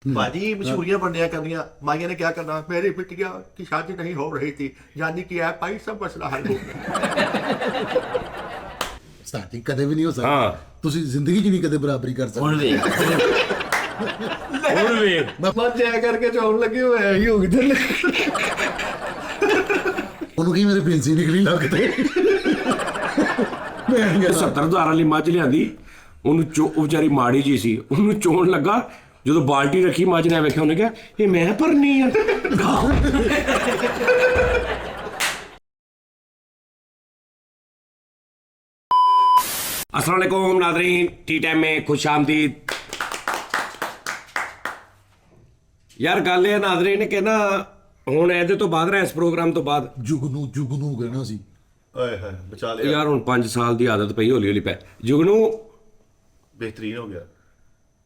भाजी मशहूरियां बनने करनिया माइया ने क्या करना मेरी बिटिया की शादी नहीं हो रही थी यानी कि है भाई सब मसला हल हो गया ਸਾਡੀ ਕਦੇ ਵੀ ਨਹੀਂ ਹੋ ਹਾਂ। ਸਕਦਾ ਤੁਸੀਂ ਜ਼ਿੰਦਗੀ 'ਚ ਨਹੀਂ ਕਦੇ ਬਰਾਬਰੀ ਕਰ ਸਕਦੇ ਹੁਣ ਵੇਖ ਹੁਣ ਵੇਖ मजे करके चौन लगे हुए हैं ही होगी दिल ਉਹਨੂੰ ਕੀ ਮੇਰੇ ਪੈਂਸੀ ਨਿਕਲੀ ਲੱਗਦੇ ਮੈਂ ਇਹ ਕਹਿੰਦਾ 70,000 ਵਾਲੀ ਮੱਝ ਲਿਆਂਦੀ ਉਹਨੂੰ ਉਹ ਵਿਚਾਰੀ ਮਾੜੀ ਜੀ ਸੀ ਉਹਨੂੰ ਚੋਣ ਲੱਗਾ ਜਦੋਂ ਬਾਲਟੀ ਰੱਖੀ ਮੱਝ ਨੇ ਵੇਖਿਆ ਉਹਨੇ ਕਿਹਾ ਇਹ ਮੈਂ ਭਰਨੀ ਆ अस्सलाम वालेकुम नाज़रीन टी टाइम में खुश आमदीद यार गल है नाज़रीन कि ना ਹੁਣ ਇਹਦੇ ਤੋਂ ਬਾਅਦ ਨਾ ਇਸ ਪ੍ਰੋਗਰਾਮ ਤੋਂ ਬਾਅਦ ਜੁਗਨੂ ਕਹਿਣਾ ਸੀ ओए हाय बचा लिया ਯਾਰ ਹੁਣ 5 ਸਾਲ ਦੀ ਆਦਤ ਪਈ ਹੌਲੀ ਹੌਲੀ ਪੈ ਜੁਗਨੂ बेहतरीन हो गया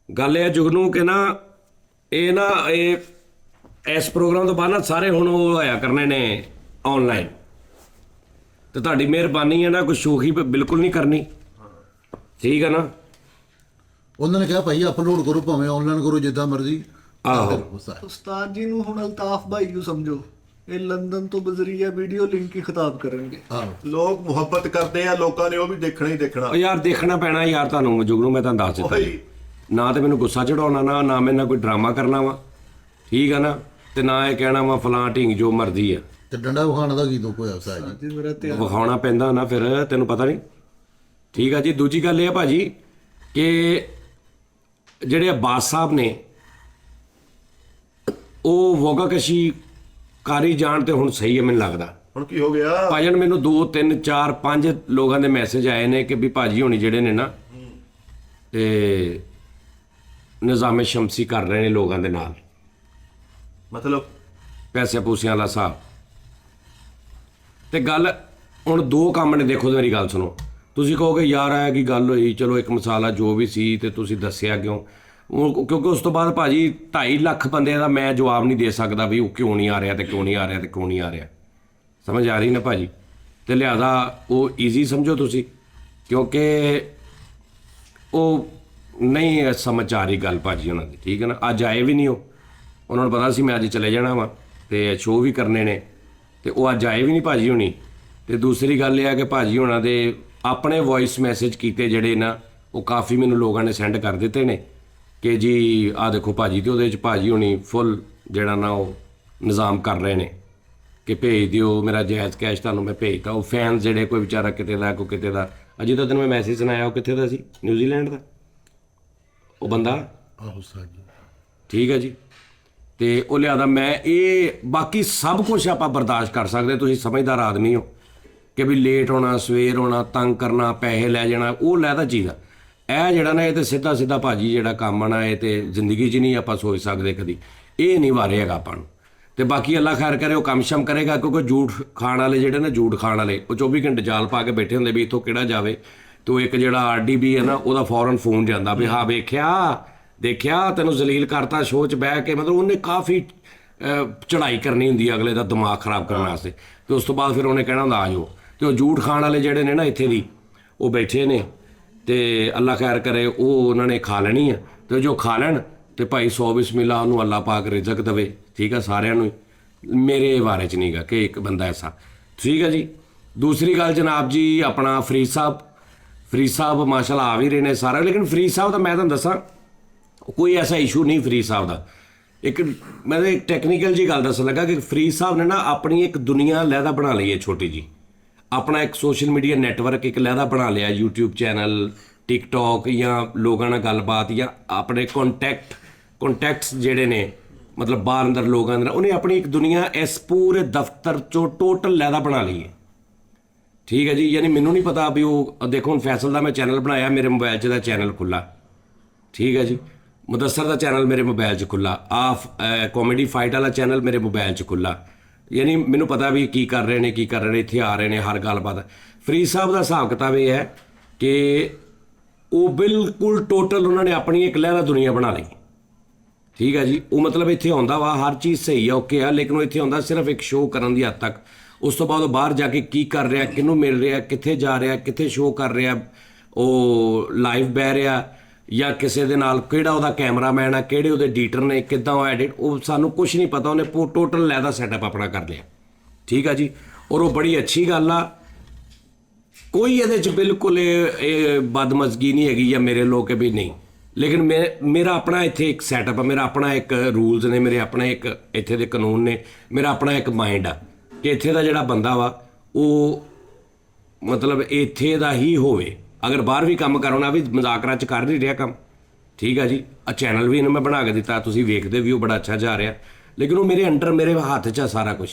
ਗੱਲ ਇਹ ਜੁਗਨੂ ਕਿ ਨਾ ਇਹ ਇਸ ਪ੍ਰੋਗਰਾਮ ਤੋਂ ਬਾਅਦ ਨਾ ਸਾਰੇ ਹੁਣ ਉਹ ਆਇਆ ਕਰਨੇ ਨੇ ਆਨਲਾਈਨ ਤੇ ਤੁਹਾਡੀ ਮਿਹਰਬਾਨੀ ਹੈ ਨਾ ਕੋਈ ਸ਼ੋਖੀ ਬਿਲਕੁਲ ਨਹੀਂ ਕਰਨੀ ਠੀਕ ਹੈ ਨਾ ਉਹਨਾਂ ਨੇ ਕਿਹਾ ਭਾਈ ਅਪਲੋਡ ਕਰੋ ਭਾਵੇਂ ਆਨਲਾਈਨ ਕਰੋ ਜਿੱਦਾਂ ਮਰਜ਼ੀ ਆਹੋ ਉਸਤਾਦ ਜੀ ਨੂੰ ਹੁਣ ਅਲਤਾਫ ਭਾਈ ਨੂੰ ਸਮਝੋ ਇਹ ਲੰਡਨ ਤੋਂ ਬਜ਼ਰੀਆ ਵੀਡੀਓ ਲਿੰਕ ਹੀ ਖਿਤਾਬ ਕਰਨਗੇ लोग मुहब्बत करते हैं लोगों ने वो भी देखना ही देखना ਉਹ ਯਾਰ ਦੇਖਣਾ ਪੈਣਾ ਯਾਰ ਤੁਹਾਨੂੰ ਜੁਗਨੂ ਮੈਂ ਤੁਹਾਨੂੰ ਦੱਸ ਦਿੱਤਾ ਉਹੀ। ਨਾ ਤੇ ਮੈਨੂੰ ਗੁੱਸਾ ਚੜਾਉਣਾ ਨਾ ਮੈਂ ਨਾ ਕੋਈ ਡਰਾਮਾ ਕਰਨਾ ਵਾ ਠੀਕ ਹੈ ਨਾ ਤੇ ਨਾ ਇਹ ਕਹਿਣਾ ਵਾ ਫਲਾਂ ਢੀਂਗ ਜੋ ਮਰਜ਼ੀ ਆ ਤੇ ਡੰਡਾ ਵਿਖਾਉਣ ਦਾ ਕੀ ਦੁੱਖ ਹੋਇਆ ਸਾਜ ਜੀ ਜੀ ਮੇਰਾ ਧਿਆਨ ਵਿਖਾਉਣਾ ਪੈਂਦਾ ਨਾ ਫਿਰ ਤੈਨੂੰ ਪਤਾ ਨਹੀਂ ਠੀਕ ਆ ਜੀ ਦੂਜੀ ਗੱਲ ਇਹ ਆ ਭਾਜੀ ਕਿ ਜਿਹੜੇ ਅਬਾਸ ਸਾਹਿਬ ਨੇ ਉਹ ਵੋਗਾਕਸ਼ੀ ਕਾਰੀ ਜਾਣ ਤੇ ਹੁਣ ਸਹੀ ਹੈ ਮੈਨੂੰ ਲੱਗਦਾ ਹੁਣ ਕੀ ਹੋ ਗਿਆ ਭਾਜਨ ਮੈਨੂੰ 2 3 4 5 ਲੋਕਾਂ ਦੇ ਮੈਸੇਜ ਆਏ ਨੇ ਕਿ ਵੀ ਭਾਜੀ ਹੋਣੀ ਜਿਹੜੇ ਨੇ ਨਾ ਤੇ ਨਿਜ਼ਾਮੇ ਸ਼ਮਸੀ ਕਰ ਰਹੇ ਨੇ ਲੋਕਾਂ ਦੇ ਨਾਲ मतलब ਪੈਸੇ ਪੂਸਿਆਂ ਵਾਲਾ ਹਿਸਾਬ ਤੇ ਗੱਲ ਹੁਣ ਦੋ ਕੰਮ ਨੇ ਦੇਖੋ ਮੇਰੀ ਗੱਲ ਸੁਣੋ ਤੁਸੀਂ ਕਹੋਗੇ ਯਾਰ ਆ ਕੀ ਗੱਲ ਹੋਈ ਚਲੋ ਇੱਕ ਮਸਾਲਾ ਜੋ ਵੀ ਸੀ ਤੇ ਤੁਸੀਂ ਦੱਸਿਆ ਕਿਉਂ ਉਹ ਕਿਉਂਕਿ ਉਸ ਤੋਂ ਬਾਅਦ ਭਾਜੀ 2.5 ਲੱਖ ਬੰਦਿਆਂ ਦਾ ਮੈਂ ਜਵਾਬ ਨਹੀਂ ਦੇ ਸਕਦਾ ਵੀ ਉਹ ਕਿਉਂ ਨਹੀਂ ਆ ਰਿਹਾ ਤੇ ਕਿਉਂ ਨਹੀਂ ਆ ਰਿਹਾ ਤੇ ਕਿਉਂ ਨਹੀਂ ਆ ਰਿਹਾ ਸਮਝ ਆ ਰਹੀ ਨਾ ਭਾਜੀ ਤੇ ਲਿਹਾਜ਼ਾ ਉਹ ਈਜ਼ੀ ਸਮਝੋ ਤੁਸੀਂ ਕਿਉਂਕਿ ਉਹ ਨਹੀਂ ਸਮਝ ਆ ਰਹੀ ਗੱਲ ਭਾਜੀ ਉਹਨਾਂ ਦੀ ਠੀਕ ਹੈ ਨਾ ਅੱਜ ਆਏ ਵੀ ਨਹੀਂ ਉਹਨਾਂ ਨੂੰ ਪਤਾ ਸੀ ਮੈਂ ਅੱਜ ਚਲੇ ਜਾਣਾ ਵਾ ਤੇ ਸ਼ੋਅ ਵੀ ਕਰਨੇ ਨੇ ਤੇ ਉਹ ਅੱਜ ਆਏ ਵੀ ਨਹੀਂ ਭਾਜੀ ਹੋਣੀ ਤੇ ਦੂਸਰੀ ਗੱਲ ਇਹ ਆ ਕਿ ਭਾਜੀ ਹੋਣਾ ਦੇ ਆਪਣੇ ਵੌਇਸ ਮੈਸੇਜ ਕੀਤੇ ਜਿਹੜੇ ਨਾ ਉਹ ਕਾਫੀ ਮੈਨੂੰ ਲੋਕਾਂ ਨੇ ਸੈਂਡ ਕਰ ਦਿੱਤੇ ਨੇ ਕਿ ਜੀ ਆਹ ਦੇਖੋ ਭਾਜੀ ਤੇ ਉਹਦੇ ਵਿੱਚ ਭਾਜੀ ਹੋਣੀ ਫੁੱਲ ਜਿਹੜਾ ਨਾ ਉਹ ਨਿਜ਼ਾਮ ਕਰ ਰਹੇ ਨੇ ਕਿ ਭੇਜ ਦਿਓ ਮੇਰਾ ਜਾਇਜ਼ ਕੈਸ਼ ਤੁਹਾਨੂੰ ਮੈਂ ਭੇਜਤਾ ਉਹ ਫੈਨ ਜਿਹੜੇ ਕੋਈ ਵਿਚਾਰਾ ਕਿਤੇ ਦਾ ਕੋਈ ਕਿਤੇ ਦਾ ਅਜੇ ਤਾਂ ਤੈਨੂੰ ਮੈਂ ਮੈਸੇਜ ਸੁਣਾਇਆ ਉਹ ਕਿੱਥੇ ਦਾ ਸੀ ਨਿਊਜ਼ੀਲੈਂਡ ਦਾ ਉਹ ਬੰਦਾ ਆਹੋ ਸਾਜ ਜੀ ਠੀਕ ਹੈ ਜੀ ਤੇ ਉਹ ਲਿਆਦਾ ਮੈਂ ਇਹ ਬਾਕੀ ਸਭ ਕੁਝ ਆਪਾਂ ਬਰਦਾਸ਼ਤ ਕਰ ਸਕਦੇ ਤੁਸੀਂ ਸਮਝਦਾਰ ਆਦਮੀ ਹੋ ਕਿ ਵੀ ਲੇਟ ਹੋਣਾ ਸਵੇਰ ਹੋਣਾ ਤੰਗ ਕਰਨਾ ਪੈਸੇ ਲੈ ਜਾਣਾ ਉਹ ਲੈਦਾ ਚੀਜ਼ ਆ ਇਹ ਜਿਹੜਾ ਨਾ ਇਹ ਤੇ ਸਿੱਧਾ ਸਿੱਧਾ ਭਾਜੀ ਜਿਹੜਾ ਕੰਮ ਆਣਾ ਇਹ ਤੇ ਜ਼ਿੰਦਗੀ 'ਚ ਨਹੀਂ ਆਪਾਂ ਸੋਚ ਸਕਦੇ ਕਦੀ ਇਹ ਨਹੀਂ ਵਾਰੇ ਹੈਗਾ ਆਪਾਂ ਨੂੰ ਤੇ ਬਾਕੀ ਅੱਲਾ ਖੈਰ ਕਰੇ ਉਹ ਕੰਮ ਸ਼ਮ ਕਰੇਗਾ ਕਿਉਂਕਿ ਝੂਠ ਖਾਣ ਵਾਲੇ ਜਿਹੜੇ ਨਾ ਝੂਠ ਖਾਣ ਵਾਲੇ ਉਹ 24 ਘੰਟੇ ਜਾਲ ਪਾ ਕੇ ਬੈਠੇ ਹੁੰਦੇ ਵੀ ਇੱਥੋਂ ਕਿਹੜਾ ਜਾਵੇ ਤੇ ਉਹ ਇੱਕ ਜਿਹੜਾ RDB ਹੈ ਨਾ ਉਹਦਾ ਫੌਰਨ ਫੋਨ ਜਾਂਦਾ ਵੀ ਹਾਂ ਦੇਖਿਆ ਤੈਨੂੰ ਜ਼ਲੀਲ ਕਰਤਾ ਸ਼ੋਅ 'ਚ ਬਹਿ ਕੇ ਮਤਲਬ ਉਹਨੇ ਕਾਫੀ ਚੜ੍ਹਾਈ ਕਰਨੀ ਹੁੰਦੀ ਹੈ ਅਗਲੇ ਦਾ ਦਿਮਾਗ ਖਰਾਬ ਕਰਨ ਵਾਸਤੇ ਤੇ ਉਸ ਤੋਂ ਬਾਅਦ ਫਿਰ ਉਹਨੇ ਕਹਿਣਾ ਹੁੰਦਾ ਆ ਜਾਓ ਤੇ ਉਹ ਝੂਠ ਖਾਣ ਵਾਲੇ ਜਿਹੜੇ ਨੇ ਨਾ ਇੱਥੇ ਦੀ ਉਹ ਬੈਠੇ ਨੇ ਤੇ ਅੱਲਾ ਖੈਰ ਕਰੇ ਉਹ ਉਹਨਾਂ ਨੇ ਖਾ ਲੈਣੀ ਆ ਤੇ ਜੋ ਖਾ ਲੈਣ ਤੇ ਭਾਈ 100 ਬਿਸਮਿਲ੍ਲਾ ਉਹਨੂੰ ਅੱਲਾ ਪਾਕ ਰਿਜ਼ਕ ਦੇਵੇ ਠੀਕ ਆ ਸਾਰਿਆਂ ਨੂੰ ਮੇਰੇ ਬਾਰੇ 'ਚ ਨਹੀਂਗਾ ਕਿ ਇੱਕ ਬੰਦਾ ਐਸਾ ਠੀਕ ਹੈ ਜੀ ਦੂਸਰੀ ਗੱਲ ਜਨਾਬ ਜੀ ਆਪਣਾ ਫਰੀਦ ਸਾਹਿਬ ਮਾਸ਼ਾਅੱਲਾ ਆ ਵੀ ਰਹੇ ਨੇ ਸਾਰਾ ਲੇਕਿਨ ਫਰੀਦ ਸਾਹਿਬ ਦਾ ਮੈਂ ਤੁਹਾਨੂੰ ਦੱਸਾਂ ਕੋਈ ਐਸਾ ਇਸ਼ੂ ਨਹੀਂ ਫਰੀਦ ਸਾਹਿਬ ਦਾ ਇੱਕ ਮੈਂ ਇੱਕ ਟੈਕਨੀਕਲ ਜੀ ਗੱਲ ਦੱਸਣ ਲੱਗਾ ਕਿ ਫਰੀਦ ਸਾਹਿਬ ਨੇ ਨਾ ਆਪਣੀ ਇੱਕ ਦੁਨੀਆ ਲਹਿਦਾ ਬਣਾ ਲਈ ਹੈ ਛੋਟੀ ਜੀ ਆਪਣਾ ਇੱਕ ਸੋਸ਼ਲ ਮੀਡੀਆ ਨੈਟਵਰਕ ਇੱਕ ਲਹਿਦਾ ਬਣਾ ਲਿਆ YouTube ਚੈਨਲ ਟਿਕਟੌਕ ਜਾਂ ਲੋਕਾਂ ਨਾਲ ਗੱਲਬਾਤ ਜਾਂ ਆਪਣੇ ਕੰਟੈਕਟਸ ਜਿਹੜੇ ਨੇ ਮਤਲਬ ਬਾਹਰ ਅੰਦਰ ਲੋਕਾਂ ਦੇ ਉਹਨੇ ਆਪਣੀ ਇੱਕ ਦੁਨੀਆ ਇਸ ਪੂਰੇ ਦਫ਼ਤਰ 'ਚੋਂ ਟੋਟਲ ਲਹਿਦਾ ਬਣਾ ਲਈ ਹੈ ਠੀਕ ਹੈ ਜੀ ਯਾਨੀ ਮੈਨੂੰ ਨਹੀਂ ਪਤਾ ਵੀ ਉਹ ਦੇਖੋ ਹੁਣ ਫੈਸਲ ਦਾ ਮੈਂ ਚੈਨਲ ਬਣਾਇਆ ਮੇਰੇ ਮੋਬਾਈਲ 'ਚ ਦਾ ਚੈਨਲ ਖੁੱਲ੍ਹਾ ਠੀਕ ਹੈ ਜੀ ਮੁਦੱਸਰ ਦਾ ਚੈਨਲ ਮੇਰੇ ਮੋਬਾਈਲ 'ਚ ਖੁੱਲ੍ਹਾ ਕਾਮੇਡੀ ਫਾਈਟ ਵਾਲਾ ਚੈਨਲ ਮੇਰੇ ਮੋਬਾਈਲ 'ਚ ਖੁੱਲ੍ਹਾ ਯਾਨੀ ਮੈਨੂੰ ਪਤਾ ਵੀ ਕੀ ਕਰ ਰਹੇ ਨੇ ਇੱਥੇ ਆ ਰਹੇ ਨੇ ਹਰ ਗੱਲਬਾਤ ਫਰੀਦ ਸਾਹਿਬ ਦਾ ਹਿਸਾਬ ਕਿਤਾਬ ਇਹ ਹੈ ਕਿ ਉਹ ਬਿਲਕੁਲ ਟੋਟਲ ਉਹਨਾਂ ਨੇ ਆਪਣੀ ਇੱਕ ਲਹਿਰਾ ਦੁਨੀਆ ਬਣਾ ਲਈ ਠੀਕ ਹੈ ਜੀ ਉਹ ਮਤਲਬ ਇੱਥੇ ਆਉਂਦਾ ਵਾ ਹਰ ਚੀਜ਼ ਸਹੀ ਆ ਓਕੇ ਆ ਲੇਕਿਨ ਉਹ ਇੱਥੇ ਆਉਂਦਾ ਸਿਰਫ ਇੱਕ ਸ਼ੋਅ ਕਰਨ ਦੀ ਹੱਦ ਤੱਕ ਉਸ ਤੋਂ ਬਾਅਦ ਉਹ ਬਾਹਰ ਜਾ ਕੇ ਕੀ ਕਰ ਰਿਹਾ ਕਿਹਨੂੰ ਮਿਲ ਰਿਹਾ ਕਿੱਥੇ ਜਾ ਰਿਹਾ ਕਿੱਥੇ ਸ਼ੋਅ ਕਰ ਰਿਹਾ ਉਹ ਲਾਈਵ ਬਹਿ ਰਿਹਾ ਜਾਂ ਕਿਸੇ ਦੇ ਨਾਲ ਕਿਹੜਾ ਉਹਦਾ ਕੈਮਰਾਮੈਨ ਆ, ਕਿਹੜੇ ਉਹਦੇ ਐਡੀਟਰ ਨੇ, ਕਿੱਦਾਂ ਉਹ ਐਡਿਟ, ਉਹ ਸਾਨੂੰ ਕੁਝ ਨਹੀਂ ਪਤਾ। ਉਹਨੇ ਟੋਟਲ ਲੈਦਾ ਸੈਟਅਪ ਆਪਣਾ ਕਰ ਲਿਆ, ਠੀਕ ਆ ਜੀ। ਔਰ ਉਹ ਬੜੀ ਅੱਛੀ ਗੱਲ ਆ, ਕੋਈ ਇਹਦੇ 'ਚ ਬਿਲਕੁਲ ਇਹ ਬਦਮਜ਼ਗੀ ਨਹੀਂ ਹੈਗੀ ਜਾਂ ਮੇਰੇ ਲੋਕ ਵੀ ਨਹੀਂ। ਲੇਕਿਨ ਮੇਰਾ ਆਪਣਾ ਇੱਥੇ ਇੱਕ ਸੈਟਅਪ ਆ, ਮੇਰਾ ਆਪਣਾ ਇੱਕ ਰੂਲਸ ਨੇ, ਮੇਰੇ ਆਪਣੇ ਇੱਕ ਇੱਥੇ ਦੇ ਕਾਨੂੰਨ ਨੇ, ਮੇਰਾ ਆਪਣਾ ਇੱਕ ਮਾਈਂਡ ਆ ਕਿ ਇੱਥੇ ਦਾ ਜਿਹੜਾ ਬੰਦਾ ਵਾ ਉਹ ਮਤਲਬ ਇੱਥੇ ਦਾ ਹੀ ਹੋਵੇ। ਅਗਰ ਬਾਹਰ ਵੀ ਕੰਮ ਕਰਾਉਣਾ ਵੀ ਮਜ਼ਾਕਰਾਂ 'ਚ ਕਰ ਨਹੀਂ ਰਿਹਾ ਕੰਮ, ਠੀਕ ਆ ਜੀ। ਆ ਚੈਨਲ ਵੀ ਇਹਨੂੰ ਮੈਂ ਬਣਾ ਕੇ ਦਿੱਤਾ, ਤੁਸੀਂ ਵੇਖਦੇ ਵੀ ਉਹ ਬੜਾ ਅੱਛਾ ਜਾ ਰਿਹਾ, ਲੇਕਿਨ ਉਹ ਮੇਰੇ ਅੰਡਰ, ਮੇਰੇ ਹੱਥ 'ਚ ਆ ਸਾਰਾ ਕੁਝ।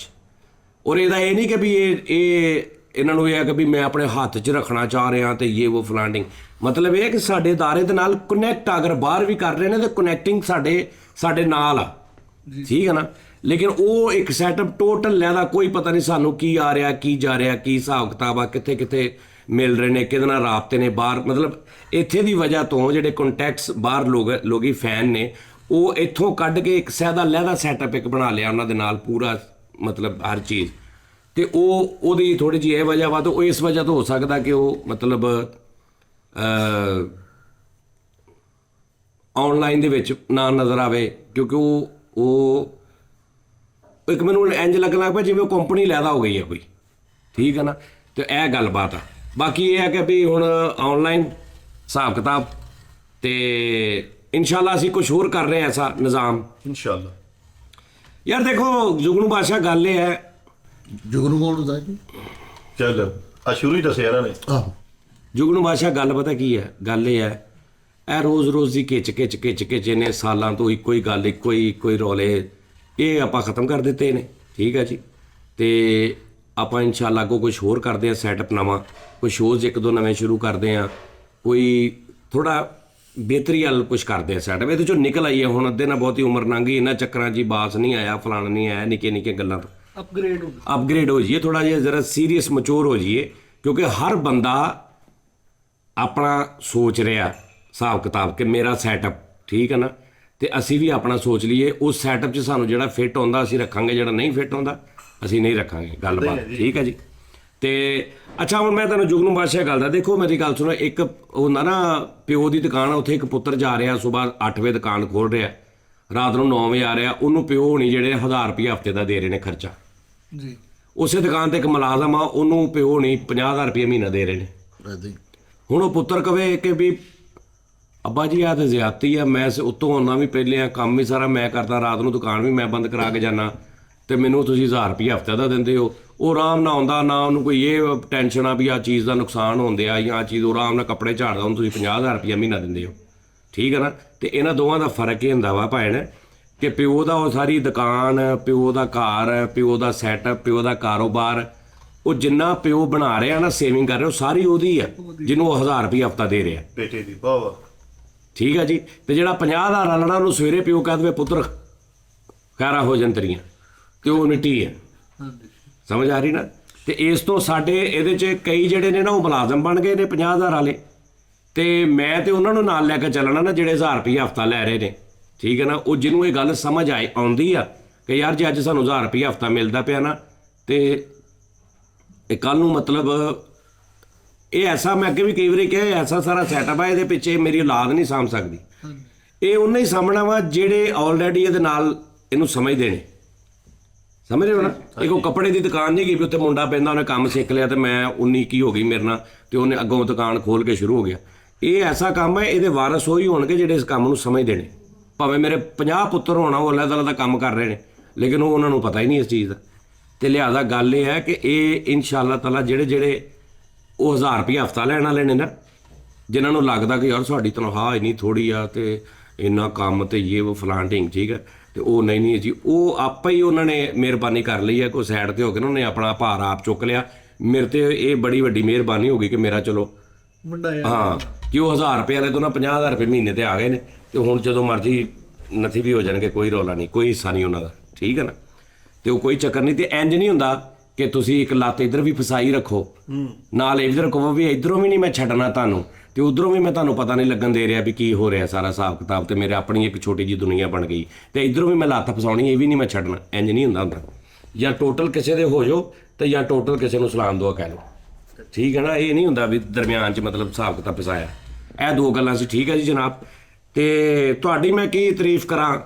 ਔਰ ਇਹਦਾ ਇਹ ਨਹੀਂ ਕਿ ਵੀ ਇਹ ਇਹਨਾਂ ਨੂੰ ਇਹ ਹੈ ਕਿ ਵੀ ਮੈਂ ਆਪਣੇ ਹੱਥ 'ਚ ਰੱਖਣਾ ਚਾਹ ਰਿਹਾ ਤੇ ਇਹ ਉਹ ਫਲਾਂਡਿੰਗ। ਮਤਲਬ ਇਹ ਹੈ ਕਿ ਸਾਡੇ ਅਦਾਰੇ ਦੇ ਨਾਲ ਕਨੈਕਟ ਅਗਰ ਬਾਹਰ ਵੀ ਕਰ ਰਹੇ ਨੇ ਤਾਂ ਕਨੈਕਟਿੰਗ ਸਾਡੇ ਨਾਲ ਆ, ਠੀਕ ਹੈ ਨਾ। ਲੇਕਿਨ ਉਹ ਇੱਕ ਸੈਟਅਪ ਟੋਟਲ ਲੈਦਾ, ਕੋਈ ਪਤਾ ਨਹੀਂ ਸਾਨੂੰ ਕੀ ਆ ਰਿਹਾ, ਕੀ ਜਾ ਰਿਹਾ, ਕੀ ਹਿਸਾਬ ਕਿਤਾਬ ਆ, ਕਿੱਥੇ ਕਿੱਥੇ ਮਿਲ ਰਹੇ ਨੇ, ਕਿਹਦੇ ਨਾਲ ਰਾਬਤੇ ਨੇ ਬਾਹਰ। ਮਤਲਬ ਇੱਥੇ ਦੀ ਵਜ੍ਹਾ ਤੋਂ ਜਿਹੜੇ ਕੰਟੈਕਟਸ ਬਾਹਰ ਲੋਕੀ ਫੈਨ ਨੇ, ਉਹ ਇੱਥੋਂ ਕੱਢ ਕੇ ਇੱਕ ਸਹਿਦਾ ਲਹਿਦਾ ਸੈਟਅਪ ਇੱਕ ਬਣਾ ਲਿਆ ਉਹਨਾਂ ਦੇ ਨਾਲ ਪੂਰਾ, ਮਤਲਬ ਹਰ ਚੀਜ਼। ਤੇ ਉਹਦੀ ਥੋੜੀ ਜਿਹੀ ਇਹ ਵਜ੍ਹਾ ਵਾ, ਤਾਂ ਉਹ ਇਸ ਵਜ੍ਹਾ ਤੋਂ ਹੋ ਸਕਦਾ ਕਿ ਉਹ ਮਤਲਬ ਆਨਲਾਈਨ ਦੇ ਵਿੱਚ ਨਾ ਨਜ਼ਰ ਆਵੇ, ਕਿਉਂਕਿ ਉਹ ਇੱਕ ਮੈਨੂੰ ਇੰਜ ਲੱਗਣ ਲੱਗ ਪਿਆ ਜਿਵੇਂ ਉਹ ਕੰਪਨੀ ਲੈਦਾ ਹੋ ਗਈ ਹੈ ਕੋਈ, ਠੀਕ ਹੈ ਨਾ। ਤੇ ਇਹ ਗੱਲਬਾਤ ਆ। ਬਾਕੀ ਇਹ ਹੈ ਕਿ ਵੀ ਹੁਣ ਆਨਲਾਈਨ ਹਿਸਾਬ ਕਿਤਾਬ ਤੇ ਇਨਸ਼ਾਅੱਲਾ ਅਸੀਂ ਕੁਝ ਹੋਰ ਕਰ ਰਹੇ ਹਾਂ ਐਸਾ ਨਿਜ਼ਾਮ ਇਨਸ਼ਾਅੱਲਾ। ਯਾਰ ਦੇਖੋ ਜੁਗਨੂ ਬਾਦਸ਼ਾਹ, ਗੱਲ ਇਹ ਹੈ, ਜੁਗਨੂ ਕੌਣ ਹੁੰਦਾ ਜੀ? ਚੱਲ ਆ ਸ਼ੁਰੂ ਹੀ ਦੱਸਿਆ ਇਹਨਾਂ ਨੇ। ਆਹੋ, ਜੁਗਨੂ ਬਾਦਸ਼ਾਹ ਗੱਲ ਪਤਾ ਕੀ ਹੈ, ਗੱਲ ਇਹ ਹੈ, ਇਹ ਰੋਜ਼ ਦੀ ਖਿੱਚ ਇਹਨੇ ਸਾਲਾਂ ਤੋਂ ਇੱਕੋ ਹੀ ਗੱਲ, ਇੱਕੋ ਹੀ ਰੌਲੇ, ਇਹ ਆਪਾਂ ਖਤਮ ਕਰ ਦਿੱਤੇ ਨੇ, ਠੀਕ ਹੈ ਜੀ। ਤੇ ਆਪਾਂ ਇਨਸ਼ਾਅੱਲਾ ਅੱਗੋਂ ਕੁਝ ਹੋਰ ਕਰਦੇ ਹਾਂ ਸੈਟਅਪ ਨਵਾਂ, ਕੋਈ ਸ਼ੋਜ਼ ਇੱਕ ਦੋ ਨਵੇਂ ਸ਼ੁਰੂ ਕਰਦੇ ਹਾਂ, ਕੋਈ ਥੋੜਾ ਬਿਹਤਰੀ ਵੱਲ ਕੁਝ ਕਰਦੇ ਹਾਂ ਸੈਟਅਪ। ਇਹਦੇ ਚੋਂ ਨਿਕਲ ਆਈਏ ਹੁਣ, ਅੱਧੇ ਨਾਲ ਬਹੁਤੀ ਉਮਰ ਲੰਘ ਗਈ, ਇਹਨਾਂ ਚੱਕਰਾਂ 'ਚ ਬਾਸ ਨਹੀਂ ਆਇਆ, ਫਲਾਣਾ ਨਹੀਂ ਆਇਆ, ਨਿੱਕੇ ਗੱਲਾਂ ਤੋਂ ਅਪਗ੍ਰੇਡ ਹੋ ਜਾਈਏ, ਥੋੜਾ ਜਿਹਾ ਜ਼ਰਾ ਸੀਰੀਅਸ ਮੈਚੁਰ ਹੋ ਜਾਈਏ। ਕਿਉਂਕਿ ਹਰ ਬੰਦਾ ਆਪਣਾ ਸੋਚ ਰਿਹਾ ਹਿਸਾਬ ਕਿਤਾਬ ਕਿ ਮੇਰਾ ਸੈਟਅਪ, ਠੀਕ ਹੈ ਨਾ। ਤੇ ਅਸੀਂ ਵੀ ਆਪਣਾ ਸੋਚ ਲਈਏ, ਉਸ ਸੈਟਅਪ 'ਚ ਸਾਨੂੰ ਜਿਹੜਾ ਫਿੱਟ ਆਉਂਦਾ ਅਸੀਂ ਰੱਖਾਂਗੇ, ਜਿਹੜਾ ਨਹੀਂ ਫਿੱਟ ਆਉਂਦਾ ਅਸੀਂ ਨਹੀਂ ਰੱਖਾਂਗੇ, ਗੱਲਬਾਤ, ਠੀਕ ਹੈ ਜੀ। ਤੇ ਅੱਛਾ ਹੁਣ ਮੈਂ ਤੁਹਾਨੂੰ ਜੁਗਨੂ ਬਾਦਸ਼ਾਹ ਗੱਲ ਦਾ, ਦੇਖੋ ਮੇਰੀ ਗੱਲ ਸੁਣੋ, ਇੱਕ ਹੁੰਦਾ ਨਾ ਪਿਓ ਦੀ ਦੁਕਾਨ, ਉੱਥੇ ਇੱਕ ਪੁੱਤਰ ਜਾ ਰਿਹਾ, ਸਵੇਰ 8 ਵਜੇ ਦੁਕਾਨ ਖੋਲ ਰਿਹਾ, ਰਾਤ ਨੂੰ 9 ਵਜੇ ਆ ਰਿਹਾ, ਉਹਨੂੰ ਪਿਓ ਹੋਣੀ ਜਿਹੜੇ 1000 ਰੁਪਏ ਹਫ਼ਤੇ ਦਾ ਦੇ ਰਹੇ ਨੇ ਖਰਚਾ ਜੀ। ਉਸੇ ਦੁਕਾਨ ਤੇ ਇੱਕ ਮੁਲਾਜ਼ਮ ਆ, ਉਹਨੂੰ ਪਿਓ ਹੋਣੀ 50,000 ਰੁਪਏ ਮਹੀਨਾ ਦੇ ਰਹੇ ਨੇ। ਏਦਾਂ ਹੀ। ਹੁਣ ਉਹ ਪੁੱਤਰ ਕਵੇ ਕਿ ਵੀ ਅੱਬਾ ਜੀ ਆਹ ਤਾਂ ਜ਼ਿਆਦਤੀ ਆ, ਮੈਂ ਉੱਤੋਂ ਆਉਣਾ ਵੀ ਪਹਿਲੇ ਆ, ਕੰਮ ਵੀ ਸਾਰਾ ਮੈਂ ਕਰਦਾ, ਰਾਤ ਨੂੰ ਦੁਕਾਨ ਵੀ ਮੈਂ ਬੰਦ ਕਰਾ ਕੇ ਜਾਣਾ, ਤੇ ਮੈਨੂੰ ਤੁਸੀਂ 1000 ਰੁਪਏ ਹਫ਼ਤੇ ਦਾ ਦਿੰਦੇ ਹੋ। ਉਹ ਆਰਾਮ ਨਾਲ ਆਉਂਦਾ, ਨਾ ਉਹਨੂੰ ਕੋਈ ਇਹ ਟੈਨਸ਼ਨ ਆ ਵੀ ਆਹ ਚੀਜ਼ ਦਾ ਨੁਕਸਾਨ ਹੁੰਦੇ ਆ ਜਾਂ ਆਹ ਚੀਜ਼, ਉਹ ਆਰਾਮ ਨਾਲ ਕੱਪੜੇ ਝਾੜਦਾ, ਉਹਨੂੰ ਤੁਸੀਂ 50,000 ਰੁਪਏ ਮਹੀਨਾ ਦਿੰਦੇ ਹੋ, ਠੀਕ ਹੈ ਨਾ। ਤੇ ਇਹਨਾਂ ਦੋਵਾਂ ਦਾ ਫਰਕ ਇਹ ਹੁੰਦਾ ਵਾ ਭੈਣ, ਕਿ ਪਿਓ ਦਾ ਉਹ ਸਾਰੀ ਦੁਕਾਨ, ਪਿਓ ਦਾ ਘਰ, ਪਿਓ ਦਾ ਸੈਟਅਪ, ਪਿਓ ਦਾ ਕਾਰੋਬਾਰ, ਉਹ ਜਿੰਨਾ ਪਿਓ ਬਣਾ ਰਿਹਾ ਨਾ, ਸੇਵਿੰਗ ਕਰ ਰਿਹਾ, ਉਹ ਸਾਰੀ ਉਹਦੀ ਆ, ਜਿਹਨੂੰ ਉਹ 1000 ਰੁਪਏ ਹਫ਼ਤਾ ਦੇ ਰਿਹਾ, ਬੇਟੇ ਦੀ। ਵਾਹ ਵਾਹ, ਠੀਕ ਹੈ ਜੀ। ਤੇ ਜਿਹੜਾ 50,000 ਵਾਲਾ ਉਹਨੂੰ ਸਵੇਰੇ ਪਿਓ ਕਹਿ ਦੇਵੇ ਪੁੱਤਰ ਖੈਰਾ ਹੋ ਜਾਣ ਤੇਰੀਆਂ, ਤੇ ਉਹ ਮਿੱਟੀ ਹੈ, ਸਮਝ ਆ ਰਹੀ ਨਾ। ਤੇ ਇਸ ਤੋਂ ਸਾਡੇ ਇਹਦੇ 'ਚ ਕਈ ਜਿਹੜੇ ਨੇ ਨਾ ਉਹ ਮੁਲਾਜ਼ਮ ਬਣ ਗਏ ਨੇ 50,000 ਵਾਲੇ, ਤੇ ਮੈਂ ਤੇ ਉਹਨਾਂ ਨੂੰ ਨਾਲ ਲੈ ਕੇ ਚੱਲਣਾ ਨਾ ਜਿਹੜੇ 1000 ਰੁਪਏ ਹਫ਼ਤਾ ਲੈ ਰਹੇ ਨੇ, ਠੀਕ ਹੈ ਨਾ। ਉਹ ਜਿਹਨੂੰ ਇਹ ਗੱਲ ਸਮਝ ਆਉਂਦੀ ਆ ਕਿ ਯਾਰ ਜੇ ਅੱਜ ਸਾਨੂੰ 1000 ਰੁਪਏ ਹਫ਼ਤਾ ਮਿਲਦਾ ਪਿਆ ਨਾ, ਤੇ ਇਹ ਕੱਲ੍ਹ ਨੂੰ ਮਤਲਬ ਇਹ ਐਸਾ, ਮੈਂ ਅੱਗੇ ਵੀ ਕਈ ਵਾਰੀ ਕਿਹਾ, ਐਸਾ ਸਾਰਾ ਸੈਟਅਪ ਆ, ਇਹਦੇ ਪਿੱਛੇ ਮੇਰੀ ਔਲਾਦ ਨਹੀਂ ਸਾਂਭ ਸਕਦੀ। ਇਹ ਉਹਨੇ ਹੀ ਸਾਂਭਣਾ ਵਾ ਜਿਹੜੇ ਆਲਰੇਡੀ ਇਹਦੇ ਨਾਲ ਇਹਨੂੰ ਸਮਝਦੇ ਨੇ, ਸਮਝ ਰਹੇ ਹੋ ਨਾ। ਇੱਕ ਉਹ ਕੱਪੜੇ ਦੀ ਦੁਕਾਨ ਨਹੀਂ ਗਈ ਵੀ ਉੱਥੇ ਮੁੰਡਾ ਪੈਂਦਾ, ਉਹਨੇ ਕੰਮ ਸਿੱਖ ਲਿਆ ਤੇ ਮੈਂ 19 ਕੀ ਹੋ ਗਈ ਮੇਰੇ ਨਾਲ, ਤੇ ਉਹਨੇ ਅੱਗੋਂ ਦੁਕਾਨ ਖੋਲ ਕੇ ਸ਼ੁਰੂ ਹੋ ਗਿਆ। ਇਹ ਐਸਾ ਕੰਮ ਹੈ, ਇਹਦੇ ਵਾਰਸ ਉਹੀ ਹੋਣਗੇ ਜਿਹੜੇ ਇਸ ਕੰਮ ਨੂੰ ਸਮਝਦੇ ਨੇ। ਭਾਵੇਂ ਮੇਰੇ 50 ਪੁੱਤਰ ਹੋਣਾ, ਉਹ ਅੱਲਾਹ ਤਾਲਾ ਦਾ ਕੰਮ ਕਰ ਰਹੇ ਨੇ, ਲੇਕਿਨ ਉਹ ਉਹਨਾਂ ਨੂੰ ਪਤਾ ਹੀ ਨਹੀਂ ਇਸ ਚੀਜ਼ ਦਾ। ਤੇ ਲਿਹਾਜ਼ਾ ਗੱਲ ਇਹ ਹੈ ਕਿ ਇਹ ਇਨਸ਼ਾਅੱਲਾ ਤਾਲਾ ਜਿਹੜੇ ਉਹ 1000 ਰੁਪਏ ਹਫ਼ਤਾ ਲੈਣ ਵਾਲੇ ਨੇ ਨਾ, ਜਿਨ੍ਹਾਂ ਨੂੰ ਲੱਗਦਾ ਕਿ ਯਾਰ ਸਾਡੀ ਤਨਖਾਹ ਇੰਨੀ ਥੋੜ੍ਹੀ ਆ ਤੇ ਇੰਨਾ ਕੰਮ ਤੇ ਇਹ ਉਹ ਫਲਾਂਟਿੰਗ, ਠੀਕ ਹੈ, ਤੇ ਉਹ ਨਹੀਂ ਜੀ, ਉਹ ਆਪੇ ਹੀ ਉਹਨਾਂ ਨੇ ਮਿਹਰਬਾਨੀ ਕਰ ਲਈ ਹੈ, ਕੋਈ ਸਾਈਡ ਤੇ ਹੋ ਕੇ ਉਹਨਾਂ ਨੇ ਆਪਣਾ ਭਾਰ ਆਪ ਚੁੱਕ ਲਿਆ। ਮੇਰੇ ਤੇ ਇਹ ਬੜੀ ਵੱਡੀ ਮਿਹਰਬਾਨੀ ਹੋ ਗਈ ਕਿ ਮੇਰਾ ਚਲੋ ਹਾਂ, ਕਿ ਉਹ 1000 ਰੁਪਏ ਵਾਲੇ ਤੋਂ ਨਾ 50,000 ਰੁਪਏ ਮਹੀਨੇ ਤੇ ਆ ਗਏ ਨੇ, ਤੇ ਹੁਣ ਜਦੋਂ ਮਰਜ਼ੀ ਨਥੀ ਵੀ ਹੋ ਜਾਣਗੇ, ਕੋਈ ਰੌਲਾ ਨਹੀਂ, ਕੋਈ ਹਿੱਸਾ ਨਹੀਂ ਉਹਨਾਂ ਦਾ, ਠੀਕ ਹੈ ਨਾ। ਤੇ ਉਹ ਕੋਈ ਚੱਕਰ ਨਹੀਂ। ਤੇ ਇੰਜ ਨਹੀਂ ਹੁੰਦਾ ਕਿ ਤੁਸੀਂ ਇੱਕ ਲੱਤ ਇੱਧਰ ਵੀ ਫਸਾਈ ਰੱਖੋ, ਨਾਲ ਇੱਧਰ ਕਹੋ ਵੀ ਇੱਧਰੋਂ ਵੀ ਨਹੀਂ ਮੈਂ ਛੱਡਣਾ ਤੁਹਾਨੂੰ, ਤੇ ਉਧਰੋਂ ਵੀ ਮੈਂ ਤੁਹਾਨੂੰ ਪਤਾ ਨਹੀਂ ਲੱਗਣ ਦੇ ਰਿਹਾ ਵੀ ਕੀ ਹੋ ਰਿਹਾ ਸਾਰਾ ਹਿਸਾਬ ਕਿਤਾਬ, ਤੇ ਮੇਰੇ ਆਪਣੀ ਇੱਕ ਛੋਟੀ ਜਿਹੀ ਦੁਨੀਆ ਬਣ ਗਈ, ਤੇ ਇੱਧਰੋਂ ਵੀ ਮੈਂ ਲੱਤ ਫਸਾਉਣੀ, ਇਹ ਵੀ ਨਹੀਂ ਮੈਂ ਛੱਡਣਾ। ਇੰਜ ਨਹੀਂ ਹੁੰਦਾ। ਜਾਂ ਟੋਟਲ ਕਿਸੇ ਦੇ ਹੋ ਜਾਓ, ਤੇ ਜਾਂ ਟੋਟਲ ਕਿਸੇ ਨੂੰ ਸਲਾਮ ਦੁਆ ਕਹਿ ਲਓ, ਠੀਕ ਹੈ ਨਾ। ਇਹ ਨਹੀਂ ਹੁੰਦਾ ਵੀ ਦਰਮਿਆਨ 'ਚ ਮਤਲਬ ਹਿਸਾਬ ਕਿਤਾਬ ਫਸਾਇਆ। ਇਹ ਦੋ ਗੱਲਾਂ ਸੀ। ਠੀਕ ਹੈ ਜੀ ਜਨਾਬ, ਤੇ ਤੁਹਾਡੀ ਮੈਂ ਕੀ ਤਾਰੀਫ ਕਰਾਂ,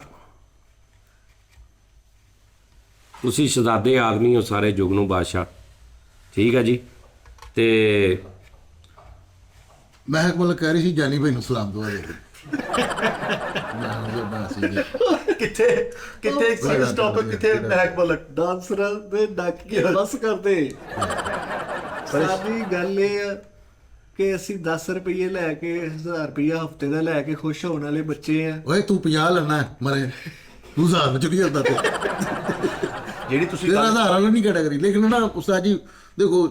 ਤੁਸੀਂ ਸ਼ਹਜ਼ਾਦੇ ਆਦਮੀ ਹੋ ਸਾਰੇ ਜੁਗਨੂ ਬਾਦਸ਼ਾਹ। ਠੀਕ ਹੈ ਜੀ, ਤੇ ਮੈਂ ਮਤਲਬ ਕਹਿ ਰਹੀ ਸੀ ਜਾਨੀ ਭਾਈ ਨੂੰ ਸਲਾਮ ਦੁਆ ਦੇ ਕਿੱਥੇ ਕਿੱਥੇ ਸੀਰੀਅਸ ਟੌਪਿਕ, ਕਿੱਥੇ ਮਹਿਕ ਮਲਕ ਡਾਂਸਰਾਂ ਦੇ ਡੱਕ ਕੇ ਬਸ ਕਰਦੇ। ਸਾਡੀ ਗੱਲ ਇਹ ਆ ਕਿ ਅਸੀਂ 10 ਰੁਪਏ ਲੈ ਕੇ 1000 ਰੁਪਇਆ ਹਫਤੇ ਦਾ ਲੈ ਕੇ ਖੁਸ਼ ਹੋਣ ਵਾਲੇ ਬੱਚੇ ਆ। ਓਏ ਤੂੰ 50 ਲੈਣਾ ਮਰੇ ਤੂੰ ਹਜ਼ਾਰ ਵਿੱਚ ਕੀ ਜਾਂਦਾ ਤੇ ਜਿਹੜੀ ਤੁਸੀਂ ਤੇਰਾ ਗੱਲ- ਹਜ਼ਾਰ ਵਾਲਾ ਨਹੀਂ ਕੈਟਾਗਰੀ। ਲੇਕਿਨ ਨਾ ਉਸਤਾਦ ਜੀ ਦੇਖੋ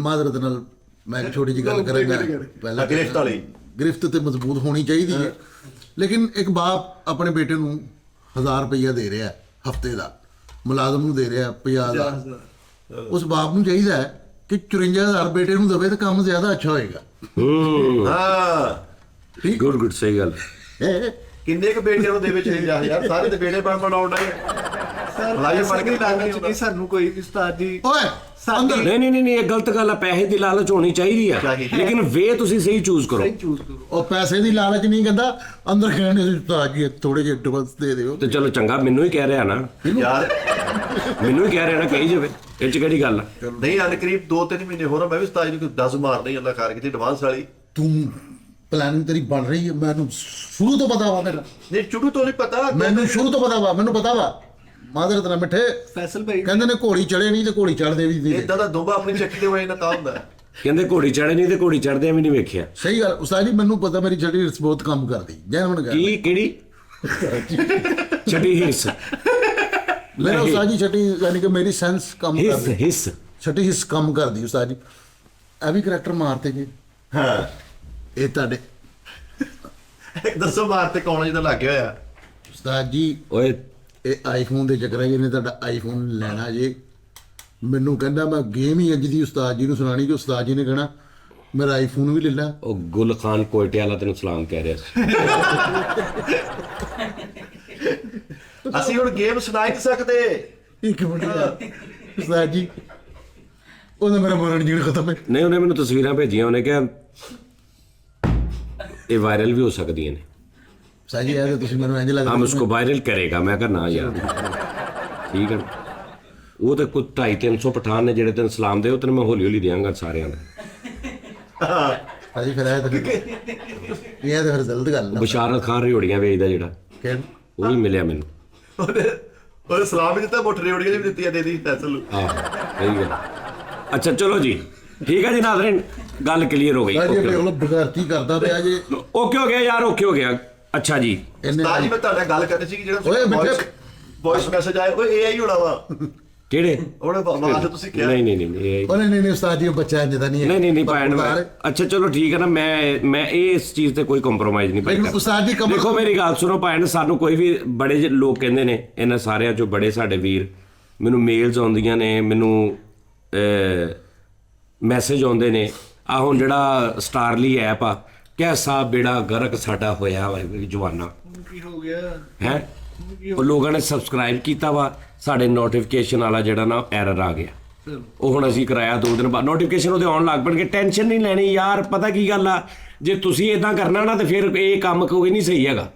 ਮਾਜ਼ਰਤ ਨਾਲ ਮੈਂ ਇੱਕ ਛੋਟੀ ਜਿਹੀ ਗੱਲ ਕਰਾਂਗਾ। ਪਹਿਲਾਂ ਗਿਰਫਤ ਵਾਲੀ। ਗਿਰਫਤ ਤੇ ਮਜ਼ਬੂਤ ਹੋਣੀ ਚਾਹੀਦੀ ਹੈ। ਲੇਕਿਨ ਇੱਕ ਬਾਪ ਆਪਣੇ ਬੇਟੇ ਨੂੰ 1000 ਰੁਪਈਆ ਦੇ ਰਿਹਾ ਹਫਤੇ ਦਾ, ਮੁਲਾਜ਼ਮ ਨੂੰ ਦੇ ਰਿਹਾ 50 ਦਾ। ਉਸ ਬਾਪ ਨੂੰ ਚਾਹੀਦਾ ਹੈ ਕਿ 54000 ਬੇਟੇ ਨੂੰ ਦੇਵੇ ਤਾਂ ਕੰਮ ਜ਼ਿਆਦਾ ਅੱਛਾ ਹੋਏਗਾ। ਹਾਂ ਗੁੱਡ ਸਹੀ ਗੱਲ। ਇਹ ਕਿੰਨੇ ਕੁ ਬੇਟਿਆਂ ਨੂੰ ਦੇਵੇ 50 ਯਾਰ, ਸਾਰੇ ਤੇ ਬੇਟੇ ਬਣਾਉਣ ਦਾ ਸਰ ਲਾਈਵ ਬਣ ਕੇ ਲਾਲਚ ਨਹੀਂ ਸਾਨੂੰ ਕੋਈ ਵੀ ਉਸਤਾਦ ਜੀ। ਓਏ ਅੰਦਰ ਨਹੀਂ ਇਹ ਗਲਤ ਗੱਲ ਆ। ਪੈਸੇ ਦੀ ਲਾਲਚ ਹੋਣੀ ਚਾਹੀਦੀ ਆ, ਚਾਹੀਦੀ। ਲੇਕਿਨ ਵੇ ਤੁਸੀਂ ਸਹੀ ਚੂਜ਼ ਕਰੋ। ਸਹੀ ਚੂਜ਼ ਕਰੋ। ਉਹ ਪੈਸੇ ਦੀ ਲਾਲਚ ਨਹੀਂ ਕਹਿੰਦਾ, ਅੰਦਰ ਕਹਿਣੇ ਉਸਤਾਦ ਜੀ ਥੋੜੇ ਜਿਹੇ ਐਡਵਾਂਸ ਦੇ ਦਿਓ। ਤੇ ਚਲੋ ਚੰਗਾ, ਮੈਨੂੰ ਹੀ ਕਹਿ ਰਿਹਾ ਨਾ, ਯਾਰ ਮੈਨੂੰ ਹੀ ਕਹਿ ਰਿਹਾ ਨਾ, ਕਹੀ ਜਾਵੇ, ਇਹ ਚ ਕਿਹੜੀ ਗੱਲ ਆ। ਨਹੀਂ ਹਨ ਕਰੀਬ 2-3 ਮਹੀਨੇ ਹੋਰ ਆ, ਮੈਂ ਵੀ ਉਸਤਾਦ ਨੂੰ 10 ਮਾਰਦਾ ਹੀ ਅੱਲਾ ਕਰ ਕਿਤੇ ਐਡਵਾਂਸ ਵਾਲੀ। ਤੂੰ ਪਲਾਨਿੰਗ ਤੇਰੀ ਬਣ ਰਹੀ ਹੈ, ਮੈਨੂੰ ਸ਼ੁਰੂ ਤੋਂ ਪਤਾ ਵਾ। ਮੇਰਾ ਨਹੀਂ ਸ਼ੁਰੂ ਤੋਂ ਨਹੀਂ ਪਤਾ ਮੈਨੂੰ ਸ਼ੁਰੂ ਤੋਂ ਪਤਾ ਵਾ, ਮੈਨੂੰ ਪਤਾ ਵਾ। ਮਾਜ਼ਰਤ ਨਾਲ ਮਿੱਠੇ ਫੈਸਲ ਭਾਈ ਕਹਿੰਦੇ ਨੇ ਘੋੜੀ ਚੜੇ ਨਹੀਂ ਤੇ ਘੋੜੀ ਚੜਦੇ ਵੀ ਨਹੀਂ। ਇਦਾਂ ਦਾ ਦੋਬਾ ਆਪਣੀ ਚੱਕੀ ਦੇ ਵਜੇ ਨਾ ਤਾਂ ਹੁੰਦਾ। ਕਹਿੰਦੇ ਘੋੜੀ ਚੜੇ ਨਹੀਂ ਤੇ ਘੋੜੀ ਚੜਦਿਆਂ ਵੀ ਨਹੀਂ ਵੇਖਿਆ। ਸਹੀ ਗੱਲ ਉਸਤਾਦ ਜੀ, ਮੈਨੂੰ ਪਤਾ ਮੇਰੀ ਛੱਡੀ ਰਿਸ ਬਹੁਤ ਕੰਮ ਕਰਦੀ। ਜੈਨੂਨ ਗੱਲ ਕੀ ਕਿਹੜੀ ਛੱਡੀ ਹਿੱਸ ਮੇਰਾ ਉਸਤਾਦ ਜੀ ਛੱਡੀ ਯਾਨੀ ਕਿ ਮੇਰੀ ਸੈਂਸ ਕੰਮ ਕਰਦੀ। ਹਿੱਸ ਛੱਡੀ ਹਿੱਸ ਕੰਮ ਕਰਦੀ ਉਸਤਾਦ ਜੀ। ਇਹ ਵੀ ਕਰੈਕਟਰ ਮਾਰਤੇ ਜੀ। ਹਾਂ ਇਹ ਤੁਹਾਡੇ ਦੱਸੋ ਮਾਰ ਤੇ ਕੌਣ ਜਿਹਦਾ ਲੱਗ ਗਿਆ ਹੋਇਆ। ਉਸਤਾਦ ਜੀ ਓਏ ਇਹ ਆਈਫੋਨ ਦੇ ਚੱਕਰਾਂ ਜਿਹਨੇ ਤੁਹਾਡਾ ਆਈਫੋਨ ਲੈਣਾ ਜੇ। ਮੈਨੂੰ ਕਹਿੰਦਾ ਮੈਂ ਗੇਮ ਹੀ ਅੱਜ ਦੀ ਉਸਤਾਦ ਜੀ ਨੂੰ ਸੁਣਾਣੀ ਕਿ ਉਸਤਾਦ ਜੀ ਨੇ ਕਹਿਣਾ ਮੇਰਾ ਆਈਫੋਨ ਵੀ ਲੈ ਲੈ। ਉਹ ਗੁਲ ਖਾਨ ਕੋਇਟੇ ਵਾਲਾ ਤੈਨੂੰ ਸਲਾਮ ਕਹਿ ਰਿਹਾ ਸੀ। ਅਸੀਂ ਹੁਣ ਗੇਮ ਸੁਣਾ ਹੀ ਨਹੀਂ ਸਕਦੇ। ਇੱਕ ਮਿੰਟ ਯਾਰ ਉਸਤਾਦ ਜੀ, ਉਹਦਾ ਮੇਰਾ ਮਰਨ ਜੀਣ ਖਤਮ ਹੈ। ਨਹੀਂ, ਉਹਨੇ ਮੈਨੂੰ ਤਸਵੀਰਾਂ ਭੇਜੀਆਂ, ਉਹਨੇ ਕਿਹਾ ਇਹ ਵਾਇਰਲ ਵੀ ਹੋ ਸਕਦੀਆਂ ਨੇ। ਉਸਤਾਦ ਜੀ ਇਹ ਤੁਸੀਂ ਮੈਨੂੰ ਇੰਜ ਲੱਗਦਾ ਹਮ ਉਸको ਵਾਇਰਲ ਕਰੇਗਾ। ਮੈਂ ਕਿਹਾ ਨਾ ਯਾਰ, ਠੀਕ ਹੈ। ਉਹ ਤਾਂ ਕੁਝ 250-300 ਪਠਾਨ ਨੇ ਜਿਹੜੇ ਤੈਨੂੰ ਸਲਾਮ ਦੇ, ਉਹ ਤੈਨੂੰ ਮੈਂ ਹੌਲੀ ਹੌਲੀ ਦਿਆਂਗਾ ਸਾਰਿਆਂ ਨੂੰ। ਭਾਜੀ ਫਿਰ ਇਹ ਤਾਂ ਫਿਰ ਗਲਤ ਗੱਲ ਹੈ। ਬਸ਼ਾਰਤ ਖਾਨ ਰਿਓੜੀਆਂ ਵੇਚਦਾ ਜਿਹੜਾ, ਕਿ ਉਹ ਵੀ ਮਿਲਿਆ ਮੈਨੂੰ। ਉਹਨੇ ਸਲਾਮ ਵੀ ਦਿੱਤਾ, ਮੋਟਰ ਰੇਵੜੀਆਂ ਵੀ ਦਿੱਤੀਆਂ ਦੇ ਦੀ ਫੈਸਲ। ਆਹ ਸਹੀ ਗੱਲ। ਅੱਛਾ ਚਲੋ ਜੀ, ਠੀਕ ਹੈ ਜੀ ਨਾਜ਼ਰੀਨ, ਗੱਲ ਕਲੀਅਰ ਹੋ ਗਈ। ਭਾਜੀ ਆਪਣੇ ਕੋਲ ਬਗਾਰਤੀ ਕਰਦਾ ਪਿਆ ਜੇ। ਓਕੇ ਹੋ ਗਿਆ ਯਾਰ, ਓਕੇ ਹੋ ਗਿਆ। ਅੱਛਾ ਜੀ, ਇਹਨੇ ਤਾਂ ਜੀ ਮੈਂ ਤੁਹਾਡੇ ਨਾਲ ਗੱਲ ਕਰਨੀ ਸੀ ਕਿ ਓਏ ਜਿਹੜਾ ਮਿੱਠੇ- ਵੌਇਸ ਮੈਸੇਜ ਆਇਆ ਉਹ AI ਹੋਣਾ ਵਾ। ਕਿਹੜੇ? ਉਹਨੇ ਬਾਅਦ ਤੁਸੀਂ ਕਿਹਾ ਨਹੀਂ ਇਹ ਉਹਨੇ ਨਹੀਂ ਉਸਤਾਦ ਜੀ ਉਹ ਬੱਚਾ ਇੰਜ ਦਾ ਨਹੀਂ ਹੈ। ਨਹੀਂ ਭੈਣ। ਅੱਛਾ ਚਲੋ ਠੀਕ ਹੈ ਨਾ, ਮੈਂ ਇਸ ਚੀਜ਼ ਤੇ ਕੋਈ ਕੰਪਰੋਮਾਈਜ਼ ਨਹੀਂ ਮੈਨੂੰ ਕਰਦਾ। ਉਸਤਾਦ ਜੀ ਕਮਰ ਦੇਖੋ ਮੇਰੀ ਗੱਲ ਸੁਣੋ ਭੈਣ, ਸਾਨੂੰ ਕੋਈ ਵੀ ਬੜੇ ਜਿਹੇ ਲੋਕ ਕਹਿੰਦੇ ਨੇ, ਇਹਨਾਂ ਸਾਰਿਆਂ ਚੋਂ ਬੜੇ ਸਾਡੇ ਵੀਰ, ਮੈਨੂੰ ਮੇਲਸ ਆਉਂਦੀਆਂ ਨੇ, ਮੈਨੂੰ ਮੈਸੇਜ ਆਉਂਦੇ ਨੇ। ਆ ਹੁਣ ਜਿਹੜਾ ਸਟਾਰਲੀ ਐਪ ਆ, ਕੈਸਾ ਬੇੜਾ ਗਰਕ ਸਾਡਾ ਹੋਇਆ ਵਾ ਜਵਾਨਾ ਕੀ ਹੋ ਗਿਆ? ਹੈ। ਉਹ ਲੋਕਾਂ ਨੇ ਸਬਸਕ੍ਰਾਈਬ ਕੀਤਾ ਵਾ, ਸਾਡੇ ਨੋਟੀਫਿਕੇਸ਼ਨ ਵਾਲਾ ਜਿਹੜਾ ਨਾ ਐਰਰ ਆ ਗਿਆ। ਉਹ ਹੁਣ ਅਸੀਂ ਕਰਾਇਆ 2 ਦਿਨ ਬਾਅਦ ਨੋਟੀਫਿਕੇਸ਼ਨ ਉਹਦੇ ਆਉਣ ਲੱਗ ਪਣਗੇ। ਟੈਨਸ਼ਨ ਨਹੀਂ ਲੈਣੀ ਯਾਰ, ਪਤਾ ਕੀ ਗੱਲ ਆ, ਜੇ ਤੁਸੀਂ ਇਦਾਂ ਕਰਨਾ ਨਾ ਤੇ ਫਿਰ ਇਹ ਕੰਮ ਕੋਈ ਨਹੀਂ ਸਹੀ ਹੈਗਾ।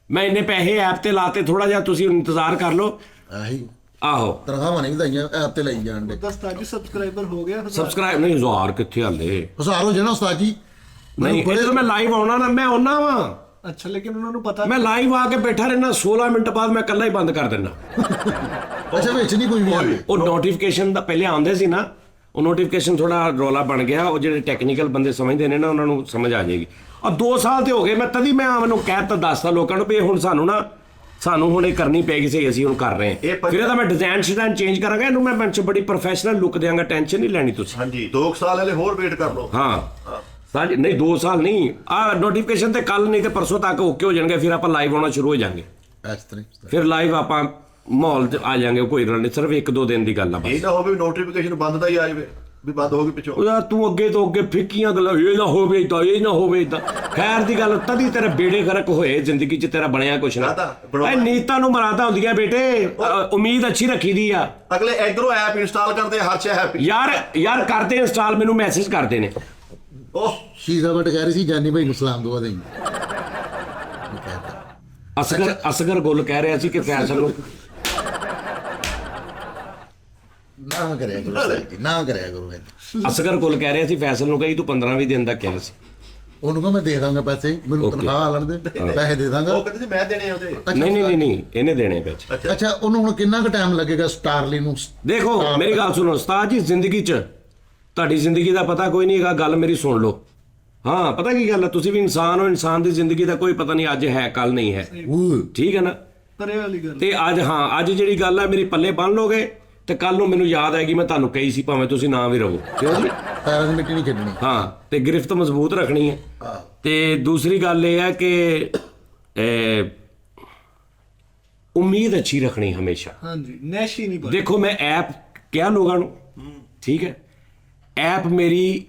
ਮੈਂ ਇੰਨੇ ਪੈਸੇ ਐਪ ਤੇ ਲਾਤੇ, ਥੋੜਾ ਜਿਹਾ ਤੁਸੀਂ ਇੰਤਜ਼ਾਰ ਕਰ ਲਓ। ਆਹੀ ਆਹੋ ਤਨਖਾਹਾਂ ਨਹੀਂ ਵਧਾਈਆਂ ਐਪ ਤੇ ਲਈ ਜਾਣ ਦੇ। ਉਸਤਾਦ ਜੀ ਸਬਸਕ੍ਰਾਈਬਰ ਹੋ ਗਿਆ? ਸਬਸਕ੍ਰਾਈਬ ਨਹੀਂ, 1000 ਕਿੱਥੇ ਹਾਲੇ। ਹਜ਼ਾਰ ਹੋ ਜਾਣਾ ਉਸਤਾਦ ਜੀ। ਨਹੀਂ ਇਹ ਮੈਂ ਲਾਈਵ ਆਉਣਾ ਨਾ, ਮੈਂ ਆਉਣਾ ਵਾ। ਅੱਛਾ, ਲੇਕਿਨ ਉਹਨਾਂ ਨੂੰ ਪਤਾ ਮੈਂ ਲਾਈਵ ਆ ਕੇ ਬੈਠਾ ਰਹਿਣਾ, 16 ਮਿੰਟ ਬਾਅਦ ਮੈਂ ਇਕੱਲਾ ਹੀ ਬੰਦ ਕਰ ਦਿੰਦਾ। ਅੱਛਾ ਵਿੱਚ ਨਹੀਂ ਕੋਈ ਵੀ ਆਉਂਦੇ। ਉਹ ਨੋਟੀਫਿਕੇਸ਼ਨ ਦਾ ਪਹਿਲੇ ਆਉਂਦੇ ਸੀ ਨਾ, ਉਹ ਨੋਟੀਫਿਕੇਸ਼ਨ ਥੋੜਾ ਰੌਲਾ ਬਣ ਗਿਆ। ਉਹ ਜਿਹੜੇ ਟੈਕਨੀਕਲ ਬੰਦੇ ਸਮਝਦੇ ਨੇ ਨਾ, ਉਹਨਾਂ ਨੂੰ ਸਮਝ ਆ ਜਾਏਗੀ। ਔਰ 2 ਸਾਲ ਤੇ ਹੋ ਗਏ, ਮੈਂ ਤਦੀ ਮੈਂ ਮੈਨੂੰ ਕਹਿਤਾ ਦੱਸਤਾ ਲੋਕਾਂ ਨੂੰ ਵੀ ਹੁਣ ਸਾਨੂੰ ਹੁਣ ਇਹ ਕਰਨੀ ਪਏਗੀ ਸਹੀ, ਅਸੀਂ ਹੁਣ ਕਰ ਰਹੇ ਹਾਂ। ਫਿਰ ਇਹਦਾ ਮੈਂ ਡਿਜ਼ਾਈਨ ਚੇਂਜ ਕਰਾਂਗਾ, ਇਹਨੂੰ ਮੈਂ ਬੜੀ ਪ੍ਰੋਫੈਸ਼ਨਲ ਲੁੱਕ ਦਿਆਂਗਾ। ਟੈਨਸ਼ਨ ਨਹੀਂ ਲੈਣੀ ਤੁਸੀਂ। ਹਾਂਜੀ 2 ਸਾਲ ਹਲੇ ਹੋਰ ਵੇਟ ਕਰ ਲਓ। ਹਾਂ ਸਾਡੀ ਨਹੀਂ 2 ਸਾਲ ਨਹੀਂ, ਆ ਨੋਟੀਫਿਕੇਸ਼ਨ ਤੇ ਕੱਲ ਨਹੀਂ ਤੇ ਪਰਸੋਂ ਤੱਕ ਓਕੇ ਹੋ ਜਾਣਗੇ। ਫਿਰ ਆਪਾਂ ਲਾਈਵ ਆਉਣਾ ਸ਼ੁਰੂ ਹੋ ਜਾਾਂਗੇ। ਇਸ ਤਰ੍ਹਾਂ ਫਿਰ ਲਾਈਵ ਆਪਾਂ ਮਾਹੌਲ 'ਚ ਆ ਜਾਾਂਗੇ। ਕੋਈ ਗੱਲ ਨਹੀਂ, ਸਿਰਫ 1-2 ਦਿਨ ਦੀ ਗੱਲ ਆ ਬਸ। ਇਹ ਨਾ ਹੋਵੇ ਨੋਟੀਫਿਕੇਸ਼ਨ ਬੰਦ ਦਾ ਹੀ ਆ ਜਾਵੇ ਵੀ ਬੰਦ ਹੋ ਗਈ ਪਿੱਛੋਂ। ਉਹ ਯਾਰ ਤੂੰ ਅੱਗੇ ਤੋਂ ਅੱਗੇ ਫਿੱਕੀਆਂ ਗੱਲਾਂ, ਇਹ ਨਾ ਹੋਵੇ ਤਾਂ ਇਹ ਨਾ ਹੋਵੇ ਤਾਂ। ਖੈਰ ਦੀ ਗੱਲ, ਤਦੀ ਤੇਰੇ ਬੇੜੇ ਗਰਕ ਹੋਏ ਜ਼ਿੰਦਗੀ 'ਚ, ਤੇਰਾ ਬਣਿਆ ਕੁਛ ਨਾ। ਇਹ ਨੀਤਾਂ ਨੂੰ ਮਰਾਦਾ ਹੁੰਦੀਆਂ ਬੇਟੇ, ਉਮੀਦ ਅੱਛੀ ਰੱਖੀ ਦੀ ਆ। ਅਗਲੇ ਇਧਰੋਂ ਐਪ ਇੰਸਟਾਲ ਕਰਦੇ ਹਰ ਸ਼ੈ ਹੈਪੀ। ਯਾਰ ਕਰਦੇ ਇੰਸਟਾਲ, ਮੈਨੂੰ ਮੈਸੇਜ ਕਰਦੇ ਨੇ ਉਹ ਸ਼ੀਜ਼ਾ ਬਟ ਕਹਿ ਰਹੀ ਸੀ ਜਾਨੀ ਭਾਈ ਨੂੰ ਸਲਾਮ ਦੁਆ ਦੇਈ। ਅਸਗਰ ਗੁੱਲ ਕਹਿ ਰਿਹਾ ਸੀ ਕਿ ਫੈਸਲ ਨੂੰ ਨਾ ਕਰਿਆ ਕਰੋ ਉਸਤਾਦ ਜੀ, ਨਾ ਕਰਿਆ ਕਰੋ ਇਹ। ਅਸਗਰ ਗੁੱਲ ਕਹਿ ਰਿਹਾ ਸੀ ਫੈਸਲ ਨੂੰ ਕਹੀ ਤੂੰ 15-20 ਦਿਨ ਦਾ ਕਿਹਾ ਸੀ। ਉਹਨੂੰ ਕਹਾਂ ਮੈਂ ਦੇ ਦਾਂਗਾ ਪੈਸੇ, ਮੈਨੂੰ Okay. ਤਨਖਾਹ ਆਲਣ ਦੇ, ਪੈਸੇ ਦੇ ਦਾਂਗਾ। ਉਹ ਕਹਿੰਦੇ ਸੀ ਮੈਂ ਦੇਣੇ ਉਹਦੇ। ਨਹੀਂ ਇਹਨੇ ਦੇਣੇ ਪੈਸੇ। ਅੱਛਾ, ਉਹਨੂੰ ਹੁਣ ਕਿੰਨਾ ਕੁ ਟਾਈਮ ਲੱਗੇਗਾ ਸਟਾਰਲੀ ਨੂੰ? ਦੇਖੋ ਮੇਰੀ ਗੱਲ ਸੁਣੋ ਉਸਤਾਦ ਜੀ, ਜ਼ਿੰਦਗੀ 'ਚ ਤੁਹਾਡੀ ਜ਼ਿੰਦਗੀ ਦਾ ਪਤਾ ਕੋਈ ਨਹੀਂ ਹੈਗਾ, ਗੱਲ ਮੇਰੀ ਸੁਣ ਲਓ। ਹਾਂ ਪਤਾ ਕੀ ਗੱਲ ਹੈ, ਤੁਸੀਂ ਵੀ ਇਨਸਾਨ ਹੋ, ਇਨਸਾਨ ਦੀ ਜ਼ਿੰਦਗੀ ਦਾ ਕੋਈ ਪਤਾ ਨਹੀਂ, ਅੱਜ ਹੈ ਕੱਲ ਨਹੀਂ ਹੈ, ਠੀਕ ਹੈ ਨਾ। ਪਰੇ ਵਾਲੀ ਗੱਲ। ਤੇ ਅੱਜ ਜਿਹੜੀ ਗੱਲ ਹੈ ਮੇਰੀ ਪੱਲੇ ਬੰਨ ਲੋਗੇ ਤੇ ਕੱਲ ਨੂੰ ਮੈਨੂੰ ਯਾਦ ਆਏਗੀ ਮੈਂ ਤੁਹਾਨੂੰ ਕਹੀ ਸੀ, ਭਾਵੇਂ ਤੁਸੀਂ ਨਾ ਵੀ ਰਹੋ, ਕਿਉਂ ਜੀ। ਪੈਰਾਂ ਦੀ ਮਿੱਟੀ ਨਹੀਂ ਛੱਡਣੀ। ਹਾਂ, ਤੇ ਗਿਰਫਤ ਮਜ਼ਬੂਤ ਰੱਖਣੀ ਹੈ। ਤੇ ਦੂਸਰੀ ਗੱਲ ਇਹ ਹੈ ਕਿ ਉਮੀਦ ਅੱਛੀ ਰੱਖਣੀ ਹਮੇਸ਼ਾ। ਹਾਂਜੀ, ਨੈਸ਼ੀ ਨਹੀਂ ਬਣ। ਦੇਖੋ ਮੈਂ ਐਪ ਕਿਹਾ ਲੋਕਾਂ ਨੂੰ, ਠੀਕ ਹੈ, ਐਪ ਮੇਰੀ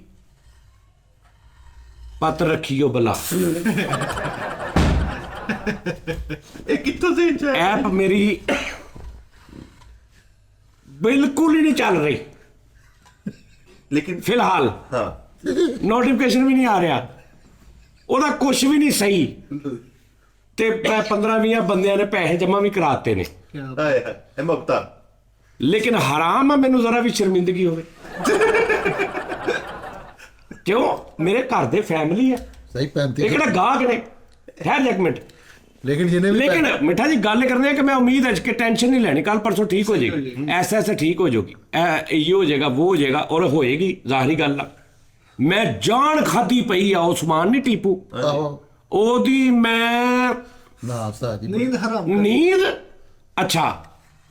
ਪਤ ਰੱਖੀਓ ਬਲਾ, ਇਹ ਕਿੱਥੋਂ ਸੀ ਇੰਜ? ਐਪ ਮੇਰੀ ਬਿਲਕੁਲ ਹੀ ਨਹੀਂ ਚੱਲ ਰਹੀ ਲੇਕਿਨ ਫਿਲਹਾਲ, ਹਾਂ ਨੋਟੀਫਿਕੇਸ਼ਨ ਵੀ ਨਹੀਂ ਆ ਰਿਹਾ, ਉਹਦਾ ਕੁਝ ਵੀ ਨਹੀਂ ਸਹੀ। ਤੇ ਮੈਂ 15-20 ਬੰਦਿਆਂ ਨੇ ਪੈਸੇ ਜਮ੍ਹਾਂ ਵੀ ਕਰਾਤੇ ਨੇ, ਕਿਆ ਹਾਏ ਹਾਏ ਇਹ ਮੁਕਤਾ। ਲੇਕਿਨ ਹਰਾਮ ਆ ਮੈਨੂੰ ਜ਼ਰਾ ਵੀ ਸ਼ਰਮਿੰਦਗੀ ਹੋਵੇ। ਕਿਉਂ? ਮੇਰੇ ਘਰ ਦੇ ਫੈਮਿਲੀ ਹੈ, ਸਹੀ ਇਹ 35। ਕਿਹੜਾ ਗਾਹਕ ਨੇ। ਠਹਿਰ ਜਾ ਇੱਕ ਮਿੰਟ। ਲੇਕਿਨ ਜਿਹਨੇ ਵੀ ਲੇਕਿਨ ਮਿੱਠਾ ਜੀ ਗੱਲ ਕਰਨੀ ਹੈ ਕਿ ਮੈਂ ਉਮੀਦ ਹੈ ਕਿ ਟੈਨਸ਼ਨ ਨਹੀਂ ਲੈਣੀ, ਕੱਲ ਪਰਸੋਂ ਠੀਕ ਹੋ ਜਾਏਗੀ, ਐਸੇ ਠੀਕ ਹੋ ਜਾਊਗੀ, ਇਹ ਹੋ ਜਾਏਗਾ, ਉਹ ਹੋ ਜਾਏਗਾ, ਔਰ ਹੋਏਗੀ, ਜ਼ਾਹਰੀ ਗੱਲ ਆ। ਮੈਂ ਜਾਨ ਖਾਦੀ ਪਈ ਆ ਉਸਮਾਨ ਨਹੀਂ ਟੀਪੂ, ਆਹੋ ਉਹਦੀ ਮੈਂ ਨਾ ਉਸਤਾਦ ਜੀ, ਨੀਂਦ ਹਰਾਮ। नींद। अच्छा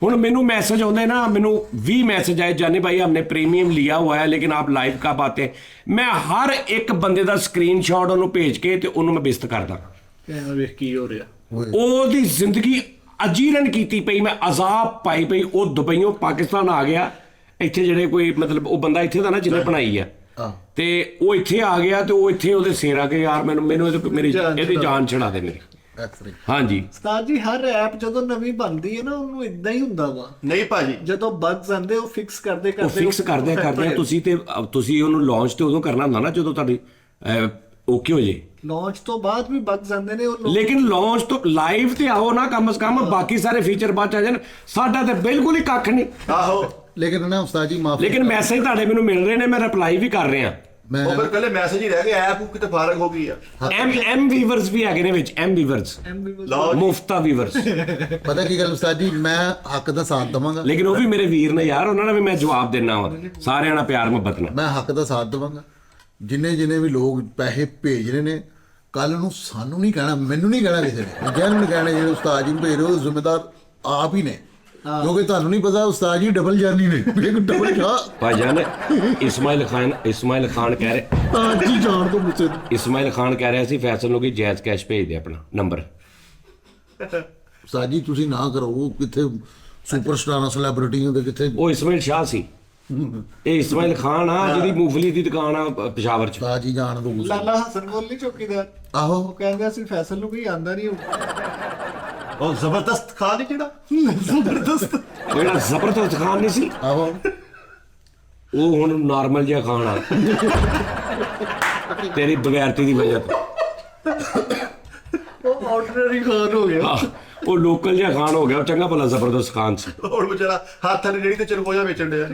ਹੁਣ ਮੈਨੂੰ ਮੈਸੇਜ ਆਉਂਦੇ ਨਾ, ਮੈਨੂੰ 20 ਮੈਸੇਜ ਆਏ, ਜਾਨੀ ਭਾई हमने प्रीमियम लिया हुआ है लेकिन आप लाइव कब आते हैं। मैं हर ਇੱਕ ਬੰਦੇ ਦਾ ਸਕਰੀਨਸ਼ਾਟ ਉਹਨੂੰ ਭੇਜ ਕੇ ਤੇ ਉਹਨੂੰ ਮੈਂ ਬਿਸਤ ਕਰਦਾ। ਕਿਆ ਵੇਖ ਕੀ ਹੋ ਰਿਹਾ। ਉਹਦੀ ਜ਼ਿੰਦਗੀ ਅਜੀਰਨ ਕੀਤੀ ਪਈ, ਮੈਂ ਅਜ਼ਾਬ ਪਾਈ ਪਈ। ਉਹ ਦੁਬਈਓਂ ਪਾਕਿਸਤਾਨ ਆ ਗਿਆ, ਇੱਥੇ ਜਿਹੜੇ ਕੋਈ ਮਤਲਬ ਉਹ ਬੰਦਾ ਇੱਥੇ ਦਾ ਨਾ ਜਿਹਨੇ ਬਣਾਈ ਆ, ਤੇ ਉਹ ਇੱਥੇ ਆ ਗਿਆ ਤੇ ਉਹ ਇੱਥੇ ਉਹਦੇ ਸਿਰ ਆ ਕੇ ਯਾਰ ਮੈਨੂੰ ਇਹਦੀ ਜਾਨ ਛਡਾ ਦੇ ਮੇਰੀ। ਹਾਂਜੀ ਉਸਤਾਦ ਜੀ, ਹਰ ਐਪ ਜਦੋਂ ਨਵੀਂ ਬਣਦੀ ਹੈ ਨਾ, ਉਹਨੂੰ ਇਦਾਂ ਹੀ ਹੁੰਦਾ ਵਾ। ਨਹੀਂ ਭਾਜੀ, ਜਦੋਂ ਬਗਸ ਆਉਂਦੇ ਉਹ ਫਿਕਸ ਕਰਦੇ ਉਹ ਫਿਕਸ ਕਰਦੇ ਤੁਸੀਂ ਉਹਨੂੰ ਲਾਂਚ ਤੇ ਉਦੋਂ ਕਰਨਾ ਹੁੰਦਾ ਨਾ ਜਦੋਂ ਤੁਹਾਡੀ ਓਕੇ ਹੋ ਜੇ। ਲਾਂਚ ਤੋਂ ਬਾਅਦ ਵੀ ਬਗਸ ਆਉਂਦੇ ਨੇ, ਉਹ ਲੇਕਿਨ ਲਾਂਚ ਤੋਂ ਲਾਈਵ ਤੇ ਆਓ ਨਾ ਕਮ ਸੇ ਕਮ, ਬਾਕੀ ਸਾਰੇ ਫੀਚਰ ਬਾਅਦ ਚ ਆ ਜਾਣ। ਸਾਡਾ ਤੇ ਬਿਲਕੁਲ ਹੀ ਕੱਖ ਨਹੀਂ। ਆਹੋ ਲੇਕਿਨ ਨਾ ਉਸਤਾਦ ਜੀ ਮਾਫ, ਲੇਕਿਨ ਮੈਸੇਜ ਤੁਹਾਡੇ ਮੈਨੂੰ ਮਿਲ ਰਹੇ ਨੇ, ਮੈਂ ਰਿਪਲਾਈ ਵੀ ਕਰ ਰਿਹਾ। ਮੈਂ ਉਹ ਫਿਰ ਕੱਲੇ ਮੈਸੇਜ ਹੀ ਰਹਿ ਗਏ, ਐਪ ਕਿਤੇ ਫਾਰਗ ਹੋ ਗਈ ਆ। ਐਮ ਵੀਵਰਸ ਵੀ ਹੈਗੇ ਨੇ ਵਿੱਚ, ਐਮ ਵੀਵਰਸ, ਲਓ ਜੀ। ਮੁਫਤਾ ਵੀਵਰਸ। ਪਤਾ ਕੀ ਗੱਲ ਉਸਤਾਦ ਜੀ, ਮੈਂ ਹੱਕ ਦਾ ਸਾਥ ਦੇਵਾਂਗਾ, ਲੇਕਿਨ ਉਹ ਵੀ ਮੇਰੇ ਵੀਰ ਨੇ ਯਾਰ, ਉਹਨਾਂ ਨਾਲ ਵੀ ਮੈਂ ਜਵਾਬ ਦੇਣਾ ਵਾ, ਸਾਰਿਆਂ ਨਾਲ ਪਿਆਰ ਮੁਹੱਬਤ ਨਾਲ। ਮੈਂ ਹੱਕ ਦਾ ਸਾਥ ਦੇਵਾਂਗਾ। ਜਿੰਨੇ ਵੀ ਲੋਕ ਪੈਸੇ ਭੇਜ ਰਹੇ ਨੇ, ਕੱਲ ਨੂੰ ਸਾਨੂੰ ਨਹੀਂ ਕਹਿਣਾ, ਮੈਨੂੰ ਨਹੀਂ ਕਹਿਣਾ, ਕਿਸੇ ਨੇ ਜਿਹਨੂੰ ਨਹੀਂ ਕਹਿਣਾ, ਜਿਹੜੇ ਉਸਤਾਦ ਜੀ ਨੂੰ ਭੇਜ ਰਹੇ ਹੋ ਜ਼ਿੰਮੇਦਾਰ ਆਪ ਹੀ ਨੇ, ਕਿਉਂਕਿ ਤੁਹਾਨੂੰ ਨਹੀਂ ਪਤਾ ਉਸਤਾਦ ਜੀ ਡਬਲ ਜਾਨੀ ਨੇ, ਇੱਕ ਡਬਲ ਸ਼ਾਹ। ਭਾਈਜਾਨ ਇਸਮਾइल ਖਾਨ ਕਹਿ ਰਹੇ, ਉਸਤਾਦ ਜੀ ਜਾਣ ਤੋਂ ਮੁੱਸੇ ਇਸਮਾइल ਖਾਨ ਕਹਿ ਰਿਹਾ ਸੀ ਫੈਸਲ ਨੂੰ ਕਿ ਜਾਇਜ਼ ਕੈਸ਼ ਭੇਜ ਦੇ ਆਪਣਾ ਨੰਬਰ। ਉਸਤਾਦ ਜੀ ਤੁਸੀਂ ਨਾ ਕਰੋ, ਉਹ ਕਿੱਥੇ ਸੁਪਰਸਟਾਰਾਂ ਸੈਲੀਬ੍ਰਿਟੀਆਂ ਦੇ ਕਿੱਥੇ। ਉਹ ਇਸਮਾइल ਸ਼ਾਹ ਸੀ, ਇਹ ਇਸਮਾइल ਖਾਨ ਆ ਜਿਹਦੀ ਮੂੰਗਫਲੀ ਦੀ ਦੁਕਾਨ ਆ ਪਸ਼ਾਵਰ ਚ। ਉਸਤਾਦ ਜੀ ਜਾਣ ਤੋਂ ਗੁੱਸੇ। ਲਾਲਾ ਹਸਨ ਬੋਲੀ ਚੌਕੀਦਾਰ, ਆਹੋ ਉਹ ਕਹਿੰਦਾ ਸੀ ਫੈਸਲ ਨੂੰ ਕੋਈ ਆਂਦਾ ਨਹੀਂ। ਉਹ ਜ਼ਬਰਦਸਤ ਖਾਨ ਨਹੀਂ ਜਿਹੜਾ, ਜ਼ਬਰਦਸਤ। ਉਹ ਜਿਹੜਾ ਜ਼ਬਰਦਸਤ ਖਾਨ ਨਹੀਂ ਸੀ, ਆਹੋ ਉਹ ਹੁਣ ਨਾਰਮਲ ਜਿਹਾ ਖਾਨ ਆ ਤੇਰੀ ਬਗੈਰਤੀ ਦੀ ਵਜ੍ਹਾ ਤੋਂ। ਉਹ ਆਰਡੀਨਰੀ ਖਾਨ ਹੋ ਗਿਆ। ਆਹ, ਉਹ ਲੋਕਲ ਜਿਹਾ ਖਾਨ ਹੋ ਗਿਆ, ਉਹ ਚੰਗਾ ਭਲਾ ਜ਼ਬਰਦਸਤ ਖਾਨ ਸੀ। ਹੁਣ ਵਿਚਾਰਾ ਹੱਥ ਨੇ ਜਿਹੜੀ ਤੇ ਚਰਗੋਜਾ ਵੇਚਣ ਡਿਆ।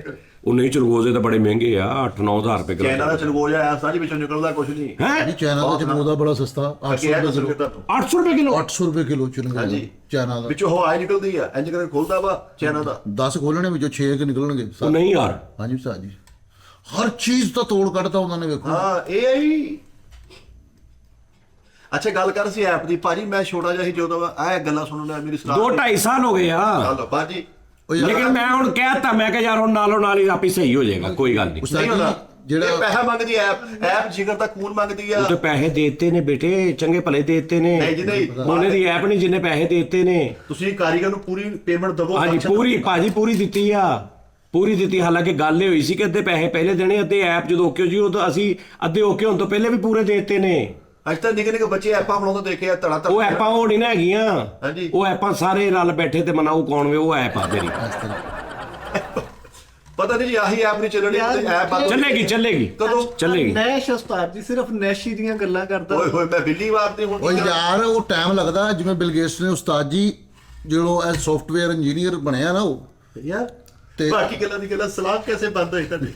ਉਹ ਨਹੀਂ, ਚਰਗੋਜ਼ੇ ਤਾਂ ਬੜੇ ਮਹਿੰਗੇ ਆ, 8-9 ਹਜ਼ਾਰ ਰੁਪਏ ਚਾਈਨਾ ਦਾ ਕਿਲੋ। ਚਰਗੋਜਾ ਆ, ਸਾਰੀ ਵਿੱਚੋਂ ਨਿਕਲਦਾ ਕੁਝ ਨਹੀਂ। ਹੈ ਜੀ ਚਾਈਨਾ ਦਾ ਚਮੋਦਾ ਬੜਾ ਸਸਤਾ, 800 ਰੁਪਏ ਕਿਲੋ। 800 ਰੁਪਏ ਕਿਲੋ। 800 ਰੁਪਏ ਕਿਲੋ ਚੁਰੰਗਾ ਹਾਂਜੀ। ਚਾਈਨਾ ਦਾ। ਵਿੱਚੋਂ ਹਵਾ ਨਿਕਲਦੀ ਆ, ਇੰਜ ਕਰਕੇ ਖੁੱਲਦਾ ਵਾ ਚਾਈਨਾ ਦਾ। 10 ਖੋਲਣੇ ਵਿੱਚੋਂ 6 ਕਿ ਨਿਕਲਣਗੇ। ਉਹ ਨਹੀਂ ਯਾਰ, ਹਾਂਜੀ ਉਸਤਾਦ ਜੀ, ਹਰ ਚੀਜ਼ ਦਾ ਤੋੜ ਕੱਢਤਾ ਉਹਨਾਂ ਨੇ, ਵੇਖੋ। ਹਾਂ ਇਹ ਆਈ। ਅੱਛਾ ਗੱਲ ਕਰ ਸੀ ਐਪ ਦੀ ਭਾਜੀ, ਮੈਂ ਛੋਟਾ ਜਿਹਾ ਸੀ ਜਦੋਂ ਆਹ ਗੱਲਾਂ ਸੁਣਨ ਲਿਆ ਮੇਰੀ ਸਲਾਹ 2-2.5 ਸਾਲ ਹੋ ਗਏ ਆ। ਹਲੋ ਬਾਜੀ ਲੇਕਿਨ ਮੈਂ ਹੁਣ ਕਹਿਤਾ, ਮੈਂ ਕਿਹਾ ਯਾਰ ਹੁਣ ਨਾਲੋਂ ਨਾਲ ਹੀ ਆਪੇ ਸਹੀ ਹੋ ਜਾਏਗਾ, ਕੋਈ ਗੱਲ ਨਹੀਂ। ਉਸਤਾਦ ਨਹੀਂ ਹੁੰਦਾ ਜੀ ਜਿਹੜਾ ਇਹ ਪੈਸਾ ਮੰਗਦੀ ਐਪ ਜਿਗਰ ਦਾ ਖੂਨ ਮੰਗਦੀ ਆ। ਉਹ ਤੇ ਪੈਸੇ ਦੇਤੇ ਨੇ ਬੇਟੇ, ਚੰਗੇ ਭਲੇ ਦੇਤੇ ਨੇ। ਨਹੀਂ ਜੀ ਨਹੀਂ, ਉਹਨੇ ਦੀ ਐਪ ਨਹੀਂ ਜਿੰਨੇ ਪੈਸੇ ਦੇਤੇ ਨੇ। ਤੁਸੀਂ ਕਾਰੀਗਰ ਨੂੰ ਪੂਰੀ ਪੇਮੈਂਟ ਦਵੋ। ਹਾਂਜੀ ਪੂਰੀ ਭਾਜੀ, ਪੂਰੀ ਦਿੱਤੀ ਆ, ਪੂਰੀ ਦਿੱਤੀ। ਹਾਲਾਂਕਿ ਗੱਲ ਇਹ ਹੋਈ ਸੀ ਕਿ ਅੱਧੇ ਪੈਸੇ ਪਹਿਲੇ ਦੇਣੇ, ਅੱਧੇ ਐਪ ਜਦੋਂ ਓਕੇ ਹੋ ਜੀ ਉਦੋਂ ਅਸੀਂ ਅੱਧੇ ਓਕੇ ਹੋਣ ਤੋਂ ਪਹਿਲੇ ਵੀ ਪੂਰੇ ਦੇਤੇ ਨੇ। ਅੱਜ ਤੱਕ ਨਿੱਕੇ ਨਿੱਕੇ ਬੱਚੇ ਐਪਾਂ ਬਣਾਉਂਦੇ ਦੇਖੇ ਆ, ਧੜਾ ਧੜ। ਉਹ ਐਪਾਂ ਉਹ ਨਹੀਂ ਨਾ ਹੈਗੀਆਂ, ਹਾਂਜੀ। ਉਹ ਐਪਾਂ ਸਾਰੇ ਰਲ ਬੈਠੇ ਤੇ ਮਨਾਉ ਕੌਣ ਵੇ, ਉਹ ਐਪ ਆ ਮੇਰੀ। ਪਤਾ ਨਹੀਂ ਜੀ ਆਹੀ ਐਪ ਨਹੀਂ ਚੱਲਣੀ ਯਾਰ, ਐਪ ਬੰਦ ਚੱਲੇਗੀ ਕਦੋਂ ਚੱਲੇਗੀ। ਨੈਸ਼ ਉਸਤਾਦ ਜੀ ਸਿਰਫ ਨੈਸ਼ੀ ਦੀਆਂ ਗੱਲਾਂ ਕਰਦਾ। ਓਏ ਹੋਏ ਮੈਂ ਬਿੱਲੀ ਵਾਰਦੀ ਹੁਣ ਉਹ ਯਾਰ ਉਹ ਟਾਈਮ ਲੱਗਦਾ, ਜਿਵੇਂ ਬਿਲ ਗੇਟਸ ਨੇ ਉਸਤਾਦ ਜੀ ਜਦੋਂ ਇਹ ਸੌਫਟਵੇਅਰ ਇੰਜੀਨੀਅਰ ਬਣਿਆ ਨਾ ਉਹ ਯਾਰ ਤੇ ਬਾਕੀ ਗੱਲਾਂ ਦੀ ਗੱਲਾਂ ਸਲਾਹ ਕੈਸੇ ਬੰਦ ਹੋਈ ਤੁਹਾਡੀ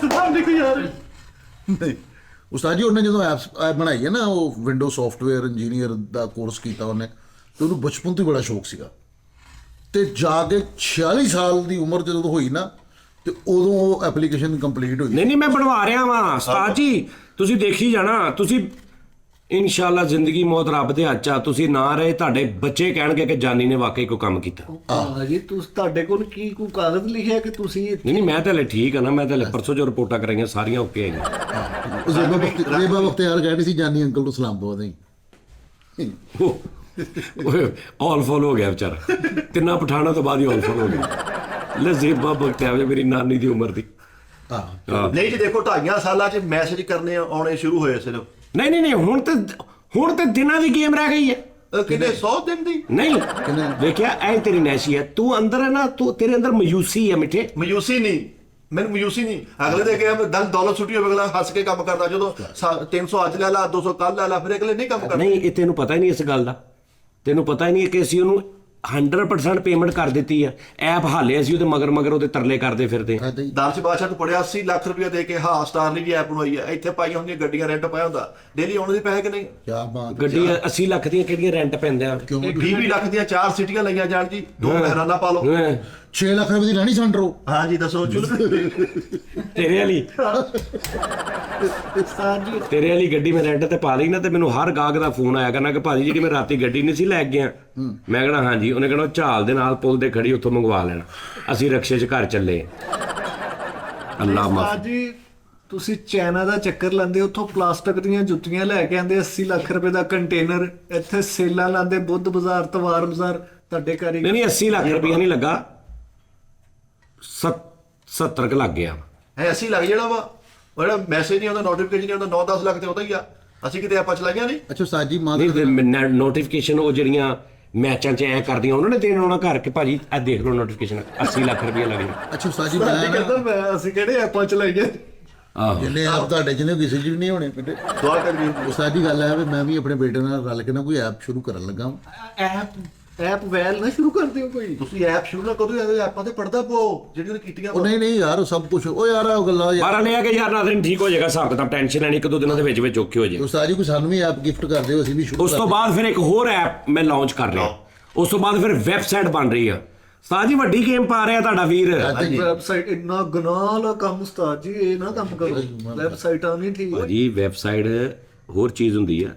ਸਲਾਹ ਨਹੀਂ ਕੋਈ ਯਾਰ ਨਹੀਂ ਉਸਤਾਦ ਜੀ ਉਹਨੇ ਜਦੋਂ ਐਪ ਬਣਾਈ ਹੈ ਨਾ, ਉਹ ਵਿੰਡੋ ਸੌਫਟਵੇਅਰ ਇੰਜੀਨੀਅਰ ਦਾ ਕੋਰਸ ਕੀਤਾ ਉਹਨੇ, ਤੇ ਉਹਨੂੰ ਬਚਪਨ ਤੋਂ ਹੀ ਬੜਾ ਸ਼ੌਕ ਸੀਗਾ, ਤੇ ਜਾ ਕੇ 46 ਸਾਲ ਦੀ ਉਮਰ ਜਦੋਂ ਹੋਈ ਨਾ, ਤੇ ਉਦੋਂ ਉਹ ਐਪਲੀਕੇਸ਼ਨ ਕੰਪਲੀਟ ਹੋਈ। ਨਹੀਂ ਮੈਂ ਬਣਵਾ ਰਿਹਾ ਵਾਂ ਉਸਤਾਦ ਜੀ, ਤੁਸੀਂ ਦੇਖੀ ਜਾਣਾ। ਤੁਸੀਂ ਇਨਸ਼ਾਅੱਲਾ ਜ਼ਿੰਦਗੀ ਮੌਤ ਰੱਬ ਦੇ ਹੱਥ 'ਚ ਆ। ਤੁਸੀਂ ਨਾ ਰਹੇ, ਤੁਹਾਡੇ ਬੱਚੇ ਕਹਿਣਗੇ ਕਿ ਜਾਨੀ ਨੇ ਵਾਕਈ ਕੋਈ ਕੰਮ ਕੀਤਾ। ਜੀ ਤੁਸੀਂ ਤੁਹਾਡੇ ਕੋਲ ਕੀ ਕੋਈ ਕਾਗਜ਼ ਲਿਖਿਆ ਕਿ ਤੁਸੀਂ ਨਹੀਂ ਮੈਂ ਤਾਂ ਹਲੇ ਠੀਕ ਆ ਨਾ, ਮੈਂ ਤਾਂ ਹਲੇ ਪਰਸੋਂ ਜੋ ਰਿਪੋਰਟਾਂ ਕਰਾਈਆਂ ਸਾਰੀਆਂ ਓਕੇ ਆਈਆਂ। ਜ਼ੇਬਾ ਬਖਤਿਆਰ ਕਹਿੰਦੀ ਸੀ ਜਾਨੀ ਅੰਕਲ ਨੂੰ ਸਲਾਮ ਦਵਾ ਦੇਈ। ਆਲ ਫੋਲ ਹੋ ਗਿਆ ਵਿਚਾਰਾ, ਤਿੰਨਾਂ ਪਠਾਣਾ ਤੋਂ ਬਾਅਦ ਹੀ ਆਲ ਫੋਲ ਹੋ ਗਿਆ। ਲਜ਼ੀਬਾ ਬਖਤਿਆਰ ਮੇਰੀ ਨਾਨੀ ਦੀ ਉਮਰ ਦੀ। ਹਾਂ ਨਹੀਂ ਜੀ ਦੇਖੋ 2.5 ਸਾਲਾਂ 'ਚ ਮੈਸੇਜ ਕਰਨੇ ਆਉਣੇ ਸ਼ੁਰੂ ਹੋਏ ਸਿਰਫ। ਨਹੀਂ ਹੁਣ ਤੇ ਦਿਨਾਂ ਦੀ ਗੇਮ ਰਹਿ ਗਈ ਹੈ। ਕਿੰਨੇ 100 ਦਿਨ ਦੀ ਨਹੀਂ ਵੇਖਿਆ ਐ ਤੇਰੀ ਨੈਸ਼ੀ ਹੈ, ਤੂੰ ਅੰਦਰ ਹੈ ਨਾ, ਤੂੰ ਤੇਰੇ ਅੰਦਰ ਮਯੂਸੀ ਹੈ ਮਿੱਠੇ। ਮਯੂਸੀ ਨਹੀਂ, ਮੈਨੂੰ ਮਯੂਸੀ ਨਹੀਂ। ਅਗਲੇ ਦੇ ਕੇ ਦੌਲਤ ਛੁੱਟੀ ਹੋਵੇ ਅਗਲਾ ਹੱਸ ਕੇ ਕੰਮ ਕਰਦਾ, ਜਦੋਂ 300 ਅੱਜ ਲੈ ਲਾ 200 ਕੱਲ ਲੈ ਲਾ, ਫਿਰ ਅਗਲੇ ਨਹੀਂ ਕੰਮ ਕਰਦਾ। ਨਹੀਂ ਇਹ ਤੈਨੂੰ ਪਤਾ ਹੀ ਨਹੀਂ ਇਸ ਗੱਲ ਦਾ, ਤੈਨੂੰ ਪਤਾ ਹੀ ਨਹੀਂ ਕਿ ਅਸੀਂ ਉਹਨੂੰ 100% ਪੇਮੈਂਟ ਕਰ ਦਿੱਤੀ ਆ। ਐਪ ਹਾਲੇ ਅਸੀਂ ਉਹਦੇ ਮਗਰ ਉਹਦੇ ਤਰਲੇ ਕਰਦੇ ਫਿਰਦੇ ਹਾਂ। ਦਰਸ਼ ਬਾਦਸ਼ਾਹ ਨੂੰ ਪੜਿਆ 80 ਲੱਖ ਰੁਪਇਆ ਦੇ ਕੇ ਹਾਂ ਸਟਾਰਲਿੰਕ ਦੀ ਐਪ ਬਣਾਈ ਹੈ, ਇੱਥੇ ਪਾਈਆਂ ਹੁੰਦੀਆਂ ਗੱਡੀਆਂ ਰੈਂਟ ਪਾਇਆ ਹੁੰਦਾ, ਡੇਲੀ ਆਉਣ ਦੇ ਪੈਸੇ ਕਿ ਨਹੀਂ। ਕੀ ਬਾਤ। ਗੱਡੀ 80 ਲੱਖ ਦੀਆਂ ਕਿਹੜੀਆਂ ਰੈਂਟ ਪੈਂਦੇ ਆ? 20 ਲੱਖ ਦੀਆਂ 4 ਸਿਟੀਆਂ ਲਈਆਂ ਜਾਣ ਜੀ, 2 ਮਹਿਰਾਨਾ ਪਾ ਲਓ। 6 ਲੱਖ ਰੁਪਏ ਦੀ ਲੈਣੀ ਸੈਂਟਰੋ। ਹਾਂ ਜੀ ਦੱਸੋ ਤੇਰੇ ਵਾਲੀ ਗੱਡੀ ਮੈਂ ਰੈਂਟ ਤੇ ਪਾ ਲਈ ਨਾ, ਤੇ ਮੈਨੂੰ ਹਰ ਗਾਹਕ ਦਾ ਫੋਨ ਆਇਆ ਕਰਨਾ ਕਿ ਭਾਜੀ ਜਿਹੜੀ ਮੈਂ ਰਾਤੀ ਗੱਡੀ ਨਹੀਂ ਸੀ ਲੈ ਕੇ ਗਿਆ। ਮੈਂ ਕਹਣਾ ਹਾਂਜੀ, ਉਹਨੇ ਕਹਣਾ ਝਾਲ ਦੇ ਨਾਲ ਪੁਲ ਦੇ ਖੜੀ ਉੱਥੋਂ ਮੰਗਵਾ ਲੈਣਾ, ਅਸੀਂ ਰਕਸ਼ੇ 'ਚ ਘਰ ਚੱਲੇ। ਅੱਲਾ ਮਾਫ ਜੀ ਤੁਸੀਂ ਚਾਈਨਾ ਦਾ ਚੱਕਰ ਲਾਉਂਦੇ, ਉੱਥੋਂ ਪਲਾਸਟਿਕ ਦੀਆਂ ਜੁੱਤੀਆਂ ਲੈ ਕੇ ਆਂਦੇ 80 ਲੱਖ ਰੁਪਏ ਦਾ ਕੰਟੇਨਰ, ਇੱਥੇ ਸੇਲਾਂ ਲਾਉਂਦੇ ਬੁੱਧ ਬਾਜ਼ਾਰ ਤਵਾਰ ਬਾਜ਼ਾਰ, ਤੁਹਾਡੇ ਘਰ ਨਹੀਂ 80 ਲੱਖ ਰੁਪਇਆ ਨਹੀਂ ਲੱਗਾ, 70 ਕੁ ਲੱਗ ਗਿਆ। ਐਸੀ ਲੱਗ ਜਾਣਾ ਵਾ, ਉਹ ਜਿਹੜਾ ਮੈਸੇਜ ਨਹੀਂ ਆਉਂਦਾ, ਨੋਟੀਫਿਕੇਸ਼ਨ ਨਹੀਂ ਆਉਂਦਾ, 9-10 ਲੱਖ ਤੇ ਆਉਂਦਾ ਹੀ ਆ। ਅਸੀਂ ਕਿਤੇ ਆਪਾਂ ਚਲਾਈਆਂ ਨਹੀਂ। ਅੱਛਾ ਉਸਤਾਦ ਜੀ ਨਹੀਂ ਨੋਟੀਫਿਕੇਸ਼ਨ ਉਹ ਜਿਹੜੀਆਂ ਮੈਚਾਂ 'ਚ ਐ ਕਰਦੀਆਂ, ਉਹਨਾਂ ਨੇ ਦੇਣ ਆਉਣਾ ਘਰ ਕਿ ਭਾਜੀ ਇਹ ਦੇਖ ਲਓ ਨੋਟੀਫਿਕੇਸ਼ਨ 80 ਲੱਖ ਰੁਪਇਆ ਲੱਗ ਜਾਣਾ। ਅੱਛਾ ਉਸਤਾਦ ਜੀ ਅਸੀਂ ਕਿਹੜੇ ਐਪਾਂ ਚਲਾਈਏ। ਆਹੋ ਜਿੰਨੇ ਆਪ ਤੁਹਾਡੇ ਜਿਹਨੇ ਕਿਸੇ ਜੀ ਨਹੀਂ ਹੋਣੇ ਬੇਟੇ। ਦੁਆ ਕਰੀਏ ਉਸਤਾਦ ਜੀ ਗੱਲ ਹੈ ਵੀ ਮੈਂ ਵੀ ਆਪਣੇ ਬੇਟੇ ਨਾਲ ਰਲ ਕੇ ਨਾ ਕੋਈ ਐਪ ਸ਼ੁਰੂ ਕਰਨ ਲੱਗਾ। ਐਪ ਵੈਲ ਨਾ ਸ਼ੁਰੂ ਕਰ ਦਿਓ ਕੋਈ। ਤੁਸੀਂ ਐਪ ਸ਼ੁਰੂ ਨਾ ਕਰੋ, ਇਹਦੇ ਐਪਾਂ ਤੇ ਪੜਦਾ ਪਾਓ ਜਿਹੜੀਆਂ ਕੀਤੀਆਂ। ਉਹ ਨਹੀਂ ਯਾਰ ਸਭ ਕੁਝ ਉਹ ਯਾਰ ਉਹ ਗੱਲਾਂ ਯਾਰ। ਬਾਰਾਂ ਲਿਆ ਕਿ ਯਾਰ ਨਾਜ਼ਰੀਨ ਠੀਕ ਹੋ ਜਾਏਗਾ, ਹਿਸਾਬ ਕਿਤਾਬ ਟੈਨਸ਼ਨ ਲੈਣੀ, 1-2 ਦਿਨਾਂ ਦੇ ਵਿੱਚ ਓਕੇ ਹੋ ਜਾਏ। ਉਸਤਾਦ ਜੀ ਕੋਈ ਸਾਨੂੰ ਵੀ ਐਪ ਗਿਫਟ ਕਰ ਦਿਓ, ਅਸੀਂ ਵੀ ਸ਼ੁਰੂ ਉਸ ਤੋਂ ਬਾਅਦ ਫਿਰ ਇੱਕ ਹੋਰ ਐਪ ਮੈਂ ਲਾਂਚ ਕਰ ਰਿਹਾ, ਉਸ ਤੋਂ ਬਾਅਦ ਫਿਰ ਵੈਬਸਾਈਟ ਬਣ ਰਹੀ ਆ। ਉਸਤਾਦ ਜੀ ਵੱਡੀ ਗੇਮ ਪਾ ਰਿਹਾ ਤੁਹਾਡਾ ਵੀਰ। ਵੈਬਸਾਈਟ ਇੰਨਾ ਗੁਨਾਹ ਵਾਲਾ ਕੰਮ ਉਸਤਾਦ ਜੀ, ਇਹ ਨਾ ਕੰਮ ਕਰੋ। ਵੈਬਸਾਈਟਾਂ ਨਹੀਂ ਠੀਕ ਜੀ ਵੈਬਸਾਈਟ ਹੋਰ ਚੀਜ਼ ਹੁੰਦੀ ਆ।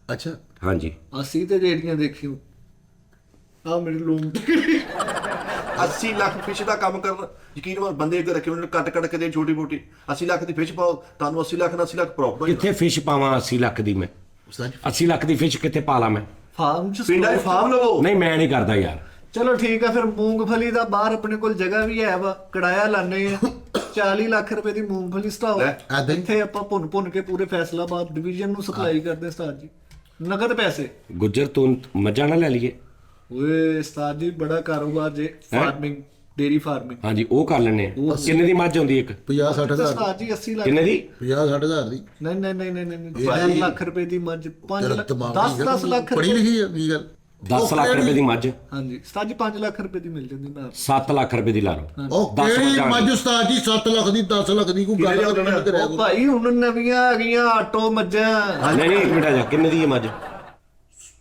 ਅੱਛਾ ਹਾਂਜੀ ਅਸੀਂ ਤੇ ਜਿਹੜੀਆਂ ਦੇਖੀਆਂ ਆ ਮੇਰੇ ਲੋਮ 80 ਲੱਖ ਫਿਸ਼ ਦਾ ਕੰਮ ਕਰਨ ਯਕੀਨ ਮੰਨ ਬੰਦੇ ਅੱਗੇ ਰੱਖੇ ਉਹਨਾਂ ਕੱਟ ਕੇ ਦੇ ਛੋਟੀ ਮੋਟੀ 80 ਲੱਖ ਦੀ ਫਿਸ਼ ਪਾਓ, ਤੁਹਾਨੂੰ 80 ਲੱਖ ਨਾਲ 80 ਲੱਖ ਪ੍ਰੋਫਿਟ। ਕਿੱਥੇ ਫਿਸ਼ ਪਾਵਾਂ 80 ਲੱਖ ਦੀ? ਮੈਂ ਉਸਤਾਦ ਜੀ 80 ਲੱਖ ਦੀ ਫਿਸ਼ ਕਿੱਥੇ ਪਾ ਲਾਂ ਮੈਂ? ਫਾਰਮ ਚ ਪਿੰਡਾਂ 'ਚ ਫਾਰਮ ਲਵੋ। ਨਹੀਂ ਮੈਂ ਨਹੀਂ ਕਰਦਾ ਯਾਰ। ਚਲੋ ਠੀਕ ਆ, ਫਿਰ ਮੂੰਗਫਲੀ ਦਾ ਬਾਹਰ ਆਪਣੇ ਕੋਲ ਜਗ੍ਹਾ ਵੀ ਹੈ ਵਾ, ਕੜਾਇਆ ਲਾਣੇ ਆ 40 ਲੱਖ ਰੁਪਏ ਦੀ ਮੂੰਗਫਲੀ ਸਟਾਓ, ਇੱਥੇ ਆਪਾਂ ਭੁੰਨ ਕੇ ਪੂਰੇ ਫੈਸਲਾਬਾਦ ਡਿਵੀਜ਼ਨ ਨੂੰ ਸਪਲਾਈ ਕਰਦੇ ਉਸਤਾਦ ਜੀ, ਨਗਦ ਪੈਸੇ। ਗੁੱਜਰ ਤੂੰ ਮੱਝਾਂ ਨਾ ਲੈ ਲਈਏ। ਓਏ ਉਸਤਾਦ ਜੀ ਬੜਾ ਕਾਰੋਬਾਰ ਜੇ, ਫਾਰਮਿੰਗ ਡੇਰੀ ਫਾਰਮਿੰਗ। ਹਾਂਜੀ ਉਹ ਕਰ ਲੈਣੇ ਆ। ਕਿੰਨੇ ਦੀ ਮੱਝ ਆਉਂਦੀ ਇੱਕ? 50-60 ਹਜ਼ਾਰ। ਉਸਤਾਦ ਜੀ 80 ਲੱਖ ਕਿੰਨੇ ਦੀ? 50-60 ਹਜ਼ਾਰ ਦੀ। ਨਹੀਂ 5 ਲੱਖ ਰੁਪਏ ਦੀ ਮੱਝ, 5 ਲੱਖ 10 ਲੱਖ ਪੜੀ ਲਿਖੀ ਹੈ ਕੀ ਗੱਲ? 10 ਲੱਖ ਰੁਪਏ ਦੀ ਮੱਝ ਹਾਂਜੀ ਉਸਤਾਦ ਜੀ 5 ਲੱਖ ਰੁਪਏ ਦੀ ਮਿਲ ਜਾਂਦੀ ਨਾਲ। 7 ਲੱਖ ਰੁਪਏ ਦੀ ਲਾ ਲਓ। ਉਹ ਕਿਹੜੀ ਮੱਝ ਉਸਤਾਦ ਜੀ 7 ਲੱਖ ਦੀ 10 ਲੱਖ ਦੀ ਕੋਈ ਗੱਲ ਨਹੀਂ ਕਰਿਆ ਉਹ ਭਾਈ ਹੁਣ ਨਵੀਆਂ ਆ ਗਈਆਂ ਆਟੋ ਮੱਝਾਂ। ਨਹੀਂ ਇੱਕ ਮਿੰਟ ਆ ਜਾ, ਕਿੰਨੇ ਦੀ ਹੈ ਮੱਝ?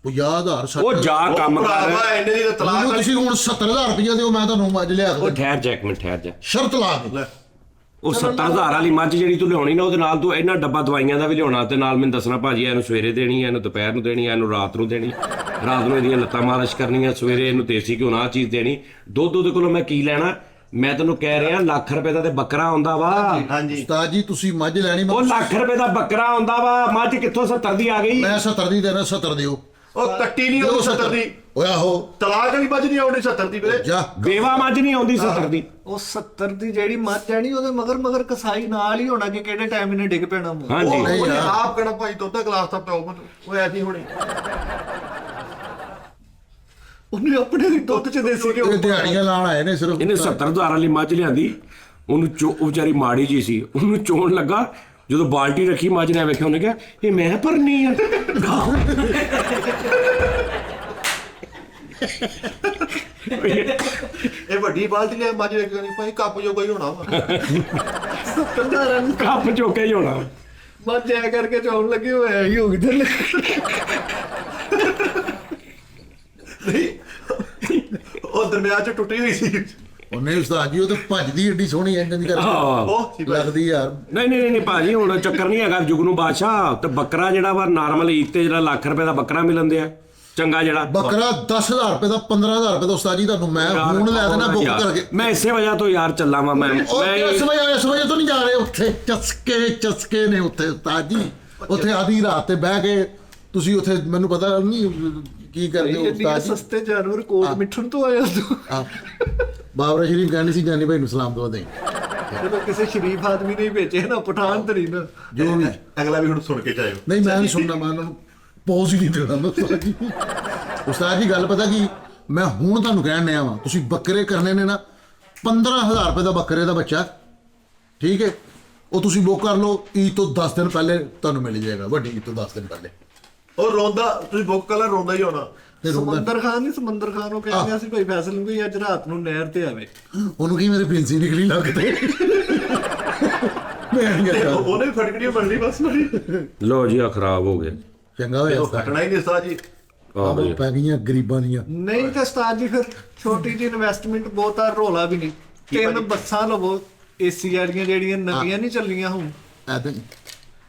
50,000 60। ਉਹ ਜਾ ਕੰਮ ਕਰ। ਭਰਾਵਾ ਇੰਨੇ ਦੀ ਤਾਂ ਤਲਾਕ ਤੁਸੀਂ ਹੁਣ 70,000 ਰੁਪਏ ਦਿਓ, ਮੈਂ ਤੁਹਾਨੂੰ ਮੱਝ ਲਿਆ ਉਹ ਕੇ ਠਹਿਰ ਜਾ ਇੱਕ ਮਿੰਟ, ਠਹਿਰ ਜਾ। ਸ਼ਰਤ ਲਾ ਕੇ। ਉਹ 70,000 ਵਾਲੀ ਮੱਝ ਜਿਹੜੀ ਤੂੰ ਲਿਆਉਣੀ ਨਾ, ਉਹਦੇ ਨਾਲ ਤੂੰ ਇਹਨਾਂ ਡੱਬਾ ਦਵਾਈਆਂ ਦਾ ਵੀ ਲਿਆਉਣਾ, ਤੇ ਨਾਲ ਮੈਨੂੰ ਦੱਸਣਾ ਭਾਜੀ ਇਹਨੂੰ ਸਵੇਰੇ ਦੇਣੀ ਹੈ, ਇਹਨੂੰ ਦੁਪਹਿਰ ਨੂੰ ਦੇਣੀ ਹੈ, ਇਹਨੂੰ ਰਾਤ ਨੂੰ ਦੇਣੀ, ਰਾਤ ਨੂੰ ਇਹਦੀਆਂ ਲੱਤਾਂ ਮਾਲਿਸ਼ ਕਰਨੀਆਂ, ਸਵੇਰੇ ਇਹਨੂੰ ਦੇਸੀ ਘਿਓ ਨਾਲ ਚੀਜ਼ ਦੇਣੀ। ਦੁੱਧ ਉਹਦੇ ਕੋਲੋਂ ਮੈਂ ਕੀ ਲੈਣਾ? ਮੈਂ ਤੈਨੂੰ ਕਹਿ ਰਿਹਾ ਲੱਖ ਰੁਪਏ ਦਾ ਤੇ ਬੱਕਰਾ ਆਉਂਦਾ ਵਾ। ਹਾਂਜੀ ਉਸਤਾਦ ਜੀ ਤੁਸੀਂ ਮੱਝ ਲੈਣੀ, ਉਹ ਲੱਖ ਰੁਪਏ ਦਾ ਬੱਕਰਾ ਆਉਂਦਾ ਵਾ, ਮੱਝ ਕਿੱਥੋਂ 70 ਦੀ ਆ ਗਈ? ਮੈਂ 70 ਦੀ ਦੇਣਾ, 70 ਦਿਓ। ਉਹ ਕੱਟੀ ਨਹੀਂ ਆਉਂਦੀ 70 ਦੀ, ਓਏ ਆਹੋ ਤਲਾਕ ਵਾਲੀ ਮੱਝ ਨਹੀਂ ਆਉਂਦੀ 70 ਦੀ ਵੀਰੇ। ਜਾ ਬੇਵਾ ਮੱਝ ਨਹੀਂ ਆਉਂਦੀ 70 ਦੀ। ਉਹ 70 ਦੀ ਜਿਹੜੀ ਮੱਝ ਆਣੀ ਉਹਦੇ ਮਗਰ ਕਸਾਈ ਨਾਲ ਹੀ ਹੋਣਾ ਕਿ ਕਿਹੜੇ ਟਾਈਮ ਇਹਨੇ ਡਿੱਗ ਪੈਣਾ ਮੂੰਹ। ਹਾਂਜੀ ਉਹ ਆਪ ਕਹਿਣਾ ਭਾਈ ਦੁੱਧ ਦਾ ਗਲਾਸ ਤਾਂ ਪਿਓ ਮੈਨੂੰ, ਉਹ ਐਸੀ ਹੋਣੀ। ਉਹਨੇ ਆਪਣੇ ਦੁੱਧ ਚ ਦੇਸੀ ਘਿਓ ਇਹ ਦਿਹਾੜੀਆਂ ਲਾਉਣ ਆਏ ਨੇ ਸਿਰਫ। ਇਹਨੇ 70,000 ਵਾਲੀ ਮੱਝ ਲਿਆਂਦੀ, ਉਹਨੂੰ ਉਹ ਵਿਚਾਰੀ ਮਾੜੀ ਜੀ ਸੀ, ਉਹਨੂੰ ਚੋਣ ਲੱਗਾ, ਜਦੋਂ ਬਾਲਟੀ ਰੱਖੀ ਮੱਝ ਨੇ ਵੇਖਿਆ, ਉਹਨੇ ਕਿਹਾ ਇਹ ਮੈਂ ਭਰਨੀ ਆ। ਇਹ ਵੱਡੀ ਬਾਲਟੀ ਲੈ ਮੱਝ ਵੇਖ ਨਹੀਂ ਭਾਈ, ਕੱਪ ਜੋ ਕੋਈ ਹੋਣਾ ਵਾ। 70,000 ਨੂੰ ਕੱਪ ਚੋਕੇ ਹੀ ਹੋਣਾ। ਮੱਝ ਐ ਕਰਕੇ ਚੌਣ ਲੱਗੇ ਹੋਇਆ ਹੀ ਹੋ ਗਈ ਨਹੀਂ, ਉਹ ਦਰਮਿਆਨ ਚ ਟੁੱਟੀ ਹੋਈ ਸੀ। ਉਹਨੇ ਉਸਤਾਦ ਜੀ ਉਹ ਤਾਂ ਭੱਜਦੀ ਏਡੀ ਸੋਹਣੀ ਇੰਜ ਦੀ ਕਰਕੇ ਹਾਂ ਉਹ ਸੀ ਭਾਈ। ਲੱਗਦੀ ਯਾਰ। ਨਹੀਂ ਭਾਜੀ, ਹੁਣ ਚੱਕਰ ਨਹੀਂ ਹੈਗਾ ਜੁਗਨੂ ਬਾਦਸ਼ਾਹ। ਤੇ ਬੱਕਰਾ ਜਿਹੜਾ ਵਾ ਨਾਰਮਲ ਈਦ ਤੇ ਜਿਹੜਾ ਲੱਖ ਰੁਪਏ ਦਾ ਬੱਕਰਾ ਮਿਲਣ ਦਿਆ ਚੰਗਾ ਜਿਹੜਾ ਬੱਕਰਾ 10,000 ਰੁਪਏ ਦਾ 15,000 ਰੁਪਏ ਦਾ ਉਸਤਾਦ ਜੀ ਤੁਹਾਨੂੰ ਮੈਂ ਹੁਣ ਲੈ ਦੇਣਾ ਬੁੱਕ ਕਰਕੇ। ਮੈਂ ਇਸੇ ਵਜ੍ਹਾ ਤੋਂ ਯਾਰ ਚੱਲਾਂ ਵਾ ਮੈਂ ਇਸ ਵਜ੍ਹਾ ਤੋਂ ਨਹੀਂ ਜਾ ਰਹੇ ਉੱਥੇ। ਚਸਕੇ ਨੇ ਉੱਥੇ ਉਸਤਾਦ ਜੀ। ਉੱਥੇ ਆधी ਰਾਤ ਤੇ ਬਹਿ ਕੇ ਤੁਸੀਂ ਉੱਥੇ ਮੈਨੂੰ ਪਤਾ ਨਹੀਂ ਕੀ ਕਰਦੇ ਹੋ ਉਸਤਾਦ ਜੀ। ਸਸਤੇ ਜਾਨਵਰ ਕੋਟ ਮਿੱਠਣ ਤੋਂ ਆਇਆ ਤੂੰ। ਬਾਬਰਾ ਸ਼ਰੀਫ ਕਹਿੰਦੀ ਸੀ ਜਾਨੀ ਭਾਈ ਨੂੰ ਸਲਾਮ ਦੋ ਦੇ। ਜਦੋਂ ਕਿਸੇ ਸ਼ਰੀਫ ਆਦਮੀ ਨੇ ਭੇਜੇ ਨਾ ਪਠਾਨ ਤਰੀ ਨਾ, ਜੋ ਵੀ ਅਗਲਾ ਵੀ ਹੁਣ ਸੁਣ ਕੇ ਜਾਇਓ। ਨਹੀਂ ਮੈਂ ਨਹੀਂ ਸੁਣਨਾ, ਮੈਂ ਉਹਨਾਂ ਨੂੰ ਪੌਜ਼ ਹੀ ਨਹੀਂ ਦੇਣਾ ਉਸਤਾਦ ਜੀ। ਉਸਤਾਦ ਜੀ ਗੱਲ ਪਤਾ ਕੀ, ਮੈਂ ਹੁਣ ਤੁਹਾਨੂੰ ਕਹਿਣ ਡਿਆ ਵਾਂ, ਤੁਸੀਂ ਬੱਕਰੇ ਕਰਨੇ ਨੇ ਨਾ 15,000 ਰੁਪਏ ਦਾ ਬੱਕਰੇ ਦਾ ਬੱਚਾ, ਠੀਕ ਹੈ, ਉਹ ਤੁਸੀਂ ਬੁੱਕ ਕਰ ਲਓ। ਈਦ ਤੋਂ 10 ਦਿਨ ਪਹਿਲੇ ਤੁਹਾਨੂੰ ਮਿਲ ਜਾਏਗਾ, ਵੱਡੀ ਈਦ ਤੋਂ 10 ਦਿਨ ਪਹਿਲੇ। ਉਹ ਰੋਂਦਾ, ਤੁਸੀਂ ਬੁੱਕ ਕਰ ਲੈ, ਰੋਂਦਾ ਹੀ ਹੋਣਾ। ਤੇ ਸਮੁੰਦਰ ਖਾਨ ਨਹੀਂ, ਸਮੁੰਦਰ ਖਾਨ ਉਹ ਕਹਿੰਦੇ ਸੀ ਭਾਈ ਫੈਸਲ ਨੂੰ ਵੀ ਅੱਜ ਰਾਤ ਨੂੰ ਨਹਿਰ ਤੇ ਆਵੇ। ਉਹਨੂੰ ਕੀ ਮੇਰੇ ਫਿੰਸੀ ਨਿਕਲੀ ਲੱਗਦੇ। ਮੈਂ ਨਹੀਂ ਕਰਦਾ। ਉਹਨੇ ਵੀ ਫਟਕੜੀ ਬਣਨੀ ਬਸ ਨਹੀਂ। ਲੋ ਜੀ ਆ ਖਰਾਬ ਹੋ ਗਏ। ਚੰਗਾ ਹੋਇਆ ਉਹ ਫਟਣਾ ਹੀ ਨਹੀਂ ਉਸਤਾਦ ਜੀ। ਆਹ ਬਈ ਪੈ ਗਈਆਂ ਗਰੀਬਾਂ ਦੀਆਂ। ਨਹੀਂ ਤੇ ਉਸਤਾਦ ਜੀ ਫਿਰ ਛੋਟੀ ਜਿਹੀ ਇਨਵੈਸਟਮੈਂਟ ਬਹੁਤਾ ਰੋਲਾ ਵੀ ਨਹੀਂ। 3 ਬੱਸਾਂ ਲਵੋ ਏਸੀ ਵਾਲੀਆਂ ਜਿਹੜੀਆਂ ਨਵੀਆਂ ਨਹੀਂ ਚੱਲੀਆਂ ਹੁਣ। ਐਦਾਂ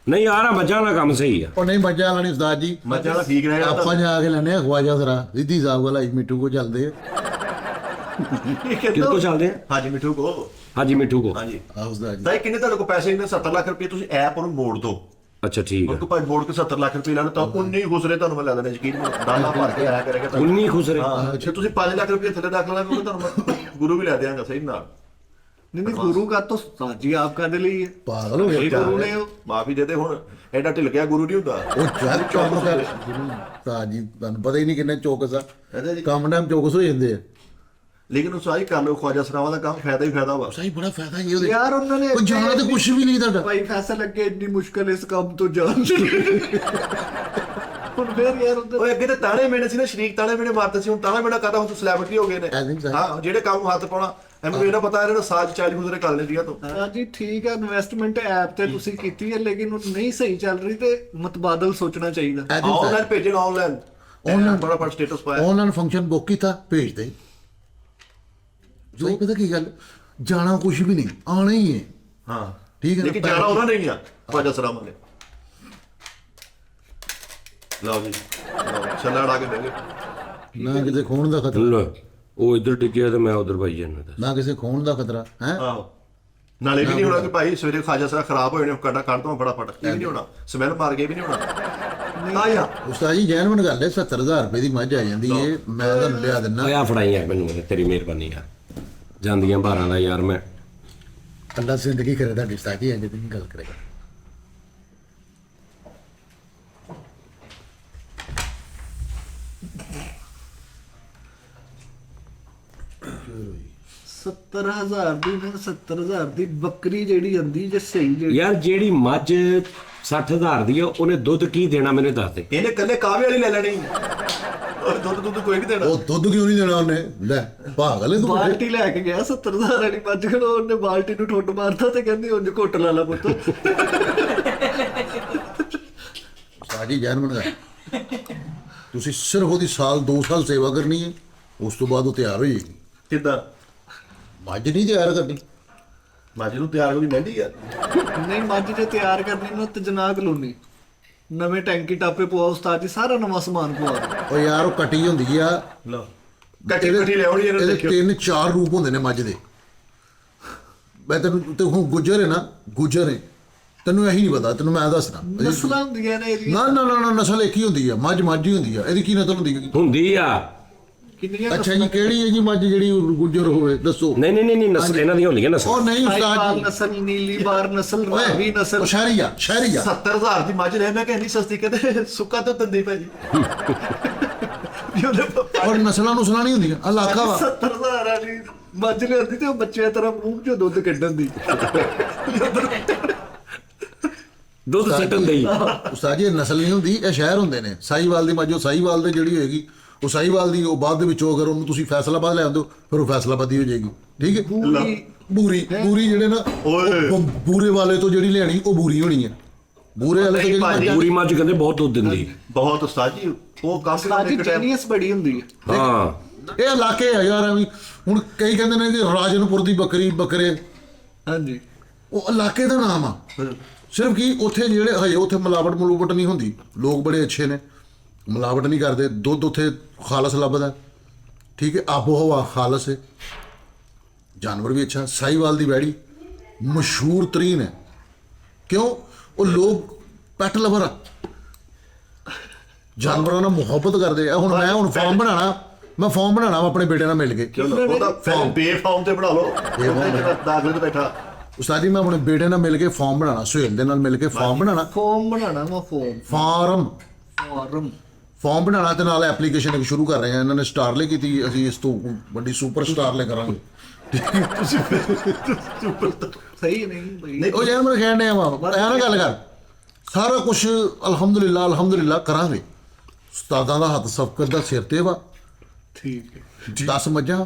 ਨਹੀਂ ਯਾਰ ਆ ਮੱਝਾਂ ਦਾ ਕੰਮ ਸਹੀ ਆ। ਉਹ ਨਹੀਂ ਮੱਝਾਂ ਵਾਲਾ ਨਹੀਂ ਉਸਤਾਦ ਜੀ। ਮੱਝਾਂ ਵਾਲਾ ਠੀਕ ਰਹੇਗਾ ਆਪਾਂ ਜਾ ਕੇ ਲੈਣੇ ਆ ਖਵਾਜਾ ਜ਼ਰਾ ਸਿੱਧੀ ਸਾਹਿਬ ਵਾਲਾ ਮਿੱਠੂ ਕੋ ਚੱਲਦੇ ਆ। ਕਿਹਦੇ ਕੋਲ ਚੱਲਦੇ ਆ? ਹਾਂਜੀ ਮਿੱਠੂ ਕੋ। ਹਾਜੀ ਮਿੱਠੂ ਕੋ। ਹਾਂਜੀ ਆ ਉਸਤਾਦ ਜੀ। ਤਾਂ ਕਿੰਨੇ ਤੁਹਾਡੇ ਕੋਲ ਪੈਸੇ ਨੇ? 70 ਲੱਖ ਰੁਪਏ ਤੁਸੀਂ ਐਪ ਉਹਨੂੰ ਮੋੜ ਦਿਓ। ਅੱਛਾ ਠੀਕ ਉਹ ਹੈ। ਤੋਂ ਭਾਈ ਮੋੜ ਕੇ 70 ਲੱਖ ਰੁਪਏ ਲੈਣ ਤਾਂ 19 ਖੁਸਰੇ ਤੁਹਾਨੂੰ ਮੈਂ ਲੈ ਦੇਣਾ, ਯਕੀਨ ਕਰੋ। ਡਾਲਾ ਭਰ ਕੇ ਆਇਆ ਕਰੇਗਾ ਤੁਹਾਨੂੰ। 19 ਖੁਸਰੇ। ਹਾਂ ਜੇ ਤੁਸੀਂ 5 ਲੱਖ ਰੁਪਏ ਥੱਲੇ ਰੱਖ ਲੈਣਾ ਤੁਹਾਨੂੰ ਮੈਂ ਗੁਰੂ ਵੀ ਲੈ ਦਿਆਂਗਾ ਸਹੀ ਨਾਲ। नहीं गुरु का तो उस्ताद जी आपका दिल ही है। ਪਾਗਲ ਹੋ ਗਿਆ। गुरु ने ਮਾਫੀ ਦੇ ਦੇ ਹੁਣ, ਐਡਾ ਢਿੱਲ ਗਿਆ ਗੁਰੂ ਨਹੀਂ ਹੁੰਦਾ। ਉਹ ਚੱਲ ਚੁੱਪ ਕਰ ਉਸਤਾਦ ਜੀ, ਤੁਹਾਨੂੰ ਪਤਾ ਹੀ ਨਹੀਂ ਕਿੰਨੇ ਚੌਕਸ ਆ। ਇਹਦੇ ਜੀ ਕੰਮ ਟਾਈਮ ਚੌਕਸ ਹੋ ਜਾਂਦੇ ਆ। ਲੇਕਿਨ ਉਹ ਸਾਰੀ ਕਰ ਲਓ, ਖਵਾਜਾ ਸਰਾਵਾਂ ਦਾ ਕੰਮ ਫਾਇਦਾ ਹੀ ਫਾਇਦਾ ਵਾ। ਸਹੀ ਬੜਾ ਫਾਇਦਾ ਹੀ ਉਹਦੇ। यार उन्होंने ਕੋਈ ਜਾਣਾ ਤੇ ਕੁਝ ਵੀ ਨਹੀਂ ਤੁਹਾਡਾ। भाई फैसला लग गया इतनी मुश्किल इस काम तो जान ਹੁਣ ਫੇਰ ਯਾਰ ਉਧਰ ਓਏ ਅੱਗੇ ਤੇ ਤਾਣੇ ਮੇਣੇ ਸੀ ਨਾ, ਸ਼ਰੀਕ ਤਾਣੇ ਮੇਣੇ ਮਾਰਦੇ ਸੀ, ਹੁਣ ਤਾਣਾ ਮੇਣਾ ਕਰਦਾ, ਹੁਣ ਤੂੰ ਸੈਲਿਬ੍ਰਿਟੀ ਹੋ ਗਏ ਨੇ। ਹਾਂ ਜਿਹੜੇ ਕੰਮ ਹੱਥ ਪਾਉਣਾ ਐਵੇਂ ਇਹਨਾਂ ਪਤਾ ਇਹਨਾਂ ਨੂੰ ਸਾਜ 40 ਗੁਜ਼ਰੇ ਕਰ ਲੈਂਦੀਆਂ ਤੋਂ। ਹਾਂ ਜੀ ਠੀਕ ਹੈ, ਇਨਵੈਸਟਮੈਂਟ ਐਪ ਤੇ ਤੁਸੀਂ ਕੀਤੀ ਹੈ ਲੇਕਿਨ ਉਹ ਨਹੀਂ ਸਹੀ ਚੱਲ ਰਹੀ ਤੇ ਮਤਬਾਦਲ ਸੋਚਣਾ ਚਾਹੀਦਾ। ਆਨਲਾਈਨ ਭੇਜਣ, ਆਨਲਾਈਨ ਬੜਾ ਬੜਾ ਸਟੇਟਸ ਪਾਇਆ। ਆਨਲਾਈਨ ਫੰਕਸ਼ਨ ਬੁੱਕ ਕੀਤਾ, ਭੇਜ ਦੇ। ਜੋ ਪਤਾ ਕੀ ਗੱਲ, ਜਾਣਾ ਕੁਝ ਵੀ ਨਹੀਂ, ਆਣਾ ਹੀ ਹੈ। ਹਾਂ ਠੀਕ ਹੈ, ਲੇਕਿਨ ਜਾਣਾ ਉਹਨਾਂ ਨਹੀਂ ਆ ਖਵਾਜਾ ਸਰਾਵਾਂ ਨੇ। ਲਓ ਜੀ ਛੱਲਾ ੜਾ ਕੇ ਦੇਗੇ। ਨਾ ਕਿਸੇ ਖੋਣ ਦਾ ਖਤਰਾ, ਲੈ, ਉਹ ਇੱਧਰ ਟਿਕਿਆ ਤੇ ਮੈਂ ਉਧਰ ਭਾਈ ਜਾਂਦਾ। ਨਾ ਕਿਸੇ ਖੋਣ ਦਾ ਖਤਰਾ ਹੈ। ਆਹੋ ਨਾਲੇ ਵੀ ਨਹੀਂ ਹੋਣਾ ਕਿ ਭਾਈ ਸਵੇਰੇ ਖਵਾਜਾ ਸਰਾ ਖਰਾਬ ਹੋ ਜਾਣੇ, ਕੱਢ ਤੋਂ ਫਟਾਫਟ। ਇਹ ਵੀ ਨਹੀਂ ਹੋਣਾ, ਸਮੈਲ ਮਾਰ ਕੇ ਵੀ ਨਹੀਂ ਹੋਣਾ। ਆ ਯਾ ਉਸਤਾਦ ਜੀ ਜੈਨੂਇਨ ਗੱਲ ਹੈ, 70,000 ਰੁਪਏ ਦੀ ਮੱਝ ਆ ਜਾਂਦੀ ਏ, ਮੈਂ ਤੁਹਾਨੂੰ ਲਿਆ ਦਿੰਦਾ। ਆ ਫੜਾਈ ਯਾਰ ਮੈਨੂੰ, ਤੇਰੀ ਮਿਹਰਬਾਨੀ ਯਾਰ। ਜਾਂਦੀਆਂ 12 ਦਾ ਯਾਰ ਮੈਂ। ਅੱਲਾ ਜ਼ਿੰਦਗੀ ਕਰੇ ਤੁਹਾਡੀ ਉਸਤਾਦ ਜੀ, ਇੰਜ ਦੀ ਨਹੀਂ ਗੱਲ ਕਰੇਗਾ। सत्तर हजार ਦੀ ਫਿਰ 70,000 ਦੀ ਬੱਕਰੀ ਜਿਹੜੀ ਆਂਦੀ ਜੇ ਸਹੀ ਜਿਹੜੀ ਯਾਰ ਜਿਹੜੀ ਮੱਝ 60,000 ਦੀ ਆ, ਉਹਨੇ ਦੁੱਧ ਕੀ ਦੇਣਾ ਮੈਨੂੰ ਦੱਸ ਦੇ। ਇਹਨੇ ਕੱਲੇ ਕਾਵੇ ਵਾਲੀ ਲੈ ਲੈਣੀ, ਉਹ ਦੁੱਧ ਕੋਈ ਨਹੀਂ ਦੇਣਾ। ਉਹ ਦੁੱਧ ਕਿਉਂ ਨਹੀਂ ਦੇਣਾ ਉਹਨੇ? ਲੈ ਪਾਗਲ ਹੈ ਤੂੰ। ਬਾਲਟੀ ਲੈ ਕੇ ਗਿਆ 70,000 ਵਾਲੀ ਮੱਝ ਕੋਲ, ਉਹਨੇ ਬਾਲਟੀ ਨੂੰ ਠੁੱਡ ਮਾਰਤਾ ਤੇ ਕਹਿੰਦੀ ਉਂਝ ਘੁੱਟ ਲਾ ਲਾ ਪੁੱਤ। ਉਸਤਾਦ ਜੀ ਜੈਨੂਇਨ ਗੱਲ, ਤੁਸੀਂ ਸਿਰਫ ਉਹਦੀ ਸਾਲ 2 ਸਾਲ ਸੇਵਾ ਕਰਨੀ ਹੈ, ਉਸ ਤੋਂ ਬਾਅਦ ਉਹ ਤਿਆਰ ਹੋ ਜਾਏਗੀ। ਕਿੱਦਾਂ ਮੱਝ ਨਹੀਂ ਤਿਆਰ ਕਰਨੀ। ਮੱਝ ਨੂੰ ਤਿਆਰ ਹੋਣੀ ਮਹਿੰਦੀ ਆ। ਨਹੀਂ ਮੱਝ ਜੇ ਤਿਆਰ ਕਰਨੀ ਨਾ ਤੇ ਜਨਾਹ ਕਲੋਨੀ ਨਵੇਂ ਟੈਂਕੀ ਟਾਪੇ ਪਵਾ ਉਸਤਾਦ ਜੀ, ਸਾਰਾ ਨਵਾਂ ਸਮਾਨ ਪਵਾ। ਉਹ ਯਾਰ ਉਹ ਕਟੀ ਹੁੰਦੀ ਆ। ਲਓ ਕੱਟੀ ਕੱਟੀ ਲਿਆਉਣੀ ਇਹਨੂੰ, ਇਹਦੇ ਦੇਖਿਓ 3-4 ਰੂਪ ਹੁੰਦੇ ਨੇ ਮੱਝ ਦੇ। ਮੈਂ ਤੈਨੂੰ ਤੇ ਹੁਣ ਗੁੱਜਰ ਹੈ ਨਾ, ਗੁੱਜਰ ਹੈ, ਤੈਨੂੰ ਇਹੀ ਨਹੀਂ ਪਤਾ, ਤੈਨੂੰ ਮੈਂ ਦੱਸਦਾ। ਨਸਲਾਂ ਹੁੰਦੀਆਂ ਨੇ ਇਹਦੀਆਂ ਨਾ ਨਾ ਨਾ ਨਾ, ਨਸਲ ਇੱਕ ਹੀ ਹੁੰਦੀ ਆ, ਮੱਝ ਮੱਝ ਹੀ ਹੁੰਦੀ ਆ। ਇਹਦੀ ਕੀ ਨਸਲ ਹੁੰਦੀ ਹੈ? ਹੁੰਦੀ ਆ। ਕਿੰਨੀਆਂ ਅੱਛਾ ਜੀ, ਕਿਹੜੀ ਹੈ ਜੀ ਮੱਝ ਜਿਹੜੀ ਗੁੱਜਰ ਹੋਵੇ, ਦੱਸੋ। ਨਹੀਂ ਨਹੀਂ ਨਹੀਂ ਨਸਲ ਇਹਨਾਂ ਦੀਆਂ ਹੁੰਦੀਆਂ ਨਸਲ। ਉਹ ਨਹੀਂ ਉਸਤਾਦ ਸਾਈਵਾਲ ਜੀ, ਨਸਲ, ਨੀਲੀ ਬਾਰ ਨਸਲ, ਰਾਵੀ ਉਹ ਨਸਲ। ਸ਼ਹਿਰੀ ਆ, ਸ਼ਹਿਰੀ ਆ। 70,000 ਦੀ ਮੱਝ ਲੈ, ਮੈਂ ਕਹਿੰਦੀ ਸਸਤੀ, ਕਹਿੰਦੇ ਸੁੱਕਾ ਤੋਂ ਦੰਦੀ ਭਾਜੀ। ਵੀ ਉਹਦੇ ਪਾਪਾ ਔਰ ਨਸਲਾਂ ਨੁਸਲਾਂ ਨਹੀਂ ਹੁੰਦੀਆਂ ਇਲਾਕਾ ਵਾ 70,000 ਵਾਲੀ ਮੱਝ ਲਿਆਂਦੀ ਤੇ ਉਹ ਬੱਚੇ ਤਰ੍ਹਾਂ ਮੂੰਹ ਚੋਂ ਦੁੱਧ ਕੱਢਣ ਦੀ ਦੁੱਧ ਸੱਟਣ ਦੇ ਹੀ। ਉਸਤਾਦ ਜੀ ਇਹ ਨਸਲ ਨਹੀਂ ਹੁੰਦੀ, ਇਹ ਸ਼ਹਿਰ ਹੁੰਦੇ ਨੇ। ਸਾਹੀਵਾਲ ਦੀ ਮੱਝ ਉਹ ਸਾਹੀਵਾਲ ਦੇ ਜਿਹੜੀ ਹੋਏਗੀ ਉਹ ਸਾਹੀਵਾਲ ਦੀ, ਉਹ ਬਾਅਦ ਦੇ ਵਿੱਚੋਂ ਅਗਰ ਉਹਨੂੰ ਤੁਸੀਂ ਫੈਸਲਾਬਾਦ ਲੈ ਆਉਂਦੇ ਹੋ ਫਿਰ ਉਹ ਫੈਸਲਾਬਾਦੀ ਹੋ ਜਾਏਗੀ, ਠੀਕ ਹੈ। ਬੂਰੀ ਜਿਹੜੇ ਨਾ ਉਹ ਬੂਰੇ ਵਾਲੇ ਤੋਂ ਜਿਹੜੀ ਲਿਆਣੀ ਉਹ ਬੂਰੀ ਹੋਣੀ ਹੈ। ਬੂਰੇ ਵਾਲੇ ਤੋਂ ਜਿਹੜੀ ਪੂਰੀ ਮੱਝ ਕਹਿੰਦੇ ਬਹੁਤ ਦੁੱਧ ਦਿੰਦੀ। ਬਹੁਤ ਉਸਤਾਦ ਜੀ ਉਹ ਕੰਮ ਸਾਡੀ ਜੀਨੀਅਸ ਬੜੀ ਹੁੰਦੀ ਹੈ। ਹਾਂ ਇਹ ਇਲਾਕੇ ਆ ਯਾਰ ਐਵੇਂ। ਹੁਣ ਕਈ ਕਹਿੰਦੇ ਨੇ ਕਿ ਰਾਜਨਪੁਰ ਦੀ ਬੱਕਰੇ, ਹਾਂਜੀ ਉਹ ਇਲਾਕੇ ਦਾ ਨਾਮ ਆ। ਸਿਰਫ ਕਿ ਉੱਥੇ ਜਿਹੜੇ ਹਜੇ ਉੱਥੇ ਮਿਲਾਵਟ ਨਹੀਂ ਹੁੰਦੀ, ਲੋਕ ਬੜੇ ਅੱਛੇ ਨੇ, ਮਿਲਾਵਟ ਨਹੀਂ ਕਰਦੇ, ਦੁੱਧ ਉੱਥੇ ਖਾਲਸ ਲੱਭਦਾ, ਠੀਕ ਹੈ। ਆਬੋ ਹਵਾ ਖਾਲਸ ਹੈ, ਜਾਨਵਰ ਵੀ ਅੱਛਾ। ਸਾਹੀਵਾਲ ਦੀ ਵੈੜੀ ਮਸ਼ਹੂਰ ਤਰੀਨ ਹੈ, ਕਿਉਂ? ਉਹ ਲੋਕ ਪੈਟ ਲਵਰ ਆ, ਜਾਨਵਰਾਂ ਨਾਲ ਮੁਹੱਬਤ ਕਰਦੇ ਆ। ਹੁਣ ਮੈਂ ਫਾਰਮ ਬਣਾਉਣਾ ਵਾ ਆਪਣੇ ਬੇਟੇ ਨਾਲ ਮਿਲ ਕੇ। ਉਹਦਾ ਬੇਫਾਰਮ ਤੇ ਬਣਾ ਲਓ, ਦਾਖਲੇ ਤੇ ਬੈਠਾ। ਉਸਤਾਦ ਜੀ ਮੈਂ ਆਪਣੇ ਬੇਟੇ ਨਾਲ ਮਿਲ ਕੇ ਫਾਰਮ ਬਣਾਉਣਾ, ਸੁਹੇਲ ਦੇ ਨਾਲ ਮਿਲ ਕੇ ਫਾਰਮ ਬਣਾਉਣਾ ਫਾਰਮ ਬਣਾਉਣਾ ਤੇ ਨਾਲ ਐਪਲੀਕੇਸ਼ਨ ਇੱਕ ਸ਼ੁਰੂ ਕਰ ਰਹੇ ਹਾਂ। ਇਹਨਾਂ ਨੇ ਸਟਾਰਲੇ ਕੀਤੀ, ਅਸੀਂ ਇਸ ਤੋਂ ਵੱਡੀ ਸੁਪਰ ਸਟਾਰਲੇ ਕਰਾਂਗੇ। ਸਹੀ ਨਹੀਂ ਉਹ ਯਾਰ ਮੇਰੇ ਕਹਿਣ ਡਿਆ ਵਾ ਐ ਨਾ ਗੱਲ ਕਰ, ਸਾਰਾ ਕੁਛ ਅਲਹਮਦੁਲਿਲਾ ਕਰਾਂਗੇ। ਉਸਤਾਦਾਂ ਦਾ ਹੱਥ ਸਬਕਤ ਦਾ ਸਿਰ ਤੇ ਵਾ। ਠੀਕ ਹੈ। 10 ਮੱਝਾਂ,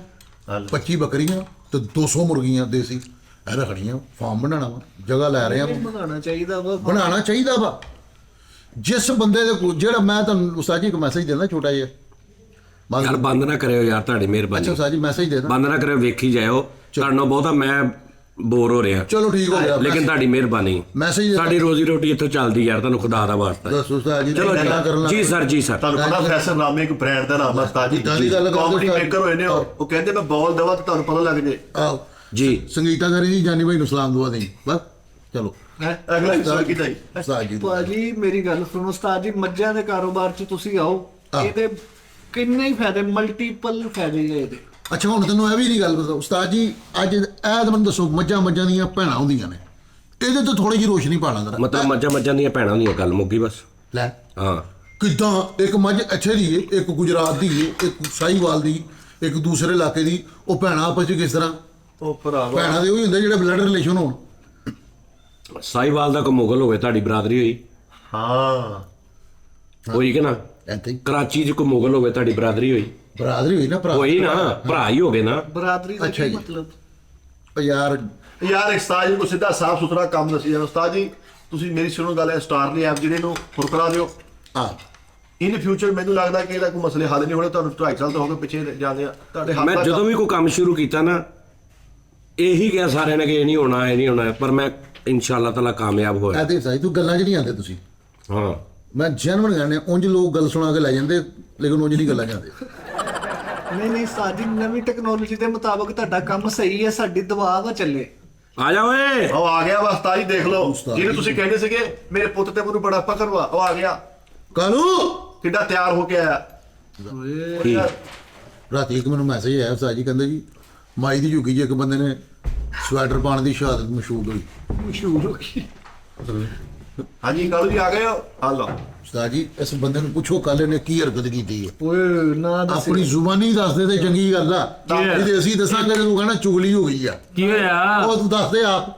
25 ਬੱਕਰੀਆਂ ਤੇ 200 ਮੁਰਗੀਆਂ ਦੇਸੀ ਇਹ ਰੱਖਣੀਆਂ। ਫਾਰਮ ਬਣਾਉਣਾ ਵਾ, ਜਗ੍ਹਾ ਲੈ ਰਹੇ ਆ, ਬਣਾਉਣਾ ਚਾਹੀਦਾ ਵਾ। ਜਿਸ ਬੰਦੇ ਦੇ ਕੋਲ ਜਿਹੜਾ ਮੈਂ ਤੁਹਾਨੂੰ ਉਸਤਾਦ ਜੀ ਇੱਕ ਮੈਸੇਜ ਦਿੰਦਾ ਛੋਟਾ ਜਿਹਾ, ਯਾਰ ਬੰਦ ਨਾ ਕਰਿਓ ਯਾਰ, ਤੁਹਾਡੀ ਮਿਹਰਬਾਨੀ। ਅੱਛਾ ਉਸਤਾਦ ਜੀ ਮੈਸੇਜ ਦੇ ਦਾਂ, ਬੰਦ ਨਾ ਕਰਿਓ, ਵੇਖੀ ਜਾਇਓ। ਤੁਹਾਨੂੰ ਬਹੁਤਾ ਮੈਂ ਬੋਰ ਹੋ ਰਿਹਾ। ਚਲੋ ਠੀਕ ਹੋ ਗਿਆ, ਲੇਕਿਨ ਤੁਹਾਡੀ ਮਿਹਰਬਾਨੀ, ਮੈਸੇਜ ਸਾਡੀ ਰੋਜ਼ੀ ਰੋਟੀ ਇੱਥੋਂ ਚੱਲਦੀ ਯਾਰ, ਤੁਹਾਨੂੰ ਖੁਦਾ ਦਾ ਵਾਸਤਾ। ਦੱਸੋ ਉਸਤਾਦ ਜੀ ਚਲੋ ਜੀ ਸਰ, ਜੀ ਸਰ। ਤੁਹਾਨੂੰ ਪਤਾ ਫੈਸ਼ਨ ਨਾਮੇ ਇੱਕ ਬ੍ਰਾਂਡ ਦਾ ਨਾਮ ਹੈ ਉਸਤਾਦ ਜੀ, ਕਾਮੇਡੀ ਮੇਕਰ ਹੋਏ ਨੇ ਉਹ ਕਹਿੰਦੇ ਮੈਂ ਬਾਲ ਦਵਾ ਤੇ ਤੁਹਾਨੂੰ ਪਤਾ ਲੱਗ ਜੇ। ਆਓ ਜੀ ਸੰਗੀਤਾ ਕਰੀ ਜੀ, ਜਾਨੀ ਭਾਈ ਨੂੰ ਸਲਾਮ ਦੁਆ ਦੇਈ ਬਸ। ਚਲੋ ਅਗਲਾ ਹਿੱਸਾ ਕੀਤਾ ਜੀ ਉਸਤਾਦ ਜੀ ਭਾਜੀ ਮੇਰੀ ਗੱਲ ਸੁਣੋ ਉਸਤਾਦ ਜੀ, ਮੱਝਾਂ ਦੇ ਕਾਰੋਬਾਰ 'ਚ ਤੁਸੀਂ ਆਓ, ਇਹਦੇ ਕਿੰਨੇ ਹੀ ਫਾਇਦੇ, ਮਲਟੀਪਲ ਫਾਇਦੇ ਹੈ ਇਹਦੇ। ਅੱਛਾ ਹੁਣ ਤੈਨੂੰ ਇਹ ਵੀ ਨਹੀਂ ਗੱਲ ਪਤਾ ਉਸਤਾਦ ਜੀ, ਅੱਜ ਇਹ ਤਾਂ ਮੈਨੂੰ ਦੱਸੋ, ਮੱਝਾਂ ਦੀਆਂ ਭੈਣਾਂ ਹੁੰਦੀਆਂ ਨੇ, ਇਹਦੇ ਤੇ ਥੋੜੀ ਜਿਹੀ ਰੋਸ਼ਨੀ ਪਾਣਾ ਜਰਾ। ਮਤਲਬ ਮੱਝਾਂ ਦੀਆਂ ਭੈਣਾਂ ਹੁੰਦੀਆਂ, ਗੱਲ ਮੁੱਕੀ ਬਸ। ਲੈ ਹਾਂ ਕਿੱਦਾਂ ਇੱਕ ਮੱਝ ਇੱਥੇ ਦੀ ਏ, ਇੱਕ ਗੁਜਰਾਤ ਦੀ ਏ, ਇੱਕ ਸਾਹੀਵਾਲ ਦੀ, ਇੱਕ ਦੂਸਰੇ ਇਲਾਕੇ ਦੀ, ਉਹ ਭੈਣਾਂ ਆਪਸ ਵਿੱਚ ਕਿਸ ਤਰ੍ਹਾਂ? ਉਹ ਭਰਾਵਾ ਭੈਣਾਂ ਦੇ ਉਹੀ ਹੁੰਦੇ ਜਿਹੜੇ ਬਲੱਡ ਰਿਲੇਸ਼ਨ ਹੋਣ। ਸਾਹੀਵਾਲ ਦਾ ਕੋ ਮੁਗਲ ਹੋਵੇ, ਤੁਹਾਡੀ ਬਰਾਦਰੀ ਹੋਈ ਹੋਈ ਕਿ ਨਾ? ਐਂਤੇ ਕਰਾਚੀ 'ਚ ਕੋ ਮੁਗਲ ਹੋਵੇ, ਤੁਹਾਡੀ ਬਰਾਦਰੀ ਹੋਈ ਬਰਾਦਰੀ ਹੋਈ ਨਾ, ਭਰਾ ਹੋਈ ਨਾ, ਭਰਾ ਹੀ ਹੋ ਗਏ ਨਾ। ਬਰਾਦਰੀ ਦਾ ਅੱਛਾ ਕੀ ਜੀ। ਮਤਲਬ? ਯਾਰ ਉਸਤਾਦ ਜੀ ਨੂੰ ਸਿੱਧਾ ਸਾਫ ਸੁਥਰਾ ਕੰਮ ਦੱਸੀ ਜਾਂਦਾ। ਉਸਤਾਦ ਜੀ ਤੁਸੀਂ ਮੇਰੀ ਸੁਣੋ ਗੱਲ ਹੈ, ਸਟਾਰਲੀ ਐਪ ਜਿਹੜੇ ਨੂੰ ਫੁਰਕਰਾ ਦਿਓ। ਇਨ ਫਿਊਚਰ ਮੈਨੂੰ ਲੱਗਦਾ ਕਿ ਇਹਦਾ ਕੋਈ ਮਸਲੇ ਹੱਲ ਨਹੀਂ ਹੋਣੇ। ਤੁਹਾਨੂੰ 2.5 ਸਾਲ ਤੋਂ ਹੋ ਗਏ ਪਿੱਛੇ ਜਾਂਦੇ ਆ, ਤੁਹਾਡੇ ਹੱਥ ਮੈਂ ਜਦੋਂ ਵੀ ਕੋਈ ਕੰਮ ਸ਼ੁਰੂ ਕੀਤਾ ਨਾ, ਇਹੀ ਕਿਹਾ ਸਾਰਿਆਂ ਨੇ ਕਿ ਇਹ ਨਹੀਂ ਹੋਣਾ, ਪਰ ਮੈਂ ਇਨਸ਼ਾਅੱਲਾ ਤਾਲਾ ਕਾਮਯਾਬ ਹੋਇਆ। ਐਤੇ ਸਾਈ ਤੂੰ ਗੱਲਾਂ 'ਚ ਨਹੀਂ ਆਉਂਦੇ ਤੁਸੀਂ। ਹਾਂ ਮੈਂ ਜੈਨੂਇਨ ਕਹਿੰਦੇ, ਉਂਝ ਲੋਕ ਗੱਲ ਸੁਣਾ ਕੇ ਲੈ ਜਾਂਦੇ, ਲੇਕਿਨ ਉਂਝ ਨਹੀਂ ਗੱਲਾਂ ਜਾਂਦੇ। ਨਹੀਂ ਸਾਡੀ ਨਵੀਂ ਟੈਕਨੋਲੋਜੀ ਦੇ ਮੁਤਾਬਕ ਤੁਹਾਡਾ ਕੰਮ ਸਹੀ ਹੈ, ਸਾਡੀ ਦਵਾ ਵਾ ਚੱਲੇ। ਆ ਜਾ ਓਏ। ਉਹ ਆ ਗਿਆ ਵਾ ਉਸਤਾਦ ਜੀ, ਦੇਖ ਲਓ ਜਿਹਨੂੰ ਤੁਸੀਂ ਕਹਿੰਦੇ ਸੀਗੇ ਮੇਰੇ ਪੁੱਤ ਤੇ ਮੈਨੂੰ ਬੜਾ ਫਖਰ ਵਾ, ਉਹ ਆ ਗਿਆ। ਕਾਲੂ ਕਿੱਡਾ ਤਿਆਰ ਹੋ ਕੇ ਆਇਆ। ਕੀ? ਰਾਤੀ ਇੱਕ ਮੈਨੂੰ ਮੈਸੇਜ ਆਇਆ ਉਸਤਾਦ ਜੀ, ਕਹਿੰਦੇ ਜੀ ਮਾਈ ਦੀ ਝੁੱਗੀ 'ਚ ਇੱਕ ਬੰਦੇ ਨੇ ਸਵੈਟਰ ਪਾਉਣ ਦੀ ਸ਼ਹਾਦਤ ਮਸ਼ਹੂਰ ਹੋਈ। ਮਸ਼ਹੂਰ ਹੋ ਗਈ। ਹਾਂਜੀ ਕਾਲੂ ਜੀ ਆ ਗਏ ਹੋ, ਆ ਲਓ। ਉਸਤਾਦ ਜੀ ਇਸ ਬੰਦੇ ਨੂੰ ਪੁੱਛੋ ਕੱਲ ਇਹਨੇ ਕੀ ਹਰਕਤ ਕੀਤੀ ਹੈ। ਓਏ ਨਾ ਦੱਸ। ਆਪਣੀ ਜ਼ੁਬਾਨੀ ਦੱਸਦੇ ਤੇ ਚੰਗੀ ਗੱਲ ਆ, ਨਹੀਂ ਤੇ ਅਸੀਂ ਦੱਸਾਂਗੇ ਤੂੰ ਕਹਿਣਾ ਚੁਗਲੀ ਹੋ ਗਈ ਆ। ਕੀ ਹੋਇਆ? ਉਹ ਤੂੰ ਦੱਸ ਦੇ ਆਪ,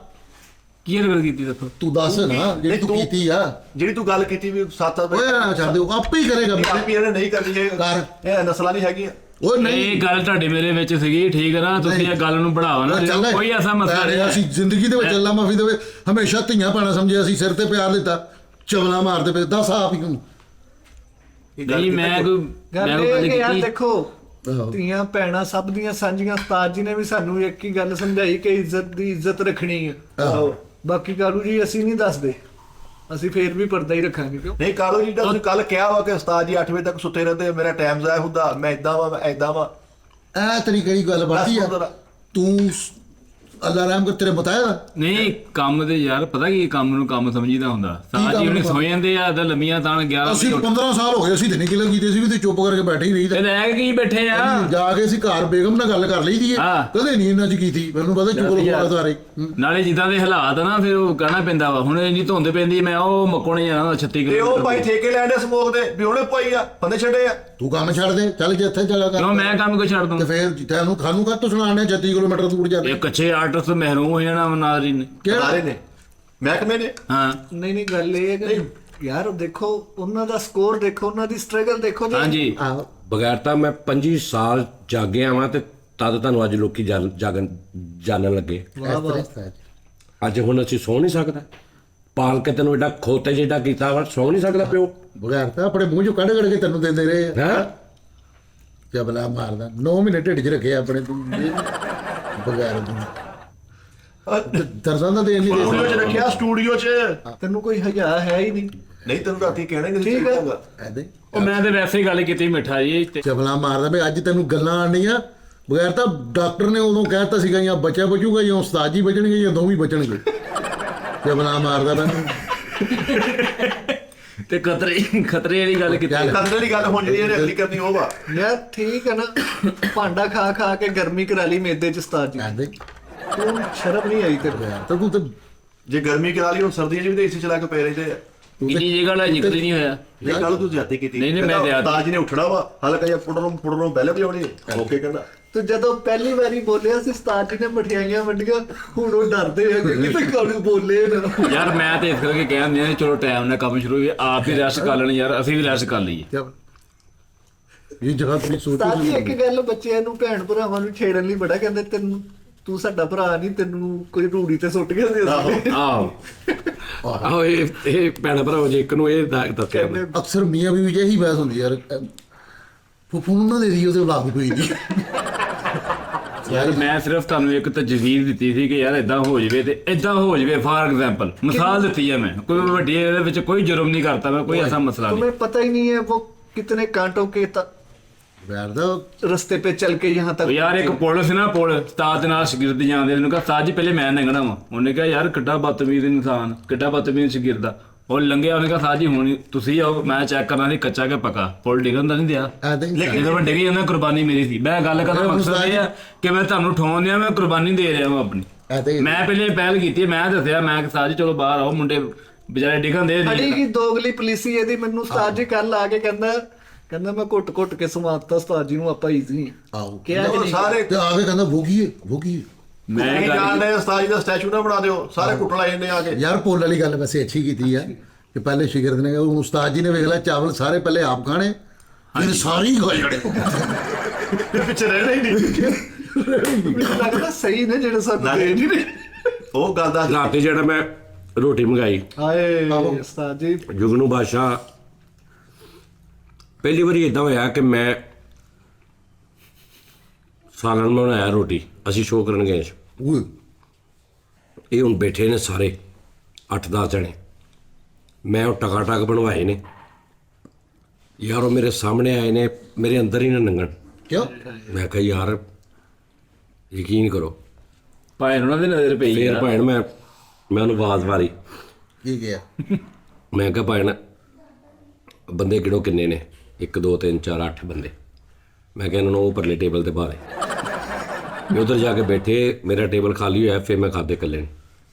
ਕੀ ਗੱਲ ਕੀਤੀ ਦੱਸੋ? ਤੂੰ ਦੱਸ ਨਾ ਜਿਹੜੀ ਤੂੰ ਕੀਤੀ ਆ। ਜਿਹੜੀ ਤੂੰ ਗੱਲ ਕੀਤੀ ਵੀ 7 ਓਏ ਨਾ ਛੱਡ ਦੇ, ਆਪੇ ਹੀ ਕਰੇਗਾ। ਆਪੀ ਇਹਨੇ ਨਹੀਂ ਕਰਨੀ ਇਹ ਕਰ। ਇਹ ਨਸਲਾਂ ਨਹੀਂ ਹੈਗੀਆਂ। ਓਏ ਨਹੀਂ ਇਹ ਗੱਲ ਤੁਹਾਡੇ ਮੇਰੇ ਵਿੱਚ ਸੀਗੀ, ਠੀਕ ਹੈ ਨਾ? ਤੁਸੀਂ ਇਹ ਗੱਲ ਨੂੰ बढ़ाओ ਨਾ, ਕੋਈ ਐਸਾ ਮਸਲਾ ਨਹੀਂ ਹੈ। ਅਸੀਂ ਜ਼ਿੰਦਗੀ ਦੇ ਵਿੱਚ ਅੱਲਾ ਮਾਫੀ ਦੇਵੇ ਹਮੇਸ਼ਾ ਧੀਆਂ ਭੈਣਾਂ ਸਮਝਿਆ, ਅਸੀਂ ਸਿਰ ਤੇ ਪਿਆਰ ਦਿੱਤਾ, ਚਵਲਾ ਮਾਰਦੇ ਪਏ। ਦੱਸ ਆਪ ਹੀ ਨੂੰ ਨਹੀਂ ਮੈਂ ਕੋਈ ਗੱਲ ਮੈਂ ਕੋਈ ਇਹ ਗੱਲ ਕਿ ਯਾਰ ਕੀਤੀ? ਦੇਖੋ, ਧੀਆਂ ਭੈਣਾਂ ਸਭ ਦੀਆਂ ਸਾਂਝੀਆਂ। ਉਸਤਾਦ ਜੀ ਨੇ ਵੀ ਸਾਨੂੰ ਇੱਕ ਹੀ ਗੱਲ ਸਮਝਾਈ ਕਿ ਇੱਜ਼ਤ ਦੀ ਇੱਜ਼ਤ ਰੱਖਣੀ ਹੈ। ਬਾਕੀ ਕਾਲੂ ਜੀ ਅਸੀਂ ਨਹੀਂ ਦੱਸਦੇ, ਅਸੀਂ ਫੇਰ ਵੀ ਪਰਦਾ ਹੀ ਰੱਖਾਂਗੇ। ਕਿਉਂ ਨਹੀਂ ਕਾਲੂ ਜੀ, ਤੁਸੀਂ ਕੱਲ ਕਿਹਾ ਵਾ ਕਿ ਉਸਤਾਦ ਜੀ 8 ਵਜੇ ਤੱਕ ਸੁੱਤੇ ਰਹਿੰਦੇ, ਮੇਰਾ ਟਾਈਮ ਜ਼ਾਇਆ ਹੁੰਦਾ, ਮੈਂ ਇਦਾਂ ਵਾ, ਮੈਂ ਇਦਾਂ ਵਾ। ਇਹ ਤੇਰੀ ਕਿਹੜੀ ਗੱਲ ਬਣਦੀ ਆ? ਤੂੰ ਅੱਲਾ ਰਹਿਮ ਕਰ ਤੇਰੇ ਬਤਾਇਆ ਨਹੀਂ ਕੰਮ ਤੇ ਯਾਰ ਪਤਾ ਕੀ ਕੰਮ ਨੂੰ ਕੰਮ ਸਮਝੀਦਾ ਹੁੰਦਾ ਸਾਜ ਜੀ ਉਹਨੇ ਸੋ ਜਾਂਦੇ ਆ ਤਾਂ ਲੰਮੀਆਂ ਤਾਂ 11 ਅਸੀਂ 15 ਸਾਲ ਹੋ ਗਏ ਅਸੀਂ ਤੇ ਨਹੀਂ ਕਿਲਾ ਕੀਤੇ ਸੀ ਵੀ ਤੇ ਚੁੱਪ ਕਰਕੇ ਬੈਠੇ ਹੀ ਰਹੀ ਤੇ ਲੈ ਕੇ ਕੀ ਬੈਠੇ ਆ ਜਾ ਕੇ ਅਸੀਂ ਘਰ ਬੇਗਮ ਨਾਲ ਗੱਲ ਕਰ ਲਈ ਦੀ ਹਾਂ। ਕਦੇ ਨਹੀਂ ਇਹਨਾਂ ਚ ਕੀਤੀ ਮੈਨੂੰ ਪਤਾ ਚੁਗਲ ਹੋਇਆ ਸਾਰੇ ਨਾਲੇ ਜਿੱਦਾਂ ਦੇ ਹਾਲਾਤ ਆ ਨਾ ਫਿਰ ਉਹ ਕਹਿਣਾ ਪੈਂਦਾ ਵਾ ਹੁਣ ਇੰਨੀ ਧੁੰਦ ਪੈਂਦੀ ਮੈਂ ਉਹ ਮੱਕੋਣੇ ਜਾਣਾ 36 ਤੇ ਉਹ ਕਿਲੋਮੀਟਰ ਭਾਈ ਠੇਕੇ ਲੈਂਦੇ ਸਮੋਕ ਦੇ ਵੀ ਉਹਨੇ ਪਾਈ ਆ ਬੰਦੇ ਛੱਡੇ ਆ ਤੂੰ ਕੰਮ ਛੱਡ ਦੇ ਚੱਲ ਜੇ ਇੱਥੇ ਚਲਾ ਕਰ ਕਿਉਂ ਮੈਂ ਕੰਮ ਕਿਉਂ ਛੱਡ ਤੇ ਦੂੰ ਫੇਰ ਤੈਨੂੰ ਖਾਨੂੰ ਕਾ ਤੂੰ ਸੁਣਾਣੇ 36 ਕਿਲੋਮੀਟਰ ਦੂਰ ਜਾ ਇਹ ਕੱਚੇ ਆਰਟਿਸਟ ਤੋਂ ਮਹਿਰੂਮ ਹੋ ਜਾਣਾ ਮਨਾਰੀ ਨੇ ਸਾਰੇ ਨੇ ਮਹਿਕਮੇ ਨੇ ਹਾਂ ਨਹੀਂ ਗੱਲ ਇਹ ਹੈ ਕਿ ਯਾਰ ਦੇਖੋ ਉਹਨਾਂ ਦਾ ਸਕੋਰ ਦੇਖੋ, ਉਹਨਾਂ ਦੀ ਸਟਰਗਲ ਦੇਖੋ ਜੀ। ਹਾਂਜੀ ਬਗੈਰ ਤਾਂ ਮੈਂ 25 ਸਾਲ ਜਾਗਿਆ ਵਾਂ ਤੇ ਤਦ ਤੁਹਾਨੂੰ ਅੱਜ ਲੋਕੀ ਜਾਣਨ ਲੱਗੇ। ਅੱਜ ਹੁਣ ਅਸੀਂ ਸੌ ਨਹੀਂ ਸਕਦਾ ਪਾਲ ਕੇ ਤੈਨੂੰ ਏਡਾ ਖੋਤੇ ਜਿਹਾ ਕੀਤਾ ਵਾ ਸੌ ਨਹੀਂ ਸਕਦਾ ਪਿਓ ਬਗੈਰ ਤਾਂ ਆਪਣੇ ਮੂੰਹ ਚੋਂ ਕੱਢ ਕੇ ਤੈਨੂੰ ਦਿੰਦੇ ਰਹੇ ਹੈ ਜਬਲਾ ਮਾਰਦਾ 9 ਮਹੀਨੇ ਢਿੱਡ 'ਚ ਰੱਖਿਆ ਆਪਣੇ ਤੂੰ ਬਗੈਰ ਦਰਜ਼ਾਂ ਦਾ ਦੇਣ ਨਹੀਂ ਦੇ ਸਟੂਡੀਓ 'ਚ ਰੱਖਿਆ ਸਟੂਡੀਓ 'ਚ ਤੈਨੂੰ ਕੋਈ ਹਜਾ ਹੈ ਹੀ ਨਹੀਂ। ਨਹੀਂ ਤੈਨੂੰ ਰਾਤੀ ਕਹਿਣਾ ਕਿ ਠੀਕ ਹੈ। ਐਦੇ ਉਹ ਮੈਂ ਤੇ ਵੈਸੇ ਹੀ ਗੱਲ ਕੀਤੀ ਮਿੱਠਾ ਜੀ ਤੇ ਜਬਲਾ ਮਾਰਦਾ ਵੀ ਅੱਜ ਤੈਨੂੰ ਗੱਲਾਂ ਆਣੀਆਂ ਬਗੈਰ ਤਾਂ ਡਾਕਟਰ ਨੇ ਉਦੋਂ ਕਹਿਤਾ ਸੀਗਾ ਜਾਂ ਬੱਚਾ ਬਚੂਗਾ ਜਾਂ ਉਸਤਾਦ ਜੀ ਬਚਣਗੇ ਜਾਂ ਦੋਵੇਂ ਬਚਣਗੇ ਜਬਲਾ ਮਾਰਦਾ ਮੈਨੂੰ ਤੇ ਖਤਰੇ ਵਾਲੀ ਗੱਲ ਕੀਤੀ ਕਦਰੇ ਦੀ ਗੱਲ ਹੁਣ ਜਿਹੜੀ ਇਹਨੇ ਅਗਲੀ ਕਰਨੀ ਉਹ ਵਾ ਯਾਰ ਠੀਕ ਹੈ ਨਾ, ਭਾਂਡਾ ਖਾ ਖਾ ਕੇ ਗਰਮੀ ਕਰਾ ਲਈ ਮੇਦੇ ਚ ਉਸਤਾਦ ਜੀ। ਐਦੇ ਤੂੰ ਸ਼ਰਮ ਨਹੀਂ ਆਈ ਤੇਰੇ ਤਾਂ ਤੂੰ ਤਾਂ ਜੇ ਗਰਮੀ ਕਰਾ ਲਈ ਹੁਣ ਸਰਦੀਆਂ 'ਚ ਵੀ ਤਾਂ ਏਸੀ ਚਲਾ ਕੇ ਪਏ ਰਹਿੰਦੇ ਆ ਇੰਨੀ ਜਗ੍ਹਾ ਲੈ ਜ਼ਿਕਰ ਹੀ ਨਹੀਂ ਹੋਇਆ ਇਹ ਕੱਲ ਤੂੰ ਜ਼ਿਆਦਤੀ ਕੀਤੀ ਨਹੀਂ, ਮੈਂ ਜ਼ਿਆਦਤੀ- ਤਾਜ ਨੇ ਉੱਠਣਾ ਵਾ ਹਲਕਾ ਜਿਹਾ ਪੁੱਟਰੋਂ ਬੈਲ ਵਜਾਉਣੀ ਓਕੇ ਕਹਿੰਦਾ ਤੂੰ ਜਦੋਂ ਪਹਿਲੀ ਵਾਰੀ ਬੋਲਿਆ ਸੀ ਉਸਤਾਦ ਜੀ ਨੇ ਮਠਿਆਈਆਂ ਵੰਡੀਆਂ, ਹੁਣ ਉਹ ਡਰਦੇ ਆ ਕਿ ਕਿਤੇ ਕਾਹਨੂੰ ਬੋਲੇ ਨਾ। ਯਾਰ ਮੈਂ ਤੇ ਇਸ ਕਰਕੇ ਕਹਿ ਦਿੰਦੇ ਚਲੋ ਟਾਈਮ ਨਾਲ ਕੰਮ ਸ਼ੁਰੂ ਹੋਵੇ ਆਪ ਹੀ ਰੈਸਟ ਕਰ ਲੈਣ ਯਾਰ ਅਸੀਂ ਵੀ ਰੈਸਟ ਕਰ ਲਈਏ ਇਹ ਜਗ੍ਹਾ ਤੁਸੀਂ ਉਸਤਾਦ ਜੀ ਇੱਕ ਸੋਚੋ ਗੱਲ ਬੱਚਿਆਂ ਨੂੰ ਭੈਣ ਭਰਾਵਾਂ ਨੂੰ ਛੇੜਨ ਲਈ ਬੜਾ ਕਹਿੰਦੇ, ਤੈਨੂੰ ਤੂੰ ਸਾਡਾ ਭਰਾ ਨਹੀਂ, ਤੈਨੂੰ ਕੋਈ ਰੂੜੀ ਤੇ ਸੁੱਟ ਗਿਆ ਸੀ ਅਸੀਂ। ਆਹੋ ਇਹ ਭੈਣ ਭਰਾ ਜੇ ਇੱਕ ਨੂੰ ਇਹ ਦੱਸਿਆ ਕਹਿੰਦੇ ਅਕਸਰ ਮੀਆਂ ਬੀਵੀ ਚ ਇਹੀ ਬਹਿਸ ਹੁੰਦੀ ਯਾਰ ਫੁੱਫੂ ਨੂੰ ਨਾ ਦੇ ਦੀ ਉਹਦੇ ਔਲਾਦ ਕੋਈ ਨਹੀਂ ਯਾਰ ਮੈਂ ਸਿਰਫ ਤੁਹਾਨੂੰ ਇੱਕ ਤਜਵੀਜ਼ ਦਿੱਤੀ ਸੀ ਕਿ ਯਾਰ ਇਦਾਂ ਹੋ ਜਵੇ ਤੇ ਇਦਾਂ ਹੋ ਜਵੇ ਫਾਰ ਐਗਜ਼ਾਮਪਲ ਮਿਸਾਲ ਦਿੱਤੀ ਹੈ ਮੈਂ ਕੋਈ ਵੱਡੀ ਇਹਦੇ ਵਿੱਚ ਕੋਈ ਜੁਰਮ ਨਹੀਂ ਕਰਤਾ ਮੈਂ ਕੋਈ ਐਸਾ ਮਸਲਾ ਨਹੀਂ तुम्हें पता ही नहीं है वो कितने कांटों के ਬੈਠ ਦਾ रास्ते पे चल के यहाँ तक ਯਾਰ ਇੱਕ ਪੁਲ ਸੀ ਨਾ ਪੁਲ ਉਸਤਾਦ ਦੇ ਨਾਲ ਸ਼ਾਗਿਰਦ ਜਾਂਦੇ ਉਹਨੂੰ ਕਿਹਾ ਉਸਤਾਦ ਜੀ ਪਹਿਲੇ ਮੈਂ ਲੰਘਣਾ ਵਾ ਉਹਨੇ ਕਿਹਾ ਯਾਰ ਕਿੱਡਾ ਬਦਤਮੀਜ਼ ਇਨਸਾਨ ਕਿੱਡਾ ਬਦਤਮੀਜ਼ ਸ਼ਾਗਿਰਦ ਆ ਉਹ ਲੰਘਿਆ ਉਹਨੇ ਕਿਹਾ ਉਸਤਾਦ ਜੀ ਹੁਣ ਤੁਸੀਂ ਆਓ ਮੈਂ ਚੈੱਕ ਕਰਨਾ ਸੀ ਕੱਚਾ ਕਿ ਪੱਕਾ ਪੁਲ ਡਿੱਗਣ ਦਾ ਨਹੀਂ ਦਿਆ ਐਦੇ ਜਦੋਂ ਮੈਂ ਡਿੱਗ ਜਾਂਦਾ ਕੁਰਬਾਨੀ ਮੇਰੀ ਸੀ ਮੈਂ ਗੱਲ ਕਰਨ ਦਾ ਮਕਸਦ ਇਹ ਆ ਕਿ ਮੈਂ ਤੁਹਾਨੂੰ ਠਾਉਣ ਦਿਆਂ ਮੈਂ ਕੁਰਬਾਨੀ ਦੇ ਰਿਹਾ ਹਾਂ ਆਪਣੀ ਐਦੇ ਮੈਂ ਪਹਿਲੇ ਪਹਿਲ ਕੀਤੀ ਮੈਂ ਦੱਸਿਆ ਮੈਂ ਕਿ ਉਸਤਾਦ ਜੀ ਚਲੋ ਬਾਹਰ ਆਓ ਮੁੰਡੇ ਵਿਚਾਰੇ ਡਿੱਗਣ ਦੇ ਅੜੀ ਕੀ ਦੋਗਲੀ ਪੁਲਿਸੀ ਇਹਦੀ ਮੈਨੂੰ ਉਸਤਾਦ ਜੀ ਕੱਲ ਆ ਕੇ ਕਹਿੰਦਾ ਮੈਂ ਘੁੱਟ ਕੇ ਸਮਾਤਤਾ ਉਸਤਾਦ ਜੀ ਨੂੰ ਆਪਾਂ ਈਜ਼ੀ ਆਓ ਕਿਹਾ ਕਿ ਨਹੀਂ ਸਾਰੇ ਤੇ ਆ ਕੇ ਕਹਿੰਦਾ ਭੋਗੀਏ ਮੈਂ ਨਹੀਂ ਗੱਲ ਜਾਣਦੇ ਉਸਤਾਦ ਜੀ ਦਾ ਸਟੈਚੂ ਨਾ ਬਣਾ ਦਿਓ ਸਾਰੇ ਕੁੱਟ ਲਾ ਜਾਂਦੇ ਆ ਕੇ ਯਾਰ ਪੋਲ ਵਾਲੀ ਗੱਲ ਵੈਸੇ ਅੱਛੀ ਕੀਤੀ ਆ ਕਿ ਪਹਿਲੇ ਸ਼ਾਗਿਰਦ ਨੇ ਉਹ ਉਸਤਾਦ ਜੀ ਨੇ ਵੇਖ ਲਿਆ ਚਾਵਲ ਸਾਰੇ ਪਹਿਲੇ ਆਪ ਖਾਣੇ ਫਿਰ ਸਾਰੇ ਹੀ ਖਾ ਜਾਣੇ ਫਿਰ ਪਿੱਛੇ ਰਹਿਣਾ ਹੀ ਨਹੀਂ ਮੈਨੂੰ ਲੱਗਦਾ ਸਹੀ ਨੇ ਜਿਹੜੇ ਸਾਨੂੰ ਦੇ ਨਹੀਂ ਰਹੇ। ਉਹ ਗੱਲ ਦਾ ਰਾਤੀ ਜਿਹੜਾ ਮੈਂ ਰੋਟੀ ਮੰਗਾਈ ਹਾਏ ਉਸਤਾਦ ਜੀ ਜੁਗਨੂ ਬਾਦਸ਼ਾਹ ਪਹਿਲੀ ਵਾਰੀ ਇਦਾਂ ਹੋਇਆ ਕਿ ਮੈਂ ਸਾਲਨ ਬਣਾਇਆ ਰੋਟੀ ਅਸੀਂ ਸ਼ੋਅ ਕਰਨ ਗਏ ਸੀ ਉਹ ਇਹ ਹੁਣ ਬੈਠੇ ਨੇ ਸਾਰੇ 8-10 ਜਣੇ ਮੈਂ ਉਹ ਟਕਾਟਕ ਬਣਵਾਏ ਨੇ ਯਾਰ ਉਹ ਮੇਰੇ ਸਾਹਮਣੇ ਆਏ ਨੇ ਮੇਰੇ ਅੰਦਰ ਹੀ ਨਾ ਲੰਘਣ ਕਿਉਂ ਮੈਂ ਕਿਹਾ ਯਾਰ ਯਕੀਨ ਕਰੋ ਭਾਵੇਂ ਉਹਨਾਂ ਦੇ ਨਜ਼ਰ ਪਈ ਫੇਰ ਆ ਭੈਣ ਮੈਂ ਉਹਨੂੰ ਆਵਾਜ਼ ਮਾਰੀ ਕੀ ਗਿਆ ਮੈਂ ਕਿਹਾ ਭੈਣ ਬੰਦੇ ਕਿਹੜੋ ਕਿੰਨੇ ਨੇ 1 2 3 4 8 ਬੰਦੇ ਮੈਂ ਕਿਹਾ ਇਹਨਾਂ ਨੂੰ ਉਹ ਪਰਲੇ ਟੇਬਲ ਤੇ ਪਾ ਦੇ ਉਧਰ ਜਾ ਕੇ ਬੈਠੇ ਮੇਰਾ ਟੇਬਲ ਖਾਲੀ ਹੋਇਆ ਫਿਰ ਮੈਂ ਖਾਦੇ ਇਕੱਲੇ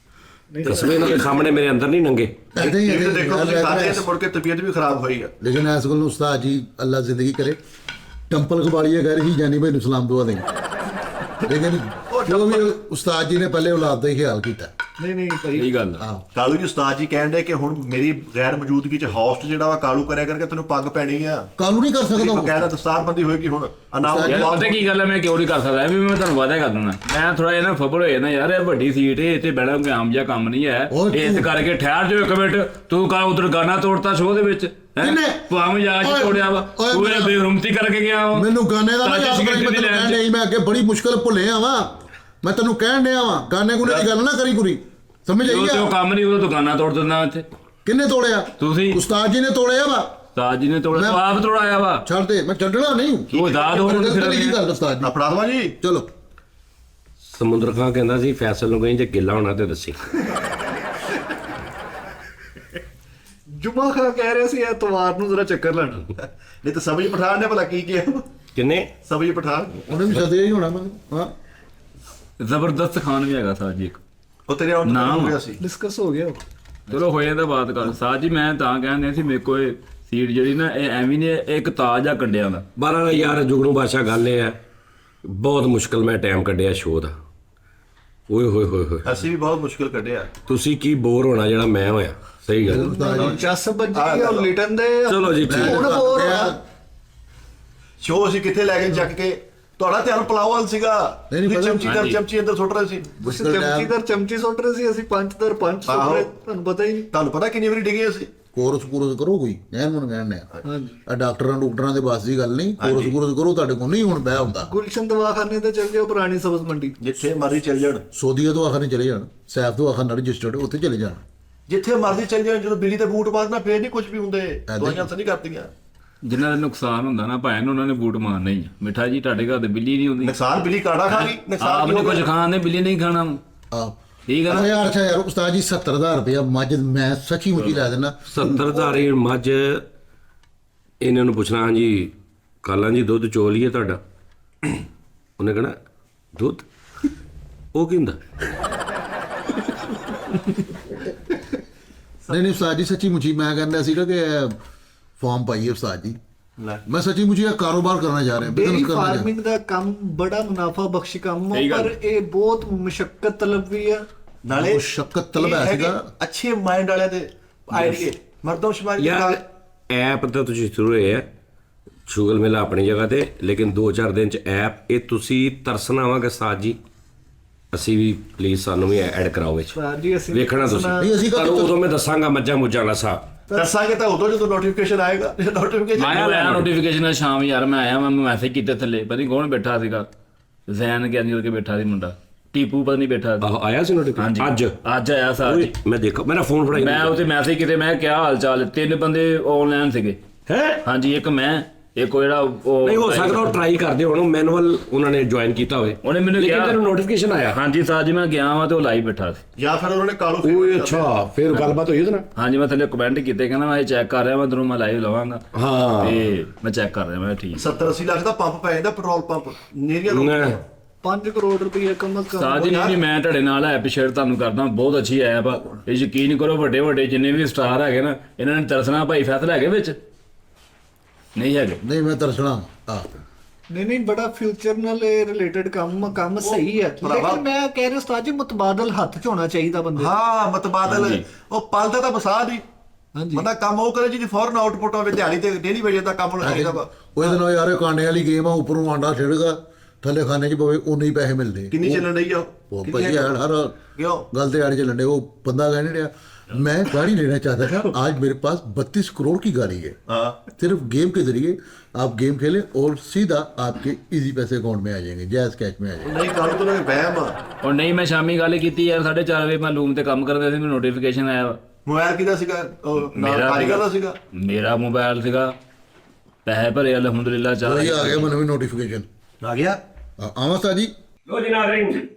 ਨੇ ਕਸਮੇ ਇਹਨਾਂ ਦੇ ਸਾਹਮਣੇ ਮੇਰੇ ਅੰਦਰ ਨਹੀਂ ਨੰਗੇ ਐਦਾਂ ਹੀ ਇਹ ਤਾਂ ਐਦਾਂ ਦੇਖੋ ਤੁਸੀਂ ਖਾਦੇ ਤੇ ਮੁੜ ਕੇ ਤਬੀਅਤ ਵੀ ਖਰਾਬ ਹੋਈ ਆ ਲੇਕਿਨ ਇਸ ਗੱਲ ਨੂੰ ਉਸਤਾਦ ਜੀ ਅੱਲਾ ਜ਼ਿੰਦਗੀ ਕਰੇ ਟੈਂਪਲ ਕਬਾੜੀਆ ਕਹਿ ਰਹੀ ਜਾਨੀ ਭਾਈ ਨੂੰ ਸਲਾਮ ਦੁਆ ਦੇ ਲੇਕਿਨ ਜੋ ਵੀ ਉਸਤਾਦ ਜੀ ਨੇ ਪਹਿਲੇ ਔਲਾਦ ਦਾ ਹੀ ਖਿਆਲ ਕੀਤਾ ਨਹੀਂ ਭਾਈ ਇਹ ਗੱਲ ਆ। ਕਾਲੂ ਜੀ ਉਸਤਾਦ ਜੀ ਕਹਿੰਦੇ ਕਿ ਹੁਣ ਮੇਰੀ ਗੈਰ ਮੌਜੂਦਗੀ ਚ ਹੋਸਟ ਜਿਹੜਾ ਵਾ ਕਾਲੂ ਕਰਿਆ ਕਰਕੇ ਤੈਨੂੰ ਪੱਗ ਪੈਣੀ ਆ ਕਾਲੂ ਨਹੀਂ ਕਰ ਸਕਦਾ ਉਹ ਬਕਾਇਦਾ ਦਸਤਾਰਬੰਦੀ ਹੋਏਗੀ ਹੁਣ ਯਾਰ ਪਤਾ ਕੀ ਗੱਲ ਹੈ ਮੈਂ ਕਿਉਂ ਨਹੀਂ ਕਰ ਸਕਦਾ ਇਹ ਵੀ ਮੈਂ ਤੁਹਾਨੂੰ ਵਾਅਦਾ ਕਰ ਦਿੰਦਾ ਮੈਂ ਥੋੜਾ ਜਿਹਾ ਨਾ ਫਬਲ ਹੋਇਆ ਨਾ ਯਾਰ ਇਹ ਵੱਡੀ ਸੀਟ ਹੈ ਇੱਥੇ ਬੈਠਾ ਕੋਈ ਆਮ ਜਿਹਾ ਕੰਮ ਨਹੀਂ ਹੈ ਹੋਰ ਇਸ ਕਰਕੇ ਠਹਿਰ ਜਾਓ 1 ਮਿੰਟ ਤੂੰ ਕਾ ਉਧਰ ਗਾਣਾ ਤੋੜਤਾ ਸ਼ੋਅ ਦੇ ਵਿੱਚ ਕਿਹਨੇ? ਭਾਵੇਂ ਜਾ ਕੇ ਤੋੜਿਆ ਵਾ ਤੂੰ ਇਹ ਬੇਰੁਮਤੀ ਕਰਕੇ ਗਿਆ ਵਾ ਮੈਨੂੰ ਗਾਣੇ ਦਾ ਨਾ ਤਾਜੀ ਯਾਦ ਕਰੀ ਸਿਗਰਟ ਮੈਂ ਦੀ ਤੈਨੂੰ ਲੈਣ ਕਹਿਣ ਡਿਆ ਸੀ, ਮੈਂ ਅੱਗੇ ਬੜੀ ਮੁਸ਼ਕਲ ਭੁੱਲੇ ਆਵਾਂ ਮੈਂ ਤੈਨੂੰ ਕਹਿਣ ਡਿਆ ਵਾਂ ਗਾਣੇ ਗੁਣੇ ਦੀ ਗੱਲ ਨਾ ਕਰੀ ਕੁਰੀ ਸਮਝ ਆਈ ਤੇ ਉਹ ਆ ਕੰਮ ਨਹੀਂ ਉਹ ਦੁਕਾਨਾਂ ਤੋੜ ਦਿੰਦਾ ਇੱਥੇ ਕਿੰਨੇ ਤੋੜਿਆ ਤੁਸੀਂ ਉਸਤਾਦ ਜੀ ਨੇ ਤੋੜਿਆ ਵਾ ਉਸਤਾਦ ਜੀ ਨੇ ਤੋੜਿਆ ਤੂੰ ਆਪ ਤੋੜਾਇਆ ਵਾ ਛੱਡ ਦੇ ਮੈਂ ਛੱਡਣਾ ਨਹੀਂ ਉਹ ਦਾਦ ਹੋਣ ਫਿਰ ਫਿਰ ਕੀ ਗੱਲ ਉਸਤਾਦ ਜੀ ਫੜਾਦਵਾ ਜੀ ਚਲੋ ਸਮੁੰਦਰ ਖਾਂ ਕਹਿੰਦਾ ਸੀ ਫੈਸਲ ਨੂੰ ਕਹੀਂ ਜੇ ਗਿੱਲਾ ਹੋਣਾ ਤੇ ਦੱਸੀ। ਜੁਮਾ ਖਾ ਕਹਿ ਰਹੇ ਸੀ ਐਤਵਾਰ ਨੂੰ ਜਰਾ ਚੱਕਰ ਲੈਣਾ। ਨਹੀਂ ਤਾਂ ਸਬਜ਼ ਪਠਾਨ ਨੇ ਭਲਾ ਕੀ ਕਿਹਾ? ਕਿੰਨੇ? ਸਬਜ਼ ਪਠਾਨ ਉਹਨੇ ਵੀ ਸੱਦਿਆ ਹੀ ਹੋਣਾ ਮੈਨੂੰ। ਹਾਂ ਜ਼ਬਰਦਸਤ ਖਾਨ ਵੀ ਹੈਗਾ ਸਾਜ ਜੀ ਇੱਕ। ਉਹ ਤੇਰੇ ਆਉਣ ਨਾਮ ਹੋ ਗਿਆ ਸੀ। ਡਿਸਕਸ ਹੋ ਗਿਆ। ਚਲੋ ਹੋ ਜਾਂਦਾ ਬਾਤ ਕਰ ਸਾਜ ਜੀ। ਮੈਂ ਤਾਂ ਕਹਿੰਦੇ ਸੀ ਮੇਰੇ ਕੋਲ ਸੀਟ ਜਿਹੜੀ ਨਾ ਇਹ ਐਵੇਂ ਨਹੀਂ ਇੱਕ ਤਾਜ ਆ ਕੰਡਿਆਂ ਦਾ। 12 ਯਾਰ ਜੁਗਨੂ ਬਾਦਸ਼ਾਹ ਗੱਲ ਇਹ ਹੈ ਬਹੁਤ ਮੁਸ਼ਕਲ ਮੈਂ ਟਾਈਮ ਕੱਢਿਆ ਸ਼ੋਅ ਦਾ। ਓਏ ਹੋਏ ਹੋਏ ਹੋਏ ਅਸੀਂ ਵੀ ਬਹੁਤ ਮੁਸ਼ਕਿਲ ਕੱਢਿਆ। ਤੁਸੀਂ ਕੀ ਬੋਰ ਹੋਣਾ ਜਿਹੜਾ ਮੈਂ ਹੋਇਆ। ਸਹੀ ਗੱਲ। ਚੱਸ ਬੱਜੀ ਉਹ ਲਿਟਨ ਦੇ ਚਲੋ ਜੀ ਠੀਕ। ਹੁਣ ਹੋਰ ਸ਼ੋਅ ਅਸੀਂ ਕਿੱਥੇ ਲੈ ਕੇ ਚੱਕ ਕੇ ਤੁਹਾਡਾ ਧਿਆਨ ਪਲਾਵਲ ਸੀਗਾ। ਨਹੀਂ, ਤੁਸੀਂ ਪਹਿਲਾਂ ਚਮਚੀਦਾਰ ਚਮਚੀ ਅੰਦਰ ਸੁੱਟ ਰਹੇ ਸੀ। ਚਮਚੀਦਾਰ ਚਮਚੀ ਸੁੱਟ ਰਹੇ ਸੀ, ਅਸੀਂ ਪੰਚਦਾਰ ਪੰਚ ਸੁੱਟ ਰਹੇ। ਤੁਹਾਨੂੰ ਪਤਾ ਹੀ ਨਹੀਂ। ਤੁਹਾਨੂੰ ਪਤਾ ਕਿੰਨੀ ਵਾਰੀ ਡਿੱਗੇ ਅਸੀਂ। ਕੋਰਸ ਕਰੋ ਕੋਈ ਐਨ ਮੈਨੂੰ ਕਹਿਣ ਹਾਂਜੀ। ਆ ਡਾਕਟਰਾਂ ਦੇ ਬਸ ਦੀ ਗੱਲ ਨਹੀਂ। ਕੋਰਸ ਕਰੋ, ਤੁਹਾਡੇ ਕੋਲ ਨਹੀਂ ਹੁਣ ਬਹਿ ਹੁੰਦਾ। ਗੁਲਸ਼ਨ ਦਵਾਖਾਨੇ ਤੇ ਚੱਲ ਜਾਓ, ਪੁਰਾਣੀ ਸਬਜ਼ ਮੰਡੀ। ਜਿੱਥੇ ਮਰਜ਼ੀ ਚੱਲ ਜਾਣ, ਸੋਧੀਆ ਤੋਂ ਆਖਰ ਚਲੇ ਜਾਣ, ਸੈਫ ਤੋਂ ਆਖਰ ਰਜਿਸਟਰਡ ਉੱਥੇ ਚਲੇ ਜਾਣ। ਜਿੱਥੇ ਮਰਜ਼ੀ ਚੱਲ ਜਾਣ, ਜਦੋਂ ਬਿੱਲੀ ਤੇ ਬੂਟ ਮਾਰਨਾ ਫੇਰ ਨਹੀਂ ਕੁਝ ਵੀ ਹੁੰਦੇ। ਦਵਾਈਆਂ ਤਾਂ ਨਹੀਂ ਕਰਦੀਆਂ। ਜਿਨ੍ਹਾਂ ਦਾ ਨੁਕਸਾਨ ਹੁੰਦਾ ਨਾ ਭਾਵੇਂ ਉਹਨਾਂ ਨੇ ਬੂਟ ਮਾਰਨਾ ਹੀ ਆ। ਮਿੱਠਾ ਜੀ ਤੁਹਾਡੇ ਘਰ ਤੇ ਬਿੱਲੀ ਨਹੀਂ ਹੁੰਦੀ। ਨੁਕਸਾਨ ਬਿੱਲੀ ਕਾੜਾ ਖਾ ਗਈ। ਨੁਕਸਾਨ ਆਪ ਨੇ ਕੁਝ ਖਾਣ ਨੇ ਬਿੱਲੀ ਨਹੀਂ ਖਾਣਾ। ਆ ਠੀਕ ਆ ਨਾ। ਯਾਰ ਉਸਤਾਦ ਜੀ 70,000 ਰੁਪਇਆ ਮੱਝ ਮੈਂ ਸੱਚੀ ਮੁੱਚੀ ਲੈ ਦੇਣਾ। 70,000 ਮੱਝ ਇਹਨਾਂ ਨੂੰ ਪੁੱਛਣਾ ਹਾਂਜੀ ਕਾਲਾਂ ਜੀ ਦੁੱਧ ਚੋ ਲਈਏ ਤੁਹਾਡਾ। ਉਹਨੇ ਕਹਣਾ ਦੁੱਧ ਉਹ ਕੀ ਹੁੰਦਾ? ਨਹੀਂ ਉਸਤਾਦ ਜੀ ਸੱਚੀ ਮੁੱਚੀ ਮੈਂ ਕਹਿੰਦਾ ਸੀਗਾ ਕਿ ਫਾਰਮ ਪਾਈਏ ਉਸਤਾਦ ਜੀ। ਲੈ। ਮੈਂ ਸੱਚੀ ਮੁੱਚੀ ਇਹ ਕਾਰੋਬਾਰ ਕਰਨਾ ਜਾ ਰਿਹਾ, ਡੇਰੀ ਬਿਜ਼ਨਸ ਕਰਨਾ ਜਾ ਰਿਹਾ। ਫਾਰਮਿੰਗ ਦਾ ਕੰਮ ਬੜਾ ਮੁਨਾਫਾ ਬਖਸ਼ ਕੰਮ ਆ, ਸਹੀ ਗੱਲ। ਪਰ ਇਹ ਬਹੁਤ ਮੁਸ਼ਕਲ ਤਲਬ ਵੀ ਆ। ਨਾਲੇ ਮੁਸ਼ੱਕਤ ਤਲਬ ਇਹ ਹੈ ਹੈਗੇ ਸੀਗਾ। ਅੱਛੇ ਮਾਈਂਡ ਵਾਲਿਆਂ ਦੇ ਆਈਡੀਏ ਮਰਦਮਸ਼ੁਮਾਰੀ ਦੇ ਯਾਰ ਨਾਲ। ਐਪ ਤਾਂ ਤੁਸੀਂ ਸ਼ੁਰੂ ਹੋਏ ਆ ਸ਼ੁਗਲ ਮੇਲਾ ਆਪਣੀ ਜਗ੍ਹਾ ਤੇ, ਲੇਕਿਨ 2-4 ਦਿਨ ਚ ਐਪ ਇਹ ਤੁਸੀਂ ਤਰਸਣਾ ਆਵਾਂਗੇ ਸਾਜ ਜੀ। ਅਸੀਂ ਵੀ ਪਲੀਜ਼ ਸਾਨੂੰ ਵੀ ਐਡ ਕਰਾਓ ਵਿੱਚ। ਸਰ ਜੀ ਅਸੀਂ ਵੇਖਣਾ ਤੁਸੀਂ। ਨਹੀਂ ਅਸੀਂ ਤੁਹਾਨੂੰ ਕਦੋਂ ਉਦੋਂ ਮੈਂ ਦੱਸਾਂਗਾ ਮੱਝਾਂ ਮੁੱਝਾਂ ਦਾ ਹਿਸਾਬ। ਦੱਸਾਂਗੇ ਤਾਂ ਉਦੋਂ ਜਦੋਂ ਨੋਟੀਫਿਕੇਸ਼ਨ ਆਏਗਾ। ਨੋਟੀਫਿਕੇਸ਼ਨ ਆਇਆ ਲੈ ਨੋਟੀਫਿਕੇਸ਼ਨ ਸ਼ਾਮ ਯਾਰ ਮੈਂ ਆਇਆ ਮੈਂ ਮੈਸੇਜ ਕੀਤਾ ਥੱਲੇ ਪਤਾ ਨਹੀਂ ਕੌਣ ਬੈਠਾ ਸੀਗਾ। ਜ਼ੈਨ ਗਿਆਨੀ ਕੇ ਬੈਠਾ ਸੀ ਮੁੰਡਾ। ਟੀਪੂ ਪਤਾ ਨਹੀਂ ਬੈਠਾ ਸੀ। ਆਹੋ ਆਇਆ ਸੀ ਨੋਟੀਫਿਕੇਸ਼ਨ ਅੱਜ ਆਇਆ ਸਾਜ ਜੀ। ਮੈਂ ਦੇਖੋ ਮੇਰਾ ਫੋਨ ਫੜਾਈ ਮੈਂ ਉੱਥੇ ਮੈਸੇਜ ਕੀਤੇ ਮੈਂ ਕਿਹਾ ਹਾਲ ਚਾਲ। 3 ਬੰਦੇ ਆਨਲਾਈਨ ਸੀਗੇ। ਹੈ। ਹਾਂਜੀ ਇੱਕ ਮੈਂ ਇੱਕ ਉਹ ਜਿਹੜਾ ਉਹ ਨਹੀਂ ਹੋ ਸਕਦਾ ਉਹ ਟਰਾਈ ਕਰਦੇ ਹੋਣ ਮੈਨੂਅਲ ਉਹਨਾਂ ਨੇ ਜੁਆਇਨ ਕੀਤਾ ਹੋਵੇ। ਉਹਨੇ ਮੈਨੂੰ ਲੇਕਿਨ ਕਿਹਾ ਤੈਨੂੰ ਨੋਟੀਫਿਕੇਸ਼ਨ ਆਇਆ। ਹਾਂਜੀ ਸਾਜ ਜੀ ਮੈਂ ਗਿਆ ਵਾਂ ਤੇ ਉਹ ਲਾਈਵ ਬੈਠਾ ਸੀ। ਜਾਂ ਫਿਰ ਉਹਨਾਂ ਨੇ ਕਾਲੂ ਓਏ ਅੱਛਾ ਫਿਰ ਗੱਲਬਾਤ ਹੋਈ ਉਹਦੇ ਨਾਲ। ਹਾਂਜੀ ਮੈਂ ਥੱਲੇ ਕਮੈਂਟ ਕੀਤੇ ਕਹਿੰਦਾ ਮੈਂ ਇਹ ਚੈੱਕ ਕਰ ਰਿਹਾ ਮੈਂ ਤੈਨੂੰ ਮੈਂ ਲਾਈਵ ਲਵਾਂਗਾ। ਹਾਂ ਤੇ ਮੈਂ ਚੈੱਕ ਕਰ ਰਿਹਾ ਮੈਂ ਠੀਕ। 70-80 ਲੱਖ ਦਾ ਪੰਪ ਪੈ ਜਾਂਦਾ ਪੈਟਰੋਲ ਪੰਪ ਨੇਰੀਆਂ ਨਾ। 5 ਕਰੋੜ ਰੁਪਏ ਕਮਲ ਸਾਜ ਜੀ ਵੀ ਮੈਂ ਤੁਹਾਡੇ ਨਾਲ ਐਪ ਸ਼ੇਅਰ ਤੁਹਾਨੂੰ ਕਰਦਾ ਬਹੁਤ ਅੱਛੀ ਐਪ ਆ। ਇਹ ਯਕੀਨ ਕਰੋ ਵੱਡੇ ਵੱਡੇ ਜਿੰਨੇ ਵੀ ਸਟਾਰ ਹੈਗੇ ਨਾ ਇਹਨਾਂ ਨੇ ਤਰਸਣਾ ਭਾਈ ਫੈਸਲਾ ਹੈਗੇ ਵਿੱਚ ਨਹੀਂ ਹੈਗੇ। ਨਹੀਂ ਮੈਂ ਤਰਸਣਾ ਆ ਨਹੀਂ ਬੜਾ ਫਿਊਚਰ ਨਾਲ ਰਿਲੇਟਡ ਕੰਮ ਸਹੀ ਹੈ। ਲੇਕਿਨ ਮੈਂ ਕਹਿ ਰਿਹਾ ਉਸਤਾਦ ਜੀ ਮੁਤਬਾਦਲ ਹੱਥ ਚ ਹੋਣਾ ਚਾਹੀਦਾ ਬੰਦੇ। ਹਾਂ ਮਤਬਾਦਲ ਉਹ ਪਲਦਾ ਤਾਂ ਬਸਾ ਦੀ। ਹਾਂਜੀ। ਬੰਦਾ ਕੰਮ ਉਹ ਕਰੇ ਜਿਹਦੀ ਫੌਰਨ ਆਊਟਪੁੱਟ ਹੋਵੇ ਦਿਹਾੜੀ ਤੇ ਡੇਲੀ ਵੇਜੇ ਦਾ ਕੰਮ ਹੋਣਾ ਚਾਹੀਦਾ ਵਾ। ਉਹਦੇ ਨਾਲ ਯਾਰ ਇਹ ਕਾਂਡੇ ਵਾਲੀ ਗੇਮ ਆ। ਉੱਪਰੋਂ ਆਂਡਾ ਛਿੜਗਾ ਥੱਲੇ ਖਾਣੇ 'ਚ ਪਵੇ ਉਨੇ ਹੀ ਪੈਸੇ ਮਿਲਦੇ। ਕਿੰਨੀ ਚੱਲਣ ਰਹੀ ਆ ਉਹ ਭਾਈ ਯਾਰ ਹਰ ਕਿਉਂ ਗੱਲ ਤੇ ਆੜ ਚੱਲਣ ਡੇ। ਉਹ ਬੰਦਾ ਕਹਿ ਨਹੀਂ ਰਿਹਾ मैं गाड़ी लेना चाहता था। आज मेरे पास 32 करोड़ की गाड़ी है। सिर्फ गेम के जरिए आप गेम खेलें और सीधा आपके इजी पैसे अकाउंट में आ जाएंगे, जायज कैश में आ जाएंगे। ਨਹੀਂ ਗੱਲ ਤੋਂ ਵਹਿਮ ਆ। ਉਹ ਨਹੀਂ ਮੈਂ ਸ਼ਾਮੀ ਗੱਲ ਕੀਤੀ ਯਾਰ 4:30 ਵਜੇ ਮੈਂ ਲੂਮ ਤੇ ਕੰਮ ਕਰਦਾ ਸੀ ਮੈਨੂੰ ਨੋਟੀਫਿਕੇਸ਼ਨ ਆਇਆ ਵਾ। ਮੋਬਾਈਲ ਕਿਹਦਾ ਸੀਗਾ? ਉਹ ਨਾਲ ਕਾਰੀਗਰ ਦਾ ਸੀਗਾ। ਮੇਰਾ ਮੋਬਾਈਲ ਸੀਗਾ ਪੈਸੇ ਭਰੇ ਅਲਹਮਦੁਲਿਲਾ ਚੱਲ वही आ गया मैंने नोटिफिकेशन ਆ ਗਿਆ। आवा सा जी ਲੋ ਜੀ ਨਾਜ਼ਰੀਨ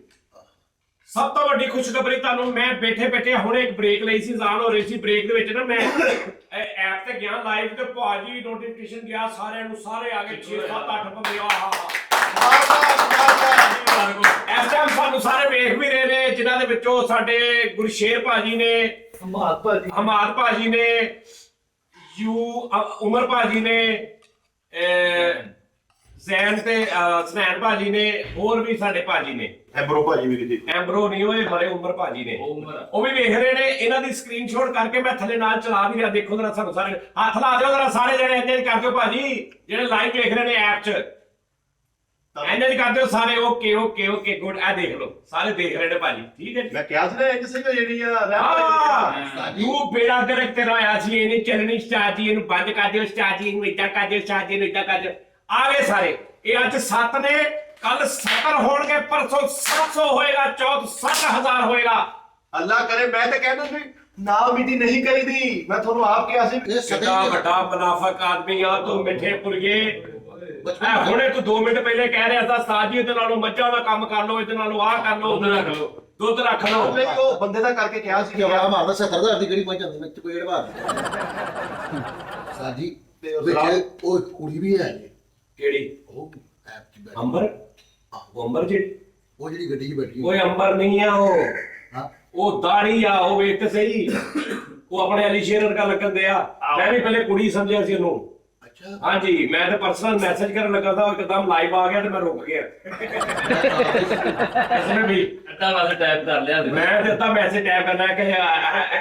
ਸਭ ਤੋਂ ਵੱਡੀ ਖੁਸ਼ਖਬਰੀ ਤੁਹਾਨੂੰ ਮੈਂ ਬੈਠੇ ਹੁਣੇ ਇੱਕ ਬ੍ਰੇਕ ਲਈ ਸੀ ਜ਼ਾਨ ਹੋ ਰਹੀ ਸੀ ਬ੍ਰੇਕ ਦੇ ਵਿੱਚ ਨਾ ਮੈਂ ਐਪ ਤੇ ਗਿਆ ਲਾਈਵ ਤੇ ਭਾਜੀ ਨੋਟੀਫਿਕੇਸ਼ਨ ਗਿਆ ਸਾਰਿਆਂ ਨੂੰ ਸਾਰੇ ਆ ਗਏ 6 7 8 ਬੰਦੇ ਆਹਾ ਇਸ ਟਾਈਮ ਸਾਨੂੰ ਸਾਰੇ ਵੇਖ ਵੀ ਰਹੇ ਨੇ ਜਿਨ੍ਹਾਂ ਦੇ ਵਿੱਚੋਂ ਸਾਡੇ ਗੁਰਸ਼ੇਰ ਭਾਜੀ ਨੇ ਹਮਾਦ ਭਾਜੀ ਨੇ ਉਮਰ ਭਾਜੀ ਨੇ ਜ਼ੈਨ ਤੇ ਸਨੈਨ ਭਾਜੀ ਨੇ ਹੋਰ ਵੀ ਸਾਡੇ ਭਾਜੀ ਨੇ ਐਬਰੋ ਭਾਜੀ ਵੀ ਕਿਤੇ ਐਂਬਰੋ ਨਹੀਂ ਹੋਏ ਹਰੇ ਉਮਰ ਭਾਜੀ ਨੇ ਉਹ ਵੀ ਵੇਖ ਰਹੇ ਨੇ ਇਹਨਾਂ ਦੀ ਸਕਰੀਨਸ਼ਾਟ ਕਰਕੇ ਮੈਂ ਥੱਲੇ ਨਾਲ ਚਲਾ ਵੀ ਰਿਹਾ ਦੇਖੋ ਜਰਾ ਸਾਨੂੰ ਸਾਰੇ ਹੱਥ ਲਾ ਦਿਓ ਜਰਾ ਸਾਰੇ ਜਿਹੜੇ ਇੰਨੇ ਕਰ ਦਿਓ ਭਾਜੀ ਜਿਹੜੇ ਲਾਈਵ ਵੇਖ ਰਹੇ ਨੇ ਐਪ 'ਚ ਇੰਨੇ ਕਰ ਦਿਓ ਸਾਰੇ ਓਕੇ ਗੁੱਡ ਆ ਦੇਖ ਲਓ ਸਾਰੇ ਦੇਖ ਰਹੇ ਨੇ ਭਾਜੀ ਠੀਕ ਹੈ ਜੀ ਮੈਂ ਕਿਹਾ ਸੀ ਨਾ ਇੰਜ ਸੀਗਾ ਜਿਹੜੀ ਆ ਤੂੰ ਬੇੜਾ ਗਰਕ ਤੇ ਆਇਆ ਸੀ ਇਹਨੇ ਚੱਲਣੀ ਸਟਾਰਟ ਜੀ ਇਹਨੂੰ ਬੰਦ ਕਰ ਦਿਓ ਸਟਾਰਟ ਜੀ ਨੂੰ ਇੱਦਾਂ ਕਰ ਦਿਓ ਸਟਾਰਟ ਜੀ ਨੂੰ ਇੱਦਾਂ ਕਰ ਦਿਓ ਆ ਗਏ ਸਾਰੇ ਇਹ ਅੱਜ 7 ਨੇ ਕੱਲ 70 ਹੋਣਗੇ ਪਰਸੋਂ 700 ਹੋਏਗਾ 60,000 ਹੋਏਗਾ ਅੱਲਾ ਕਰੇ ਮੈਂ ਤਾਂ ਕਹਿੰਦਾ ਸੀ ਨਾ ਉਮੀਦੀ ਨਹੀਂ ਕਰੀਦੀ ਮੈਂ ਤੁਹਾਨੂੰ ਆਪ ਕਿਹਾ ਸੀ ਕਿੰਨਾ ਵੱਡਾ ਮੁਨਾਫਕ ਆਦਮੀ ਆ ਤੂੰ ਮਿੱਠੇ ਪੁਰਗੇ ਹੁਣੇ ਤੂੰ 2 ਮਿੰਟ ਪਹਿਲੇ ਕਹਿ ਰਿਹਾ ਸੀ ਉਸਤਾਦ ਜੀ ਇਹਦੇ ਨਾਲੋਂ ਮੱਝਾਂ ਦਾ ਕੰਮ ਕਰ ਲਓ, ਇਹਦੇ ਨਾਲੋਂ ਆਹ ਕਰ ਲਓ, ਦੁੱਧ ਰੱਖ ਲਓ। ਦੁੱਧ ਰੱਖ ਲਓ। ਨਹੀਂ ਉਹ ਬੰਦੇ ਦਾ ਕਰਕੇ ਕਿਹਾ ਸੀ ਕਿ ਆਵਾਜ਼ ਮਾਰਦਾ 70,000 ਦੀ ਕਿਹੜੀ ਪਹੁੰਚ ਜਾਂਦੀ ਵਿੱਚ ਕੋਈ ਢਵਾਰ ਸਾਜੀ ਤੇ ਉਸ ਵਿੱਚ ਉਹ ਇੱਕ ਕੁੜੀ ਵੀ ਹੈ ਜੀ, ਕਿਹੜੀ? ਉਹ ਐਪ 'ਚ ਬੈਠੀ। ਅੰਬਰ? ਉਹ ਅੰਬਰ ਜਿਹੜੀ? ਉਹ ਜਿਹੜੀ ਗੱਡੀ 'ਚ ਬੈਠੀ ਓਏ ਅੰਬਰ ਨਹੀਂ ਆ ਉਹ, ਹਾਂ ਉਹ ਦਾੜੀ ਆ, ਉਹ ਵੇਖ ਤੇ ਸਹੀ। ਉਹ ਆਪਣੇ ਅਲੀ ਸ਼ੇਰ ਵਰਗਾ ਲੱਗਣ ਦਿਆ। ਮੈਂ ਵੀ ਪਹਿਲੇ ਕੁੜੀ ਸਮਝਿਆ ਸੀ ਉਹਨੂੰ। ਅੱਛਾ ਹਾਂਜੀ, ਮੈਂ ਤੇ ਪਰਸਨਲ ਮੈਸੇਜ ਕਰਨ ਲੱਗਾ ਤਾਂ ਉਹ ਇੱਕਦਮ ਲਾਈਵ ਆ ਗਿਆ ਤੇ ਮੈਂ ਰੁਕ ਗਿਆ। ਇਸਨੇ ਵੀ ਅੱਧਾ ਵਾਸਤੇ ਟਾਈਪ ਕਰ ਲਿਆ ਸੀ। मैं तो तब ऐसे टैप करना है कि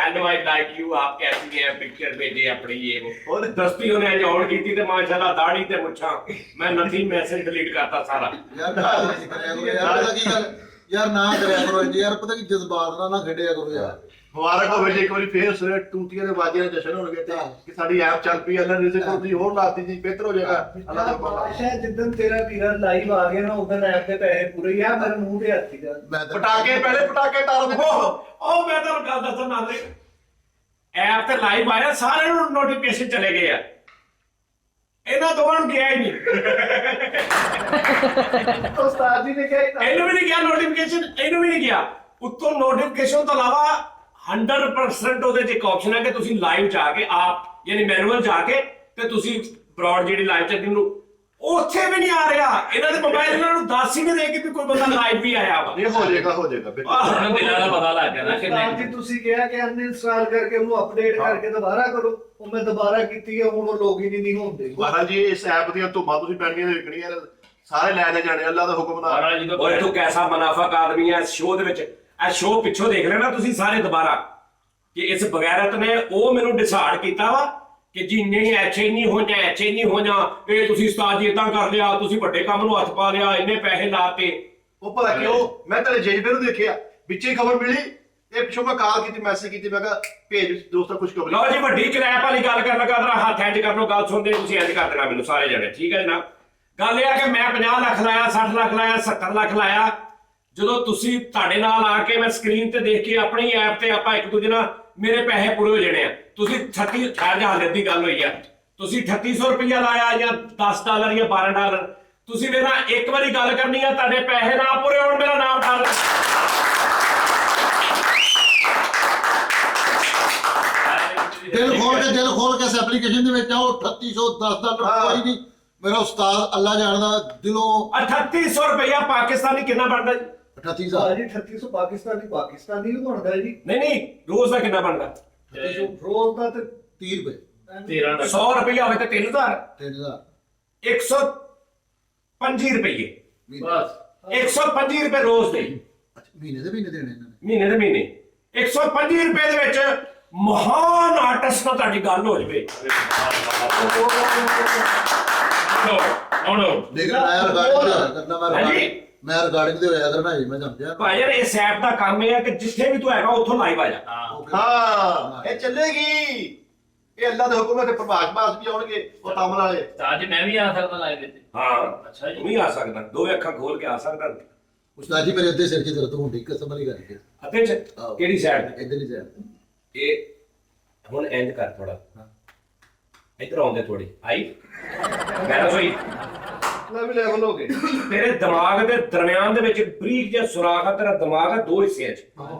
हेलो आई लाइक यू, आप कैसी हैं, पिक्चर भेजे अपनी ये वो। और दस्ती उन्हें ऑन की थी तो माशाल्लाह दाढ़ी ते मुच्छां मैं नथी मैसेज डिलीट करता सारा। ਯਾਰ ਨਾ ਕਰਿਆ ਕਰੋ ਯਾਰ, ਪਤਾ ਕੀ ਗੱਲ ਯਾਰ, ਨਾ ਕਰਿਆ ਕਰੋ ਇੰਝ ਯਾਰ, ਪਤਾ ਕੀ ਜਜ਼ਬਾਤ ਨਾਲ ਨਾ ਖੇਡਿਆ ਕਰੋ ਯਾਰ। ਮੁਬਾਰਕ ਹੋਵੇ ਜੀ ਇੱਕ ਵਾਰੀ ਫੇਰ ਸਵੇਰੇ ਟੂਟੀਆਂ ਦੇ ਬਾਜੀਆਂ ਦੇ ਜਸ਼ਨ ਹੋਣਗੇ ਤੇ ਕਿ ਸਾਡੀ ਐਪ ਚੱਲ ਪਈ, ਅੱਲਾ ਰਿਜ਼ਕ ਤੁਸੀਂ ਹੋਰ ਲਾਤੀ ਜੀ, ਬਿਹਤਰ ਹੋ ਜਾਏਗਾ। ਅੱਲਾ ਦਾ ਹੁਕਮ ਆ। ਸ਼ਾਇਦ ਜਿੱਦਨ ਤੇਰਾ ਵੀਰਾ ਲਾਈਵ ਆ ਗਿਆ ਨਾ ਉਦੋਂ ਐਪ ਦੇ ਪੈਸੇ ਪੂਰੇ ਆ ਮੇਰੇ ਮੂੰਹ ਤੇ ਹੱਥੀ ਜਾ। ਮੈਂ ਤਾਂ ਪਟਾਕੇ ਪਹਿਲੇ ਪਟਾਕੇ ਤਾਰੋ ਦੇ ਉਹ ਮੈਂ ਤੁਹਾਨੂੰ ਗੱਲ ਦੱਸਣ ਨਾਲੇ ਐਪ ਤੇ ਲਾਈਵ ਆਇਆ, ਸਾਰਿਆਂ ਨੂੰ ਨੋਟੀਫਿਕੇਸ਼ਨ ਚਲੇ ਗਏ ਆ, ਇਹਨਾਂ ਦੋਵਾਂ ਨੂੰ ਗਿਆ ਹੀ ਨਹੀਂ। ਉਸਤਾਦ ਜੀ ਨੇ ਕਿਹਾ ਇਹਨੂੰ ਵੀ ਨਹੀਂ ਗਿਆ ਨੋਟੀਫਿਕੇਸ਼ਨ, ਇਹਨੂੰ ਵੀ ਨਹੀਂ ਗਿਆ। ਉੱਤੋਂ ਨੋਟੀਫਿਕੇਸ਼ਨ ਤੋਂ ਇਲਾਵਾ 100% ਉਹਦੇ 'ਚ ਇੱਕ ਆਪਸ਼ਨ ਹੈ ਕਿ ਤੁਸੀਂ ਲਾਈਵ ਜਾ ਕੇ ਆਪ ਯਾਨੀ ਮੈਨੂਅਲ ਜਾ ਕੇ ਤੇ ਤੁਸੀਂ ਬ੍ਰੌਡ ਜਿਹੜੀ ਲਾਈਵ ਚੱਲਦੀ ਨੂੰ ਉੱਥੇ ਵੀ ਨਹੀਂ ਆ ਰਿਹਾ। ਇਹਨਾਂ ਦੇ ਮੋਬਾਈਲ ਇਹਨਾਂ ਨੂੰ ਦੱਸ ਹੀ ਨਹੀਂ ਰਹੇ ਕਿ ਕੋਈ ਬੰਦਾ ਲਾਈਵ ਵੀ ਆਇਆ ਵਾ। ਇਹ ਹੋ ਜਾਏਗਾ ਬਿਲਕੁਲ। ਉਹਨਾਂ ਦਿਨਾਂ ਦਾ ਪਤਾ ਲੱਗ ਜਾਣਾ ਉਸਤਾਦ ਜੀ ਕਿੰਨੇ। ਤੁਸੀਂ ਕਿਹਾ ਕਿ ਅਨਇੰਸਟਾਲ ਕਰਕੇ ਉਹਨੂੰ ਅਪਡੇਟ ਕਰਕੇ ਦੁਬਾਰਾ ਕਰੋ, ਉਹ ਮੈਂ ਦੁਬਾਰਾ ਕੀਤੀ ਹੈ, ਹੁਣ ਉਹ ਲੌਗਇਨ ਹੀ ਨਹੀਂ ਹੁੰਦੇ। ਮਹਾਰਾਜ ਜੀ ਇਸ ਐਪ ਦੀਆਂ ਧੁੱਮਾਂ ਤੁਸੀਂ ਪੈਣੀਆਂ ਤੇ ਵਿਕਣੀਆਂ ਨੇ, ਸਾਰੇ ਲੈ ਜਾਣੇ ਅੱਲਾ ਦਾ ਹੁਕਮ ਨਾਲ। ਮਹਾਰਾਜ ਜੀ ਓਏ ਤੂੰ ਕੈਸਾ ਮੁਨਾਫਕ ਆਦਮੀ ਹੈ ਇਸ ਸ਼ੋਅ ਦੇ ਵਿੱਚ। ਇਹ ਸ਼ੋਅ ਪਿੱਛੋਂ ਦੇਖ ਲੈਣਾ ਤੁਸੀਂ ਸਾਰੇ ਦੁਬਾਰਾ ਕਿ ਇਸ ਬਗੈਰਤ ਨੇ ਉਹ ਮੈਨੂੰ ਡਿਸਾਈਡ ਕੀਤਾ ਵਾ ਕਿ ਜੀ ਨਹੀਂ ਐਚੇ ਨਹੀਂ ਹੋ ਜਾ, ਐਚੇ ਨਹੀਂ ਹੋ ਜਾ, ਇਹ ਤੁਸੀਂ ਉਸਤਾਦ ਜੀ ਇਦਾਂ ਕਰ ਲਿਆ, ਤੁਸੀਂ ਵੱਡੇ ਕੰਮ ਨੂੰ ਹੱਥ ਪਾ ਲਿਆ, ਇੰਨੇ ਪੈਸੇ ਲਾਤੇ। ਉਹ ਭਲਾ ਕਿਉਂ? ਮੈਂ ਤੇਰੇ ਜੇਜਬੇ ਨੂੰ ਦੇਖਿਆ, ਵਿੱਚੇ ਖਬਰ ਮਿਲੀ, ਇਹ ਪਿੱਛੋਂ ਮੈਂ ਕਾਲ ਕੀਤੀ, ਮੈਸੇਜ ਕੀਤੀ, ਮੈਂ ਕਿਹਾ ਭੇਜ ਦੋਸਤਾਂ ਖੁਸ਼ਖਬਰੀ। ਲਓ ਜੀ, ਵੱਡੀ ਕਲੈਪ ਵਾਲੀ ਗੱਲ ਕਰਨ ਲੱਗਾ ਤੇਰਾ ਹੱਥ ਇੰਜ ਕਰ ਲਓ, ਗੱਲ ਸੁਣਦੇ ਤੁਸੀਂ ਇੰਜ ਕਰ ਦੇਣਾ ਮੈਨੂੰ ਸਾਰੇ ਜਣੇ, ਠੀਕ ਹੈ ਜਨਾਬ। ਗੱਲ ਇਹ ਆ ਕਿ ਮੈਂ 50 ਲੱਖ ਲਾਇਆ, 60 ਲੱਖ ਲਾਇਆ, 70 ਲੱਖ ਲਾਇਆ। ਜਦੋਂ ਤੁਸੀਂ ਤੁਹਾਡੇ ਨਾਲ ਆ ਕੇ ਮੈਂ ਸਕਰੀਨ ਤੇ ਦੇਖ ਕੇ ਆਪਣੀ ਐਪ ਤੇ ਆਪਾਂ ਇੱਕ ਦੂਜੇ ਨਾਲ ਮੇਰੇ ਪੈਸੇ ਪੂਰੇ ਹੋ ਜਾਣੇ ਆ। ਤੁਸੀਂ 38 ਹਾਲਤ ਦੀ ਗੱਲ ਹੋਈ ਆ, ਤੁਸੀਂ 3800 ਰੁਪਇਆ ਲਾਇਆ ਜਾਂ $10 ਜਾਂ $12, ਤੁਸੀਂ ਮੇਰੇ ਨਾਲ ਇੱਕ ਵਾਰੀ ਗੱਲ ਕਰਨੀ ਆ, ਤੁਹਾਡੇ ਪੈਸੇ ਨਾ ਪੂਰੇ ਹੋਣ ਮੇਰਾ ਨਾਮ ਉਠਾ ਲਓ। ਦਿਲ ਖੋਲ ਕੇ ਇਸ ਐਪਲੀਕੇਸ਼ਨ ਦੇ ਵਿੱਚ ਆਓ। $3810 ਕੋਈ ਨਹੀਂ, ਮੇਰਾ ਉਸਤਾਦ ਅੱਲਾ ਜਾਣਦਾ ਦਿਲੋਂ। 3800 ਰੁਪਇਆ ਪਾਕਿਸਤਾਨੀ ਕਿੰਨਾ ਬਣਦਾ ਜੀ? 38,000 ਜੀ 3800 ਪਾਕਿਸਤਾਨੀ ਨੂੰ ਬਣਦਾ ਜੀ। ਨਹੀਂ ਰੋਜ਼ ਦਾ ਕਿੰਨਾ ਬਣਦਾ? 3800 ਰੋਜ਼ ਦਾ ਤੇ 30 ਰੁਪਏ 13 100 ਰੁਪਇਆ ਹੋਵੇ ਤਾਂ 3000, 3,000 125 ਰੁਪਏ, ਬਸ 125 ਰੁਪਏ ਰੋਜ਼ ਦੇ, ਅੱਛਾ ਮਹੀਨੇ ਦੇ ਮਹੀਨੇ ਦੇਣੇ ਇਹਨਾਂ ਨੇ। ਮਹੀਨੇ ਦੇ ਮਹੀਨੇ 125 ਰੁਪਏ ਦੇ ਵਿੱਚ ਮਹਾਨ ਆਰਟਿਸਟ ਨਾਲ ਤੁਹਾਡੀ ਗੱਲ ਹੋ ਜਵੇ। ਹੁਣ ਲੇਕਿਨ ਮੈਂ ਰਿਗਾਰਡਿੰਗ ਕਰਨਾ, ਹਾਂਜੀ। ਮੈਂ ਰਿਗਾਰਡਿੰਗ ਦੇ ਹੋਇਆ ਕਰਨਾ ਜੀ, ਮੈਂ ਸਮਝਿਆ। ਭਾਈ ਯਾਰ ਇਸ ਐਪ ਦਾ ਕੰਮ ਇਹ ਹੈ ਕਿ ਜਿੱਥੇ ਵੀ ਤੂੰ ਹੈਗਾ ਉੱਥੋਂ ਲਾਈਵ ਆ ਜਾ। ਹਾਂ ਇਹ ਚੱਲੇਗੀ, ਇਹ ਅੱਲਾ ਦੇ ਹੁਕਮ ਹੈ ਤੇ ਪ੍ਰਭਾਸ਼ ਬਾਸ ਵੀ ਆਉਣਗੇ ਉਹ ਤਮਲ ਵਾਲੇ। ਅੱਜ ਮੈਂ ਵੀ ਆ ਸਕਦਾ ਲਾਈਵ ਵਿੱਚ। ਹਾਂ ਅੱਛਾ ਜੀ। ਤੂੰ ਵੀ ਆ ਸਕਦਾ, ਦੋਵੇਂ ਅੱਖਾਂ ਖੋਲ ਕੇ ਆ ਸਕਦਾ। ਉਸਤਾਦ ਜੀ ਮੇਰੇ ਅੱਧੇ ਸਿਰ 'ਚ ਦਰਦ ਹੁੰਦੀ, ਕਸਮ ਵਾਲੀ ਗੱਲ ਹੈ। ਅਤੇ ਕਿਹੜੀ ਸਾਈਡ ਤੇ? ਇੱਧਰ ਹੀ ਜਾਇਆ। ਇਹ ਹੁਣ ਇੰਜ ਕਰ ਥੋੜਾ, ਇੱਧਰ ਆਉਂਦੇ ਥੋੜੀ ਆਈ ਮੈਂ ਸੋਈ ਵੀ ਲੈਵਲ ਹੋ ਗਏ। ਤੇਰੇ ਦਿਮਾਗ ਦੇ ਦਰਮਿਆਨ ਦੇ ਵਿੱਚ ਬਰੀਕ ਜਿਹਾ ਸੁਰਾਖ ਆ। ਤੇਰਾ ਦਿਮਾਗ ਆ ਦੋ ਹਿੱਸਿਆਂ 'ਚ,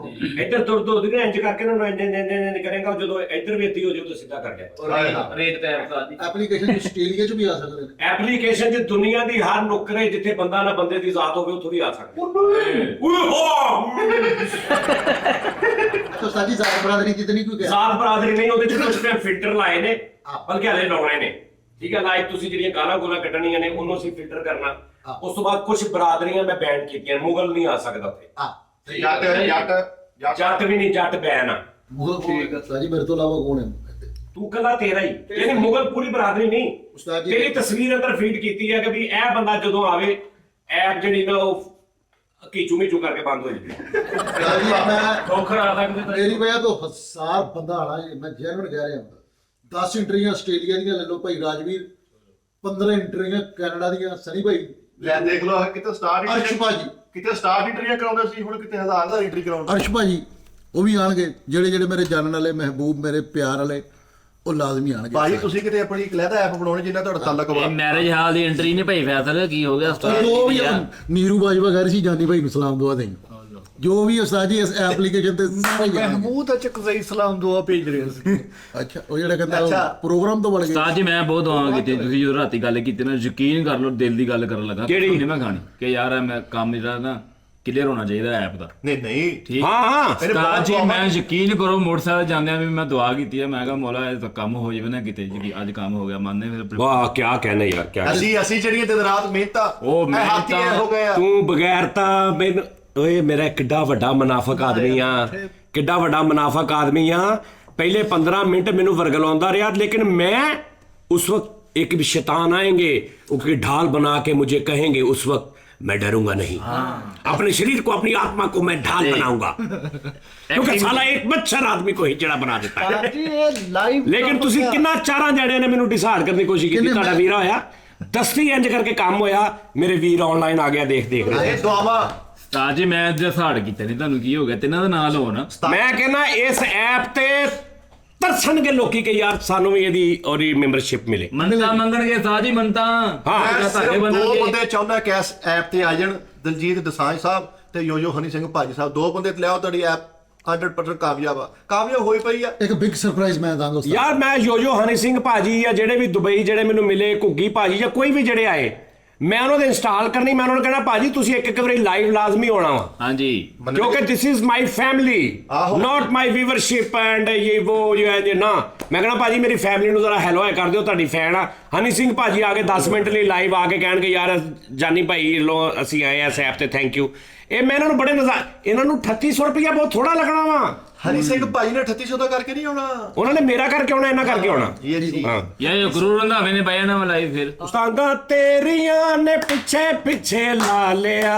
ਇੱਧਰ ਦੁਰਦ ਹੁੰਦੀ ਨਾ, ਇੰਜ ਕਰਕੇ ਨਾ ਇੰਜ ਕਰੇਗਾ, ਜਦੋਂ ਇੱਧਰ ਵੇਤੀ ਹੋ ਜਾਊ ਤਾਂ ਸਿੱਧਾ ਕਰ ਗਿਆ। ਰੇਟ ਤੇ ਐਪ ਦੀ ਐਪਲੀਕੇਸ਼ਨ ਆਸਟ੍ਰੇਲੀਆ 'ਚ ਵੀ ਆ ਸਕਦੇ ਨੇ। ਐਪਲੀਕੇਸ਼ਨ 'ਚ ਦੁਨੀਆ ਦੀ ਹਰ ਨੁਕਰੇ ਜਿੱਥੇ ਬੰਦਾ ਨਾ ਬੰਦੇ ਦੀ ਜ਼ਾਤ ਹੋਵੇ ਉੱਥੋਂ ਵੀ ਆ ਸਕਦਾ। ਓਏ ਹੋ ਅੱਛਾ ਉਸਤਾਦ ਜੀ ਜ਼ਾਤ ਬਰਾਦਰੀ ਜਿੱਦਣੀ ਕੋਈ ਗਿਆ। ਜ਼ਾਤ ਬਰਾਦਰੀ ਨਹੀਂ, ਉਹਦੇ 'ਚ ਕੁਝ ਮੈਂ ਫਿਲਟਰ ਲਾਏ ਨੇ, ਬਲਕਿ ਹਲੇ ਲਾਉਣੇ ਨੇ, ਠੀਕ ਹੈ। ਲਾਈਵ ਤੁਸੀਂ ਜਿਹੜੀਆਂ ਗਾਲਾਂ ਗੋਲਾਂ ਕੱਢਣੀਆਂ ਨੇ ਉਹਨੂੰ ਅਸੀਂ ਫਿਲਟਰ ਕਰਨਾ। ਉਸ ਤੋਂ ਬਾਅਦ ਕੁਝ ਬਰਾਦਰੀਆਂ ਮੈਂ ਬੈਨ ਕੀਤੀਆਂ, ਮੁਗਲ ਨਹੀਂ ਆ ਸਕਦਾ ਉੱਥੇ, ਹਾਂ ਜੱਟ ਵੀ ਨਹੀਂ, ਜੱਟ ਬੈਨ ਆ। ਮੁਗਲ ਠੀਕ ਹੈ ਉਸਤਾਦ ਜੀ, ਮੇਰੇ ਤੋਂ ਇਲਾਵਾ ਕੌਣ ਹੈ? ਤੂੰ ਕੱਲਾ ਤੇਰਾ ਹੀ, ਯਾਨੀ ਮੁਗਲ ਪੂਰੀ ਬਰਾਦਰੀ ਨਹੀਂ। ਉਸਤਾਦ ਜੀ ਤੇਰੀ ਤਸਵੀਰ ਅੰਦਰ ਫੀਡ ਕੀਤੀ ਹੈ ਕਿ ਵੀ ਇਹ ਬੰਦਾ ਜਦੋਂ ਆਵੇ ਐਪ ਜਿਹੜੀ ਨਾ ਉਹ ਕੀਚੂ ਮੀਚੂ ਕਰਕੇ ਬੰਦ ਹੋ ਜਾਂਦੀ। ਉਸਤਾਦ ਜੀ ਮੈਂ ਖੋਖਰ ਆ ਸਕਦੇ ਤਾਂ ਮੇਰੀ ਵਜ੍ਹਾ ਤੋਂ ਹਜ਼ਾਰ ਬੰਦਾ ਆਣਾ, ਮੈਂ ਜੈਨੂਇਨ ਕਹਿ ਰਿਹਾ। 10 ਇੰਟਰੀਆਂ ਆਸਟ੍ਰੇਲੀਆ ਦੀਆਂ ਲੈ ਲਓ ਭਾਈ ਰਾਜਵੀਰ, 15 ਇੰਟਰੀਆਂ ਕੈਨੇਡਾ ਦੀਆਂ ਸਨੀ ਭਾਈ, ਲੈ ਦੇਖ ਲਓ ਕਿਤੇ ਸਟਾਰ ਅਰਸ਼ ਭਾਜੀ, ਕਿਤੇ ਸਟਾਰ ਇੰਟਰੀਆਂ ਕਰਾਉਂਦੇ ਸੀ, ਹੁਣ ਕਿਤੇ 1000 ਦਾ ਇੰਟਰੀ ਕਰਾਉਂਦੇ। ਅਰਸ਼ ਭਾਜੀ ਉਹ ਵੀ ਆਣਗੇ, ਜਿਹੜੇ ਮੇਰੇ ਜਾਣਨ ਵਾਲੇ ਮਹਿਬੂਬ, ਮੇਰੇ ਪਿਆਰ ਵਾਲੇ ਉਹ ਲਾਜ਼ਮੀ ਆਣਗੇ ਭਾਈ ਤੁਸੀਂ ਕਿਤੇ ਆਪਣੀ ਇੱਕ ਲਹਿਦਾ ਐਪ ਬਣਾਉਣੀ ਜਿੰਨਾ ਤੁਹਾਡਾ ਤਾਲੁਕ ਇਹ ਵਾ। ਮੈਰਿਜ ਹਾਲ ਦੀ ਐਂਟਰੀ ਨਹੀਂ ਭਾਈ ਫੈਸਲਾ ਕੀ ਹੋ ਗਿਆ ਉਸਤਾਦ ਜੋ ਵੀ ਨੀਰੂ ਬਾਜਵਾ ਕਹਿ ਰਹੀ ਸੀ ਜਾਨੀ ਭਾਈ ਨੂੰ ਸਲਾਮ ਦੁਆ ਦੇਂ ਜੋ ਵੀ ਉਸਤਾਦ ਜੀ ਇਸ ਐਪਲੀਕੇਸ਼ਨ ਤੇ ਸਾਰੇ ਜਾਣਗੇ। ਮਹਿਮੂਦ ਅਚਕ ਜ਼ਈ ਸਲਾਮ ਦੁਆ ਭੇਜ ਰਹੇ ਸੀ। ਅੱਛਾ ਉਹ ਜਿਹੜਾ ਕਹਿੰਦਾ ਅੱਛਾ। ਪ੍ਰੋਗਰਾਮ ਤੋਂ ਵੜ ਗਿਆ ਉਸਤਾਦ ਜੀ ਮੈਂ ਬਹੁਤ ਦੁਆ ਕੀਤੀ ਤੁਸੀਂ ਜਦੋਂ ਰਾਤੀ ਗੱਲ ਕੀਤੀ ਨਾ ਯਕੀਨ ਕਰ ਲਓ ਦਿਲ ਦੀ ਗੱਲ ਕਰਨ ਲੱਗਾ ਕਿਹੜੀ? ਨਹੀਂ ਮੈਂ ਖਾਣੀ ਕਿ ਯਾਰ ਇਹ ਮੈਂ ਕੰਮ ਜਿਹੜਾ ਨਾ ਕਲੀਅਰ ਹੋਣਾ ਚਾਹੀਦਾ ਐਪ ਦਾ ਨਹੀਂ ਨਹੀਂ ਠੀਕ ਹਾਂ ਉਸਤਾਦ ਜੀ ਮੈਂ ਯਕੀਨ ਕਰੋ ਮੋਟਰਸਾਈਕਲ ਜਾਂਦਿਆਂ ਵੀ ਮੈਂ ਦੁਆ ਕੀਤੀ ਹੈ ਮੈਂ ਕਿਹਾ ਮੌਲਾ ਇਹ ਤਾਂ ਕੰਮ ਹੋ ਜਾਵੇ ਨਾ ਕਿਤੇ ਜੀ ਅੱਜ ਕੰਮ ਹੋ ਗਿਆ ਮੰਨਦੇ ਫਿਰ ਵਾਹ ਕੀ ਕਹਿਣਾ ਯਾਰ ਕੀ ਅਸੀਂ ਜਿਹੜੀਆਂ ਦਿਨ ਰਾਤ ਮਿਹਨਤਾਂ ਉਹ ਇਹ ਹਾਥੀ ਮਿਹਨਤਾਂ- ਹੋ ਗਏ ਆ। ਤੂੰ ਬਗੈਰ ਤਾਂ ਮੈਨੂੰ ਓਏ ਮੇਰਾ ਕਿੱਡਾ ਵੱਡਾ ਮੁਨਾਫਕ ਆਦਮੀ ਆ ਕਿੱਡਾ ਵੱਡਾ ਮੁਨਾਫਕ ਆਦਮੀ ਆ ਪਹਿਲੇ 15 ਮਿੰਟ ਮੈਨੂੰ ਵਰਗਲਾਉਂਦਾ ਰਿਹਾ लेकिन मैं उस वक्त एक भी शैतान आएंगे उसकी ढाल बना के मुझे कहेंगे उस वक्त मैं डरूंगा नहीं अपने शरीर को अपनी आत्मा को मैं ढाल बनाऊंगा क्योंकि साला एक मच्छर आदमी को हिजड़ा बना देता है ਜੀ ਇਹ ਲਾਈਵ ਲੇਕਿਨ ਤੁਸੀਂ ਕਿੰਨਾ ਚਾਰਾਂ ਜਣਿਆਂ ਨੇ ਮੈਨੂੰ ਡਿਸਾਈਡ ਕਰਨ ਦੀ ਕੋਸ਼ਿਸ਼ ਕੀਤੀ ਤੁਹਾਡਾ ਵੀਰਾ ਹੋਇਆ ਦਸਤੀ ਇੰਜ ਕਰਕੇ ਕੰਮ ਹੋਇਆ ਮੇਰੇ ਵੀਰ ਆਨਲਾਈਨ ਆ ਗਿਆ ਦੇਖ ਰਹੇ ਇਹ ਦੁਆਵਾ ਉਸਤਾਦ ਜੀ ਮੈਂ ਜੇ ਸਾੜ ਕੀਤਾ ਨਹੀਂ ਤੁਹਾਨੂੰ ਕੀ ਹੋ ਗਿਆ ਤਿੰਨਾਂ ਦਾ ਨਾਂ ਲਓ ਨਾ ਮੈਂ ਕਹਿੰਦਾ ਇਸ ਐਪ ਤੇ ਤਰਸਣਗੇ ਲੋਕੀ ਕਿ ਯਾਰ ਸਾਨੂੰ ਵੀ ਇਹਦੀ ਔਰੀ ਮੈਂਬਰਸ਼ਿਪ ਮਿਲੇ ਮੰਨਤਾ ਮੰਗਣਗੇ ਉਸਤਾਦ ਜੀ ਮੰਨਤਾ ਹਾਂ ਮੈਂ ਧਾਗੇ ਸਿਰਫ ਦੋ ਬਣਨਗੇ। ਬੰਦੇ ਚਾਹੁੰਦਾ ਕਿ ਇਸ ਐਪ ਤੇ ਆ ਜਾਣ ਦਲਜੀਤ ਦਸਾਂਝ ਸਾਹਿਬ ਤੇ ਯੋਯੋ ਹਨੀ ਸਿੰਘ ਭਾਜੀ ਸਾਹਿਬ ਦੋ ਬੰਦੇ ਤੇ ਲਿਆਓ ਤੁਹਾਡੀ ਐਪ 100% ਕਾਮਯਾਬ ਆ ਕਾਮਯਾਬ ਹੋਈ ਪਈ ਆ। ਇੱਕ ਬਿਗ ਸਰਪ੍ਰਾਈਜ਼ ਮੈਂ ਦਾਂਗਾ ਉਸਤਾਦ ਯਾਰ ਮੈਂ ਯੋਯੋ ਹਨੀ ਸਿੰਘ ਭਾਜੀ ਜਾਂ ਜਿਹੜੇ ਵੀ ਦੁਬਈ ਜਿਹੜੇ ਮੈਨੂੰ ਮਿਲੇ ਘੁੱਗੀ ਭਾਜੀ ਜਾਂ ਕੋਈ ਵੀ ਜਿਹੜੇ ਆਏ ਮੈਂ ਉਹਨਾਂ ਦੇ ਇੰਸਟਾਲ ਕਰਨੀ ਮੈਂ ਉਹਨਾਂ ਨੂੰ ਕਹਿਣਾ ਭਾਜੀ ਤੁਸੀਂ ਇੱਕ ਵਾਰੀ ਲਾਈਵ ਲਾਜ਼ਮੀ ਹੋਣਾ ਵਾ ਹਾਂਜੀ क्योंकि दिस इज माई फैमिली आहो। नॉट माई व्यूवरशिप एंड ये वो जो है ना ਮੈਂ ਕਹਣਾ ਭਾਜੀ ਮੇਰੀ ਫੈਮਿਲੀ ਨੂੰ ਜ਼ਰਾ ਹੈਲੋ ਕਰ ਦਿਓ ਤੁਹਾਡੀ ਫੈਨ ਆ ਹਨੀ ਸਿੰਘ ਭਾਜੀ ਆ ਕੇ 10 ਮਿੰਟ ਲਈ ਲਾਈਵ ਆ ਕੇ ਕਹਿਣਗੇ ਯਾਰ ਜਾਨੀ ਭਾਈ ਲੋ ਅਸੀਂ ਆਏ ਆ ਇਸ ਐਪ ਤੇ ਥੈਂਕ ਯੂ ਇਹ ਮੈਂ ਇਹਨਾਂ ਨੂੰ ਬੜੇ ਇਹਨਾਂ ਨੂੰ 3800 ਰੁਪਇਆ ਬਹੁਤ ਥੋੜਾ ਲੱਗਣਾ ਵਾ ਹਨੀ ਸਿੰਘ ਭਾਜੀ ਨੇ 3800 ਦਾ ਕਰਕੇ ਨਹੀਂ ਆਉਣਾ। ਉਹਨਾਂ ਨੇ ਮੇਰਾ ਕਰਕੇ ਆਉਣਾ ਇਹਨਾਂ ਕਰਕੇ ਆਉਣਾ ਇਹ ਜੀ ਹਾਂ ਯਾਰ ਗੁਰੂ ਰੰਧਾਵੇ ਨੇ ਪਾਇਆ ਨਾ ਲਾਈਵ ਫਿਰ ਉਸਤਾਦਾਂ ਤੇਰੀਆਂ ਨੇ ਪਿੱਛੇ ਪਿੱਛੇ ਲਾ ਲਿਆ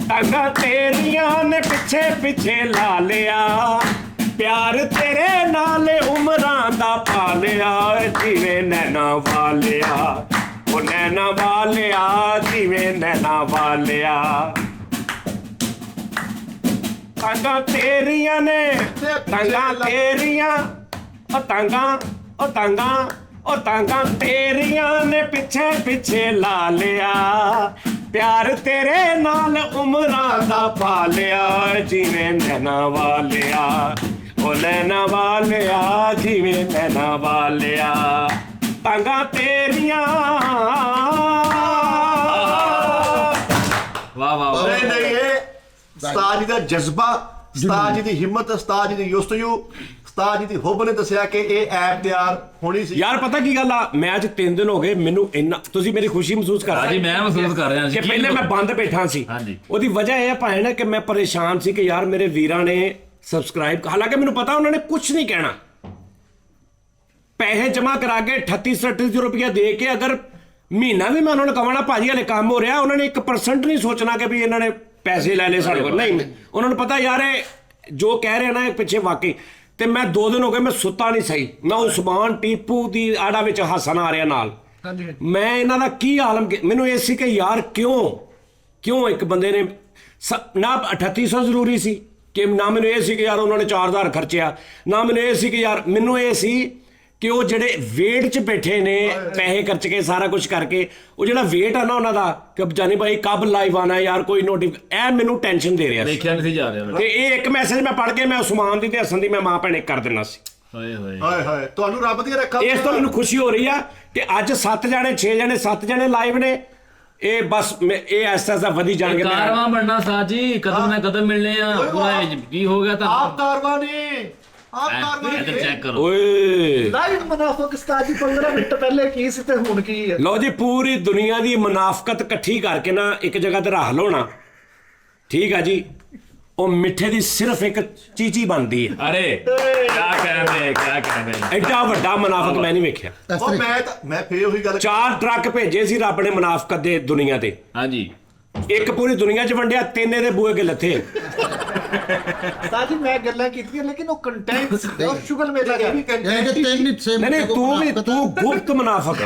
ਤਾਂਗਾ ਤੇਰੀਆਂ ਨੇ ਪਿੱਛੇ ਪਿੱਛੇ ਲਾ ਲਿਆ ਪਿਆਰ ਤੇਰੇ ਨਾਲ ਉਮਰਾਂ ਦਾ ਪਾ ਲਿਆ ਜਿਵੇਂ ਨੈਣਾ ਵਾਲਿਆ ਉਹ ਨੈਣਾ ਵਾਲਿਆ ਜਿਵੇਂ ਨੈਣਾ ਵਾਲਿਆ ਤਾਂਗਾ ਤੇਰੀਆਂ ਨੇ ਤਾਂਗਾ ਤੇਰੀਆਂ ਉਹ ਤਾਂਗਾ ਤੇਰੀਆਂ ਨੇ ਪਿੱਛੇ ਪਿੱਛੇ ਲਾ ਲਿਆ ਪਿਆਰ ਤੇਰੇ ਨਾਲ ਉਮਰਾਂ ਦਾ ਪਾ ਲਿਆ ਜਿਵੇਂ ਨੈਣਾ ਵਾਲਿਆ ਉਹ ਨੈਣਾ ਵਾਲਿਆ ਜਿਵੇਂ ਨੈਣਾ ਵਾਲਿਆ ਤਾਂਗਾ ਤੇਰੀਆਂ ਵਾਹ ਵਾਹ ਵਾਹ। ਨਹੀਂ ਨਹੀਂ ਇਹ ਉਸਤਾਦ ਜੀ ਦਾ ਜਜ਼ਬਾ ਉਸਤਾਦ ਜੀ ਦੀ ਹਿੰਮਤ ਉਸਤਾਦ ਜੀ ਦੀ ਯੁਸਤਯੂ ਉਸਤਾਦ ਜੀ ਦੀ ਹੁਬ ਨੇ ਦੱਸਿਆ ਕਿ ਇਹ ਐਪ ਤਿਆਰ ਹੋਣੀ ਸੀ। ਯਾਰ ਪਤਾ ਕੀ ਗੱਲ ਆ ਮੈਂ ਅੱਜ 3 ਦਿਨ ਹੋ ਗਏ ਮੈਨੂੰ ਇੰਨਾ ਤੁਸੀਂ ਮੇਰੀ ਖੁਸ਼ੀ ਮਹਿਸੂਸ ਕਰ ਹਾਂਜੀ ਮੈਂ ਮਹਿਸੂਸ ਕਰ ਰਿਹਾ ਸੀ ਕਿ ਪਹਿਲੇ ਮੈਂ ਬੰਦ ਬੈਠਾ ਸੀ ਹਾਂਜੀ। ਉਹਦੀ ਵਜ੍ਹਾ ਇਹ ਭਾਵੇਂ ਨਾ ਕਿ ਮੈਂ ਪਰੇਸ਼ਾਨ ਸੀ ਕਿ ਯਾਰ ਮੇਰੇ ਵੀਰਾਂ ਨੇ ਸਬਸਕ੍ਰਾਈਬ ਹਾਲਾਂਕਿ ਮੈਨੂੰ ਪਤਾ ਉਹਨਾਂ ਨੇ ਕੁਝ ਨਹੀਂ ਕਹਿਣਾ ਪੈਸੇ ਜਮ੍ਹਾਂ ਕਰਾ ਕੇ 38-38 ਰੁਪਏ ਦੇ ਕੇ ਅਗਰ ਮਹੀਨਾ ਵੀ ਮੈਂ ਉਹਨਾਂ ਨੂੰ ਕਹਣਾ ਭਾਜੀ ਹਲੇ ਕੰਮ ਹੋ ਰਿਹਾ ਉਹਨਾਂ ਨੇ 1% ਨਹੀਂ ਸੋਚਣਾ ਕਿ ਵੀ ਇਹਨਾਂ ਨੇ ਪੈਸੇ ਲੈ ਲਏ ਸਾਡੇ ਕੋਲ ਨਹੀਂ ਉਹਨਾਂ ਨੂੰ ਪਤਾ ਯਾਰ ਇਹ ਜੋ ਕਹਿ ਰਹੇ ਨਾ ਇਹ ਪਿੱਛੇ ਵਾਕਈ ਤੇ ਮੈਂ 2 ਦਿਨ ਹੋ ਗਏ ਮੈਂ ਸੁੱਤਾ ਨਹੀਂ ਸਹੀ ਮੈਂ ਉਸਮਾਨ ਟੀਪੂ ਦੀ ਆੜਾ ਵਿੱਚ ਹੱਸਣ ਆ ਰਿਹਾ ਨਾਲ ਹਾਂਜੀ ਮੈਂ ਇਹਨਾਂ ਦਾ ਕੀ ਆਲਮ ਮੈਨੂੰ ਇਹ ਸੀ ਕਿ ਯਾਰ ਕਿਉਂ ਇੱਕ ਬੰਦੇ ਨੇ ਨਾ 3800 ਜ਼ਰੂਰੀ ਸੀ ਕਿ ਨਾ ਮੈਨੂੰ ਇਹ ਸੀ ਕਿ ਯਾਰ ਉਹਨਾਂ ਨੇ 4000 ਖਰਚਿਆ ਨਾ ਮੈਨੂੰ ਇਹ ਸੀ ਕਿ ਯਾਰ ਮੈਨੂੰ ਇਹ ਸੀ ਕਿ ਉਹ ਜਿਹੜੇ ਵੇਟ 'ਚ ਬੈਠੇ ਨੇ ਪੈਸੇ ਖਰਚ ਕੇ ਸਾਰਾ ਕੁਝ ਕਰਕੇ ਉਹ ਜਿਹੜਾ ਵੇਟ ਆ ਨਾ ਉਹਨਾਂ ਦਾ ਕਿ ਜਾਨੀ ਭਾਈ ਕਬ ਲਾਈਵ ਆਣਾ ਯਾਰ ਕੋਈ ਇਹ ਮੈਨੂੰ ਟੈਨਸ਼ਨ ਦੇ ਰਿਹਾ ਸੀ ਦੇਖਿਆ ਨਹੀਂ ਜਾ ਰਿਹਾ ਤੇ ਇਹ ਇੱਕ ਮੈਸੇਜ ਮੈਂ ਪੜ੍ਹ ਕੇ ਮੈਂ ਉਸਮਾਨ ਦੀ ਤੇ ਹਸਨ ਦੀ ਮੈਂ ਮਾਂ ਭੈਣੇ ਕਰ ਦੇਣਾ ਸੀ ਹੋਏ ਹੋਏ ਹਾਏ ਹਾਏ ਤੁਹਾਨੂੰ ਰੱਬ ਦੀ ਰੱਖਾ ਇਸ ਤੋਂ ਮੈਨੂੰ ਖੁਸ਼ੀ ਹੋ ਰਹੀ ਆ ਕਿ ਅੱਜ 7 ਜਣੇ 6 ਜਣੇ 7 ਜਣੇ ਲਾਈਵ ਨੇ ਇਹ ਬਸ ਇਹ ਐਸਾ ਵਧੀ ਜਾਣਗੇ ਕਾਰਵਾਂ ਬਣਨਾ ਸਾਥ ਜੀ ਕਦਮ ਨਾ ਕਦਮ ਮਿਲਨੇ ਆ ਪੂਰਾ ਕੀ ਹੋ ਗਿਆ ਤਾਂ ਆਪ ਕਾਰਵਾਂ ਨੇ ਆਪ ਕਾਰਵਾਂ ਇੱਧਰ ਨੇ ਚੈੱਕ ਕਰੋ ਓਏ ਲਾਈਵ ਮੁਨਾਫਕ ਉਸਤਾਦ ਜੀ 15 ਮਿੰਟ ਪਹਿਲੇ ਕੀ ਸੀ ਤੇ ਹੁਣ ਕੀ ਹੈ। ਲਓ ਜੀ ਪੂਰੀ ਦੁਨੀਆ ਦੀ ਮੁਨਾਫਕਤ ਇਕੱਠੀ ਕਰਕੇ ਨਾ ਇੱਕ ਜਗ੍ਹਾ ਤੇ ਰੱਖ ਲਓ ਨਾ ਠੀਕ ਆ ਜੀ ਉਹ ਮਿੱਠੇ ਦੀ ਸਿਰਫ ਇੱਕ ਚੀਚੀ ਬਣਦੀ ਹੈ ਅਰੇ ਕੀ ਕਹਿੰਦੇ ਐਡਾ ਵੱਡਾ ਮੁਨਾਫਕ ਮੈਂ ਨਹੀਂ ਵੇਖਿਆ ਇਸ ਉਹ ਤਰ੍ਹਾਂ ਮੈਂ ਫੇਰ ਉਹੀ ਗੱਲ 4 ਟਰੱਕ ਭੇਜੇ ਸੀ ਰੱਬ ਨੇ ਮੁਨਾਫਕਤ ਦੇ ਦੁਨੀਆ ਤੇ ਹਾਂਜੀ ਇੱਕ ਪੂਰੀ ਦੁਨੀਆ 'ਚ ਵੰਡਿਆ 3 ਦੇ ਬੂਏ ਕੇ ਲੱਥੇ ਉਸਤਾਦ ਜੀ ਮੈਂ ਗੱਲਾਂ ਕੀਤੀਆਂ ਲੇਕਿਨ ਉਹ ਕੰਟੈਂਟ ਉਹ ਸ਼ੁਗਲ ਮੇਰੀ ਗਿਆ ਯਾਨੀ ਕਿ 3 ਸੇ ਨਹੀਂ ਤੂੰ ਗੁਪਤ ਮੁਨਾਫਕ ਆ।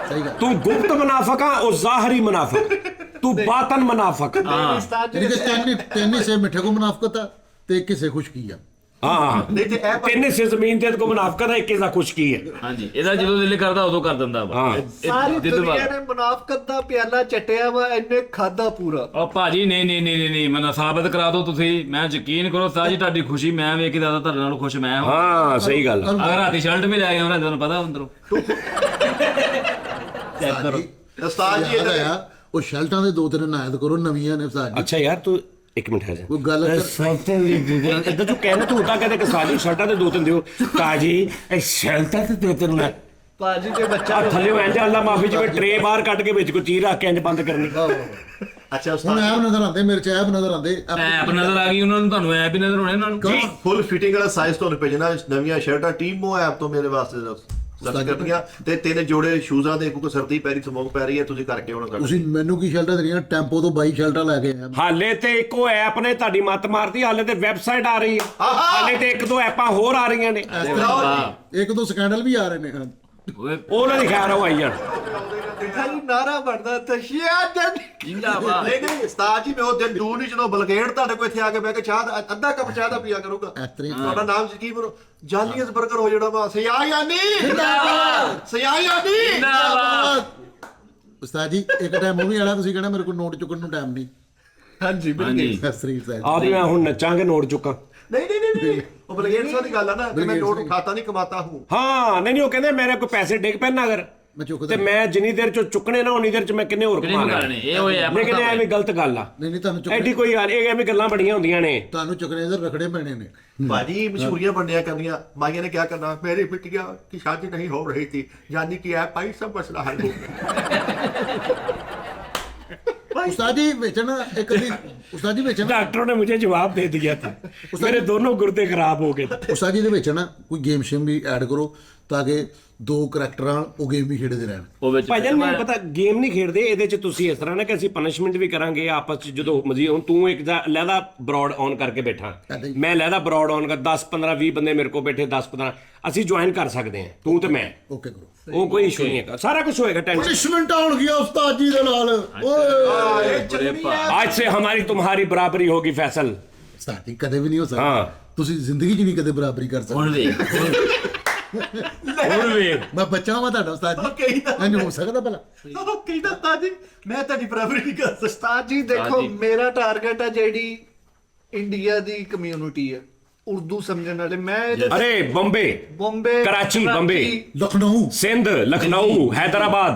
ਸਹੀ ਗੱਲ ਤੂੰ ਗੁਪਤ ਮੁਨਾਫਕ ਆ ਉਹ ਜ਼ਾਹਰੀ ਮੁਨਾਫਕ ਤੂੰ ਬਾਤਨ ਮੁਨਾਫਕ ਉਸਤਾਦ यानी ਜੀ कि तेनी से मिठे को मुनाफकत है ਤੇ ਇੱਕ ਹਿੱਸੇ ਖੁਸ਼ਕੀ ਆ। ਹਾਂ ਨਹੀਂ ਤੇ ਇਹ ਤਿੰਨ ਹਿੱਸੇ ਜ਼ਮੀਨ ਤੇ ਕੋ ਮੁਨਾਫਕਤ ਹੈ, ਇੱਕ ਇਹਦਾ ਖੁਸ਼ਕੀ ਹੈ। ਹਾਂਜੀ, ਇਹਦਾ ਜਦੋਂ ਦਿਲ ਕਰਦਾ ਉਦੋਂ ਕਰ ਦਿੰਦਾ ਵਾ। ਹਾਂ। ਸਾਰੀ ਦੁਨੀਆ ਨੇ ਮੁਨਾਫਕਤ ਦਾ ਪਿਆਲਾ ਚਟਿਆ ਵਾ, ਇਹਨੇ ਖਾਦਾ ਪੂਰਾ। ਉਹ ਭਾਜੀ ਨਹੀਂ ਮੈਨੂੰ ਸਾਬਤ ਕਰਾ ਦਿਓ ਤੁਸੀਂ। ਮੈਂ ਯਕੀਨ ਕਰੋ ਉਸਤਾਦ ਜੀ, ਤੁਹਾਡੀ ਖੁਸ਼ੀ ਮੈਂ ਵੇਖ ਕੇ ਜ਼ਿਆਦਾ ਤੁਹਾਡੇ ਨਾਲ ਖੁਸ਼ ਮੈਂ ਹਾਂ। ਹਾਂ ਸਹੀ ਗੱਲ ਆ। ਅਗਰ ਰਾਤੀ ਸ਼ਰਟ ਵੀ ਲੈ ਆਏ ਉਹਨਾਂ ਤੁਹਾਨੂੰ ਪਤਾ ਅੰਦਰੋਂ ਚੈੱਕ ਕਰੋ। ਉਸਤਾਦ ਜੀ ਯਾਦ ਆਇਆ, ਉਹ ਸ਼ਰਟਾਂ ਦੇ 2-3 ਨਾਇਦ ਕਰੋ ਨਵੀਆਂ ਨੇ ਉਸਤਾਦ ਜੀ। ਅੱਛਾ ਯਾਰ ਤੂੰ ਇੱਕ ਮਿੰਟ ਹੈ ਕੋਈ ਗੱਲ ਕਰ- ਸ਼ਰਟਾਂ ਦੀ ਇਦਾਂ ਤੂੰ ਕਹਿੰਦਾ, ਤੂੰ ਤਾਂ ਕਹਿੰਦੇ ਕਿ ਸਾਡੀ ਸ਼ਰਟਾਂ ਤੇ 2-3 ਦਿਓ ਕਾਜੀ, ਇਹ ਸ਼ਰਟਾਂ ਤੇ 2-3 ਨਾ ਭਾਜੀ ਜੇ ਬੱਚਾ ਆ ਥੱਲੇ ਇੰਜ ਅੱਲਾ ਮਾਫੀ ਜਿਵੇਂ ਟਰੇ ਬਾਹਰ ਕੱਢ ਕੇ ਵਿੱਚ ਕੋਈ ਚੀਜ਼ ਰੱਖ ਕੇ ਇੰਜ ਬੰਦ ਕਰਨੀ। ਅੱਛਾ ਹੁਣ ਉਸਤਾਦ ਐਪ ਨਜ਼ਰ ਆਉਂਦੇ, ਮੇਰੇ ਚ ਐਪ ਨਜ਼ਰ ਆਉਂਦੇ। ਐਪ ਨਜ਼ਰ ਆ ਗਈ ਉਹਨਾਂ ਨੂੰ, ਤੁਹਾਨੂੰ ਐਪ ਹੀ ਨਜ਼ਰ ਹੋਣੇ ਉਹਨਾਂ ਨੂੰ। ਫੁੱਲ ਫਿਟਿੰਗ ਵਾਲਾ ਸਾਈਜ਼ ਤੁਹਾਨੂੰ ਭੇਜਣਾ। ਨਵੀਆਂ ਸ਼ਰਟਾਂ ਟੀਮੋ ਐਪ ਤੋਂ ਮੇਰੇ ਵਾਸਤੇ ਸਰਚ ਕਰਨੀਆਂ ਤੇ 3 ਜੋੜੇ ਸ਼ੂਜ਼ਾਂ ਦੇ, ਕਿਉਂਕਿ ਸਰਦੀ ਪੈ ਰਹੀ, ਸਮੋਕ ਪੈ ਰਹੀ ਹੈ, ਤੁਸੀਂ ਕਰਕੇ ਆਉਣਾ ਸਾਡੇ। ਤੁਸੀਂ ਮੈਨੂੰ ਕੀ ਸ਼ਰਟਾਂ ਦੇਣੀਆਂ? ਟੈਂਪੋ ਤੋਂ 22 ਸ਼ਰਟਾਂ ਲੈ ਕੇ ਆਇਆ। ਹਾਲੇ ਤੇ ਇੱਕੋ ਐਪ ਨੇ ਤੁਹਾਡੀ ਮੱਤ ਮਾਰਤੀ, ਹਾਲੇ ਤੇ ਵੈਬਸਾਈਟ ਆ ਰਹੀ ਹੈ, ਹਾਲੇ ਤੇ 1-2 ਐਪਾਂ ਹੋਰ ਆ ਰਹੀਆਂ ਨੇ। ਇੱਕ ਦੋ ਸਕੈਂਡਲ ਵੀ ਆ ਰਹੇ ਨੇ। ਓਏ ਉਹਨਾਂ ਦੀ ਖੈਰ ਉਹ ਆਈ ਜਾਣ। ਖਾਲੀ ਨਾਰਾ ਬਣਦਾ ਤਸ਼ੀਆਦਨ। ਜਿੰਦਾਬਾਦ। ਨਹੀਂ ਉਸਤਾਦ ਜੀ, ਮੈਂ ਉਹ ਦਿਨ ਦੂਰ ਨਹੀਂ ਜਦੋਂ ਬਲਗੇੜ ਤੁਹਾਡੇ ਕੋਲ ਇੱਥੇ ਆ ਕੇ ਬਹਿ ਕੇ ਚਾਹ ਦਾ ਅੱਧਾ ਕੱਪ ਚਾਹ ਦਾ ਪੀਆ ਕਰੂਗਾ। ਇਸ ਤਰ੍ਹਾਂ ਤੁਹਾਡਾ ਨਾਮ ਕੀ ਬਰੋ ਜਾਲੀਅਸ ਬਰਗਰ ਹੋ ਜਾਣਾ ਵਾ। ਸਿਆਯਾਨੀ ਸਿਆਯਾਨੀ ਉਸਤਾਦ ਜੀ ਇੱਕ ਟਾਈਮ ਉਹ ਵੀ ਆਣਾ, ਤੁਸੀਂ ਕਹਿਣਾ ਮੇਰੇ ਕੋਲ ਨੋਟ ਚੁੱਕਣ ਨੂੰ ਟਾਈਮ ਨਹੀਂ। ਹਾਂਜੀ ਇਸ ਤਰ੍ਹਾਂ ਆ ਵੀ ਮੈਂ ਹੁਣ ਨੱਚਾਂਗੇ ਨੋਟ ਚੁੱਕਾਂ। ਨਹੀਂ ਉਹ ਬਲਗੇੜ ਸਾਹਿਬ ਦੀ ਗੱਲ ਆ ਨਾ ਕਿ ਮੈਂ ਨੋਟ ਖਾਤਾ ਨਹੀਂ ਕਮਾਤਾ ਹੂੰ। ਹਾਂ ਨਹੀਂ ਉਹ ਕਹਿੰਦੇ ਮੇਰੇ ਕੋਲ ਪੈਸੇ ਡਿੱਗ ਪੈਣ ਨਾ ਅਗਰ, ਮੈਂ ਚੁੱਕਦਾ ਤੇ ਮੈਂ ਜਿੰਨੀ ਦੇਰ ਚ ਚੁੱਕਣੇ ਨਾ ਉਨੀ ਦੇਰ ਚ ਮੈਂ ਕਿੰਨੇ ਹੋਰ ਕਮਾ ਲੈਣੇ। ਕਰਨੇ ਇਹ ਹੋਏ ਐਪ ਲੇਕਿਨ ਐਵੇਂ ਗਲਤ ਗੱਲ ਆ। ਨਹੀਂ ਤੁਹਾਨੂੰ ਐਡੀ ਚੁੱਕਣੇ, ਕੋਈ ਗੱਲ ਇਹ ਐਵੇਂ ਗੱਲਾਂ ਬੜੀਆਂ ਹੁੰਦੀਆਂ ਨੇ। ਤੁਹਾਨੂੰ ਚੁੱਕਣੇ ਇਧਰ ਰਖੜੇ ਪੈਣੇ ਨੇ। भाजी मशहूरियां बनने करनिया माइया ने क्या करना, मेरी बिटिया की शादी नहीं हो रही थी, यानी कि ऐप आई सब मसला हल हो गया। उस्ताद जी बेचना एक उस्ताद जी बेचना डॉक्टरों ने मुझे जवाब दे दिया था, मेरे दोनों गुर्दे खराब हो गए थे। उस्ताद जी ਦੇ ਵਿੱਚ ਨਾ ਕੋਈ ਗੇਮ ਸ਼ੇਮ ਵੀ ਐਡ ਕਰੋ ਤਾਂ ਕਿ 2 ਕਰੈਕਟਰਾਂ ਉਹ ਗੇਮ ਵੀ ਖੇਡਦੇ ਰਹਿਣ। ਉਹ ਵਿੱਚ ਭਾਜਨ ਮੈਨੂੰ ਪਤਾ ਗੇਮ ਨਹੀਂ ਖੇਡਦੇ ਇਹਦੇ ਚ। ਤੁਸੀਂ ਇਸ ਤਰ੍ਹਾਂ ਨਾ ਕਿ ਅਸੀਂ ਪਨਿਸ਼ਮੈਂਟ ਵੀ ਕਰਾਂਗੇ ਆਪਸ ਚ ਜਦੋਂ ਮਰਜ਼ੀ। ਹੁਣ ਤੂੰ ਇੱਕ ਦਾ ਲਹਿਦਾ ਬਰੋਡ ਔਨ ਕਰਕੇ ਬੈਠਾ, ਮੈਂ ਲਹਿਦਾ ਬਰੋਡ ਔਨ ਕਰ 10-15-20 ਬੰਦੇ ਮੇਰੇ ਕੋਲ ਬੈਠੇ, 10-15 ਅਸੀਂ ਜੁਆਇਨ ਕਰ ਸਕਦੇ ਹਾਂ, ਤੂੰ ਤੇ ਮੈਂ। ਓਕੇ ਕਰੋ, ਉਹ ਕੋਈ ਇਸ਼ੂ ਨਹੀਂ ਹੈਗਾ, ਸਾਰਾ ਕੁਝ ਹੋਏਗਾ। ਟੈਨਸ਼ਨ ਪਨਿਸ਼ਮੈਂਟ ਆਉਣ ਗਿਆ ਉਸਤਾਦ ਜੀ ਦੇ ਨਾਲ। ਓਏ आज से हमारी तुम्हारी बराबरी होगी फैसल। ਉਸਤਾਦ ਜੀ ਕਦੇ ਵੀ ਨਹੀਂ ਹੋ ਸਕਦਾ। ਹਾਂ। ਤੁਸੀਂ ਜ਼ਿੰਦਗੀ 'ਚ ਨਹੀਂ ਕਦੇ ਬਰਾਬਰੀ ਕਰ ਸਕਦੇ। ਹੁਣ ਵੇਖ ਹੁਣ ਵੇਖ ਮੈਂ ਬੱਚਾ ਹਾਂ ਤੁਹਾਡਾ ਉਸਤਾਦ ਜੀ, ਨਹੀਂ ਹੋ ਸਕਦਾ ਭਲਾ। कहता ताजी मैं तेरी बराबरी नहीं कर सकता। ਉਸਤਾਦ ਜੀ ਦੇਖੋ, ਮੇਰਾ ਟਾਰਗੇਟ ਹੈ ਜਿਹੜੀ ਇੰਡੀਆ ਦੀ ਕਮਿਊਨਿਟੀ ਹੈ, ਉਰਦੂ ਸਮਝਣ ਵਾਲੇ। ਮੈਂ अरे बॉम्बे, ਬੰਬੇ, कराची, बॉम्बे, लखनऊ, सिंध, लखनऊ, हैदराबाद,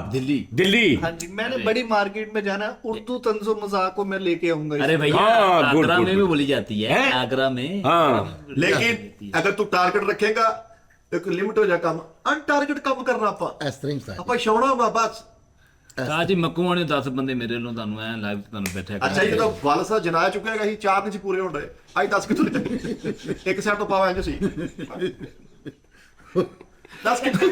दिल्ली। हाँ जी, मैंने बड़ी मार्केट में जाना, उर्दू तंजो मजाक को मैं लेके आऊंगा। अरे भैया हाँ, गुड, आगरा गुड, में भी गुड। बोली जाती है, हैं? आगरा में। हाँ लेकिन अगर तू टारगेट रखेगा एक लिमिट हो जाए काम, अनटारगेट काम करना आपा ਇਸ ਤਰ੍ਹਾਂ ਹੀ ਉਸਤਾਦ आपा शौना वा बस। ਕਹਾ ਜੀ ਮੱਕੂਆਂ ਨੇ 10 ਬੰਦੇ ਮੇਰੇ ਵੱਲੋਂ ਤੁਹਾਨੂੰ ਐ ਲਾਈਵ ਤੁਹਾਨੂੰ ਬੈਠਿਆ अच्छा ये तो वाल सा जनाया चुका है, 4 नहीं सी पूरे हो रहे, आज 10 कितने एक साइड तो पावा इंज सी 10 कितने।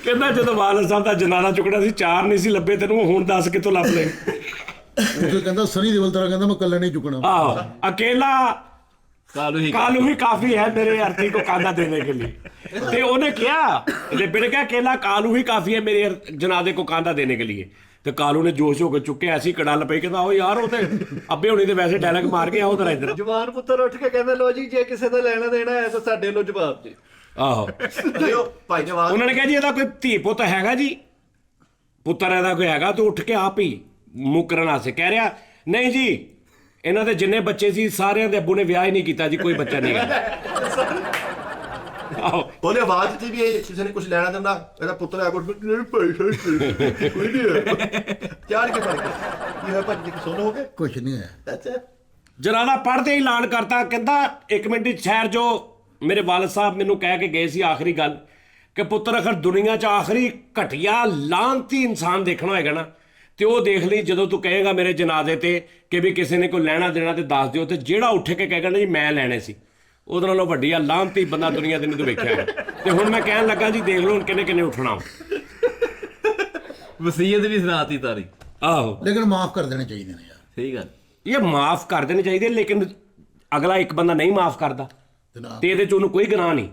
ਕਹਿੰਦਾ ਜਦੋਂ ਵਾਲਦ ਸਾਹਿਬ ਦਾ ਜਨਾਜ਼ਾ ਚੁੱਕਣਾ ਸੀ 4 ਨਹੀਂ ਸੀ ਲੱਭੇ ਤੈਨੂੰ, ਹੁਣ 10 ਕਿੱਥੋਂ ਲੱਭ ਲਏ। ਉਹ ਕਹਿੰਦਾ ਸਨੀ ਦੇਵਲ ਤਰ੍ਹਾਂ ਕਹਿੰਦਾ ਮੈਂ ਇਕੱਲਾ ਨਹੀਂ ਚੁੱਕਣਾ। ਆਹੋ अकेला ਕਾਲੂ ਹੀ कालू ही काफी है मेरे अर्थी को कांधा देने के लिए। ਤੇ ਉਹਨੇ ਕਿਹਾ ਇਹਦੇ ਬਿਨ ਕਿਹਾ ਅਕੇਲਾ ਕਾਲੂ ਹੀ ਕਾਫੀ ਹੈ ਮੇਰੇ ਜਨਾਜ਼ੇ ਕੋ ਕਾਂधा देने के लिए। ਤੇ ਕਾਲੂ ਨੇ ਜੋਸ਼ ਹੋ ਕੇ ਚੁੱਕਿਆ, ਐਸੀ ਕੜਲ ਪਈ, ਕਹਿੰਦਾ ਉਹ ਯਾਰ ਉਹ ਤੇ ਅੱਬੇ ਹੋਣੀ ਤੇ ਵੈਸੇ ਡਾਇਲੌਗ ਮਾਰ ਕੇ ਆਓ ਤਰਾ ਇੱਧਰ। ਜਵਾਨ ਪੁੱਤਰ ਉੱਠ ਕੇ ਕਹਿੰਦਾ, ਲੋ ਜੀ ਜੇ ਕਿਸੇ ਦਾ ਲੈਣਾ ਦੇਣਾ ਹੈ ਤਾਂ ਸਾਡੇ ਲੋ ਜਵਾਬ ਜੀ। ਆਹੋ लियो भाई जवान ਉਹਨਾਂ ਨੇ ਕਿਹਾ ਜੀ ਇਹਦਾ ਕੋਈ ਧੀ ਪੁੱਤ ਹੈਗਾ ਜੀ, ਪੁੱਤਰ ਇਹਦਾ ਕੋਈ ਹੈਗਾ? ਤੇ ਉੱਠ ਕੇ ਆਪ ਹੀ ਮੁਕਰਨ ਆਸੇ ਕਹਿ ਰਿਹਾ, ਨਹੀਂ ਜੀ ਇਹਨਾਂ ਦੇ ਜਿੰਨੇ ਬੱਚੇ ਸੀ ਸਾਰਿਆਂ ਦੇ ਅੱਬੂ ਨੇ ਵਿਆਹ ਹੀ ਨਹੀਂ ਕੀਤਾ ਜੀ, ਕੋਈ ਬੱਚਾ ਨਹੀਂ ਹੈ। ਆਹੋ ਉਹਨੇ ਆਵਾਜ਼ ਦਿੱਤੀ ਵੀ ਇਹ ਕਿਸੇ ਨੇ ਕੁਝ ਲੈਣਾ ਦਿੰਦਾ, ਇਹਦਾ ਪੁੱਤਰ ਆ ਕੋਲ ਨਹੀਂ ਪੈਸਾ ਕੋਈ ਨਹੀਂ ਹੈ ਚਾਰ ਕੇ ਪੜ ਕੇ ਕੀ ਹੋਇਆ ਭੱਜ ਕੇ ਸੋਨ ਹੋ ਗਏ। ਕੁਛ ਨਹੀਂ ਹੋਇਆ। ਅੱਛਾ ਜਨਾਜ਼ਾ ਪੜ੍ਹਦੇ ਹੀ ਐਲਾਨ ਕਰਤਾ, ਕਹਿੰਦਾ ਇੱਕ ਮਿੰਟ ਸ਼ਹਿਰ ਜੋ ਮੇਰੇ ਵਾਲਦ ਸਾਹਿਬ ਮੈਨੂੰ ਕਹਿ ਕੇ ਗਏ ਸੀ ਆਖਰੀ ਗੱਲ ਕਿ ਪੁੱਤਰ ਅਖਰ ਦੁਨੀਆ 'ਚ ਆਖਰੀ ਘਟੀਆ ਲਾਂਤੀ ਇਨਸਾਨ ਦੇਖਣਾ ਹੋਏਗਾ ਨਾ ਤੇ ਉਹ ਦੇਖ ਲਈ ਜਦੋਂ ਤੂੰ ਕਹੇਗਾ ਮੇਰੇ ਜਨਾਜ਼ੇ ਤੇ ਕਿ ਵੀ ਕਿਸੇ ਨੇ ਕੋਈ ਲੈਣਾ ਦੇਣਾ ਤੇ ਦੱਸ ਦਿਓ, ਤੇ ਜਿਹੜਾ ਉੱਠ ਕੇ ਕਹੇਗਾ ਨਾ ਜੀ ਮੈਂ ਲੈਣੇ ਸੀ, ਉਹਦੇ ਨਾਲੋਂ ਵੱਡੀ ਆ ਲਾਂਤੀ ਬੰਦਾ ਦੁਨੀਆ ਤੇ ਨਹੀਂ ਤੂੰ ਵੇਖਿਆ ਹੈ। ਤੇ ਹੁਣ ਮੈਂ ਕਹਿਣ ਲੱਗਾ ਜੀ ਦੇਖ ਲਓ ਹੁਣ ਕਿੰਨੇ ਕਿੰਨੇ ਉੱਠਣਾ। ਵਸੀਅਤ ਵੀ ਸੁਣਾਤੀ ਤਾਰੀ। ਆਹੋ ਲੇਕਿਨ ਮਾਫ ਕਰ ਦੇਣੇ ਚਾਹੀਦੇ ਨੇ ਯਾਰ। ਸਹੀ ਗੱਲ। ਇਹ ਮਾਫ ਕਰ ਦੇਣੇ ਚਾਹੀਦੇ, ਲੇਕਿਨ ਅਗਲਾ ਇੱਕ ਬੰਦਾ ਨਹੀਂ ਮਾਫ ਕਰਦਾ ਜਨਾਬ ਤੇ ਇਹਦੇ 'ਚ ਉਹਨੂੰ ਕੋਈ ਗੁਨਾਹ ਨਹੀਂ।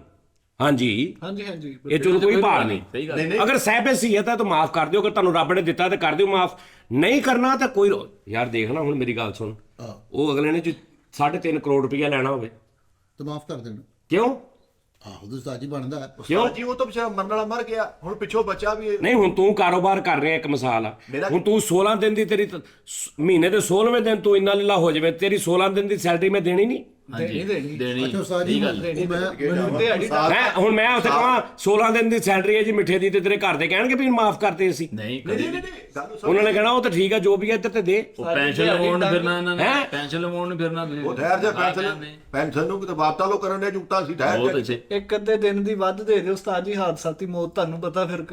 ਹਾਂਜੀ ਹਾਂਜੀ ਹਾਂਜੀ ਇਹ ਚ ਕੋਈ ਭਾਰ ਨਹੀਂ। ਸਹੀ ਗੱਲ ਨਹੀਂ ਅਗਰ ਸਹਿਬ-ਏ-ਸੀਅਤ ਹੈ ਤਾਂ ਮਾਫ ਕਰ ਦਿਓ, ਅਗਰ ਤੁਹਾਨੂੰ ਰੱਬ ਨੇ ਦਿੱਤਾ ਤਾਂ ਕਰ ਦਿਓ ਮਾਫ, ਨਹੀਂ ਕਰਨਾ ਤਾਂ ਕੋਈ ਯਾਰ ਦੇਖ ਨਾ ਹੁਣ ਮੇਰੀ ਗੱਲ ਸੁਣ, ਉਹ ਅਗਲੇ ਨੇ 3.5 ਕਰੋੜ ਰੁਪਇਆ ਲੈਣਾ ਹੋਵੇ ਤੇ ਮਾਫ ਕਰ ਦੇਣਾ। ਕਿਉਂ? ਆਹੋ ਤੇ ਉਸਤਾਦ ਜੀ ਬਣਦਾ ਹੈ। ਕਿਉਂ? ਜੀ ਉਹ ਤਾਂ ਵਿਚਾਰਾ ਮਰਨ ਵਾਲਾ ਮਰ ਗਿਆ, ਹੁਣ ਪਿੱਛੋਂ ਬੱਚਾ ਵੀ ਨਹੀਂ ਹੁਣ ਤੂੰ ਕਾਰੋਬਾਰ ਕਰ ਰਿਹਾ, ਇੱਕ ਮਿਸਾਲ ਆ, ਹੁਣ ਤੂੰ 16 ਦਿਨ ਦੀ ਤੇਰੀ ਮਹੀਨੇ ਦੇ 16ਵੇਂ ਦਿਨ ਤੂੰ ਇੰਨਾ ਲੀਲਾ ਹੋ ਜਾਵੇ, ਤੇਰੀ 16 ਦਿਨ ਦੀ ਸੈਲਰੀ ਮੈਂ ਦੇਣੀ ਨਹੀਂ ਦੇਣੀ ਅੱਛਾ ਉਸਤਾਦ ਜੀ ਹੈ। ਹੁਣ ਮੈਂ ਉੱਥੇ ਕਹਾਂ 16 ਦਿਨ ਦੀ ਸੈਲਰੀ ਹੈ ਜੀ ਮਿੱਠੇ ਦੀ, ਤੇ ਤੇਰੇ ਘਰ ਦੇ ਕਹਿਣਗੇ ਵੀ ਮਾਫ ਕਰਤੇ ਅਸੀਂ, ਨਹੀਂ ਉਹਨਾਂ ਨੇ ਕਹਿਣਾ ਉਹ ਤਾਂ ਠੀਕ ਆ ਜੋ ਵੀ ਹੈ ਇੱਧਰ ਤੇ ਦੇ। ਉਹ ਪੈਨਸ਼ਨ ਲਵਾਉਣ ਨੂੰ ਫਿਰਨਾ ਇਹਨਾਂ ਨੇ, ਪੈਨਸ਼ਨ ਲਵਾਉਣ ਨੂੰ ਫਿਰਨਾ ਤੁਸੀਂ। ਉਹ ਠਹਿਰ ਜਾ, ਪੈਨਸ਼ਨ ਨੂੰ ਕਿਤੇ ਵਾਪਤਾ ਲੋ ਕਰਨ ਦੇ ਜੁਗਤਾ ਸੀ, ਠਹਿਰ ਬਹੁਤ ਜਾ। ਅੱਛੇ। ਇੱਕ ਅੱਧੇ ਦਿਨ ਦੀ ਵੱਧ ਦੇ ਦਿਓ ਉਸਤਾਦ ਜੀ, ਹਾਦਸਾਤੀ ਮੌਤ ਤੁਹਾਨੂੰ ਪਤਾ ਫਿਰ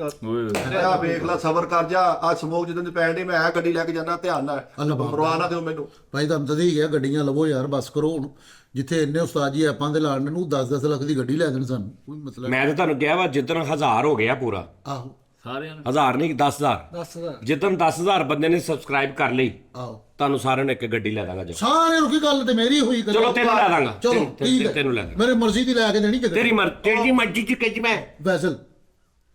ਆ ਵੇਖ ਲੈ, ਸਬਰ ਕਰ ਜਾ, ਆ ਸਮੋਕ ਜਦੋਂ ਦੀ ਪੈਣ ਦੀ ਮੈਂ ਆ ਗੱਡੀ ਲੈ ਕੇ ਜਾਣਾ, ਧਿਆਨ ਨਾਲ ਪਰਵਾਹ ਨਾ ਦਿਓ ਮੈਨੂੰ। ਭਾਈ ਤੁਹਾਨੂੰ ਤਾਂ ਹੀ ਗਿਆ ਗੱਡੀਆਂ ਲਵੋ ਯਾਰ, ਬਸ ਕਰੋ ਹੁਣ। ਜਿੱਥੇ ਇੰਨੇ ਉਸਤਾਦ ਜੀ ਐਪਾਂ ਦੇ ਲਾਣ ਨੂੰ 10-10 ਲੱਖ ਦੀ ਗੱਡੀ ਲੈ ਦੇਣ ਸਾਨੂੰ, ਕੋਈ ਮਤਲਬ ਮੈਂ ਤਾਂ ਤੁਹਾਨੂੰ ਕਿਹਾ ਵਾ ਜਿੱਦਣ 1000 ਹੋ ਗਿਆ ਪੂਰਾ, ਆਹੋ ਸਾਰਿਆਂ ਨੂੰ 1000 ਨਹੀਂ 10,000, 10,000 ਜਿੱਦਣ 10,000 ਬੰਦੇ ਨੇ ਸਬਸਕ੍ਰਾਈਬ ਕਰ ਲਈ ਆਹੋ ਤੁਹਾਨੂੰ ਸਾਰਿਆਂ ਨੂੰ ਇੱਕ ਗੱਡੀ ਲੈ ਦਾਂਗਾ। ਸਾਰਿਆਂ ਨੂੰ ਕੀ ਗੱਲ ਤੇ ਮੇਰੀ ਹੋਈ ਕਦੇ। ਚਲੋ ਤੈਨੂੰ ਲੈ ਦਾਂਗਾ, ਚਲੋ ਠੀਕ ਹੈ, ਤੈਨੂੰ ਲੈ ਦਾਂਗਾ, ਮੇਰੇ ਮਰਜ਼ੀ ਦੀ ਲੈ ਕੇ ਦੇਣੀ ਜਗ੍ਹਾ ਤੇਰੀ ਮਰਜ਼ੀ ਚ ਕਿਜ ਮੈਂ ਵੈਸਲ।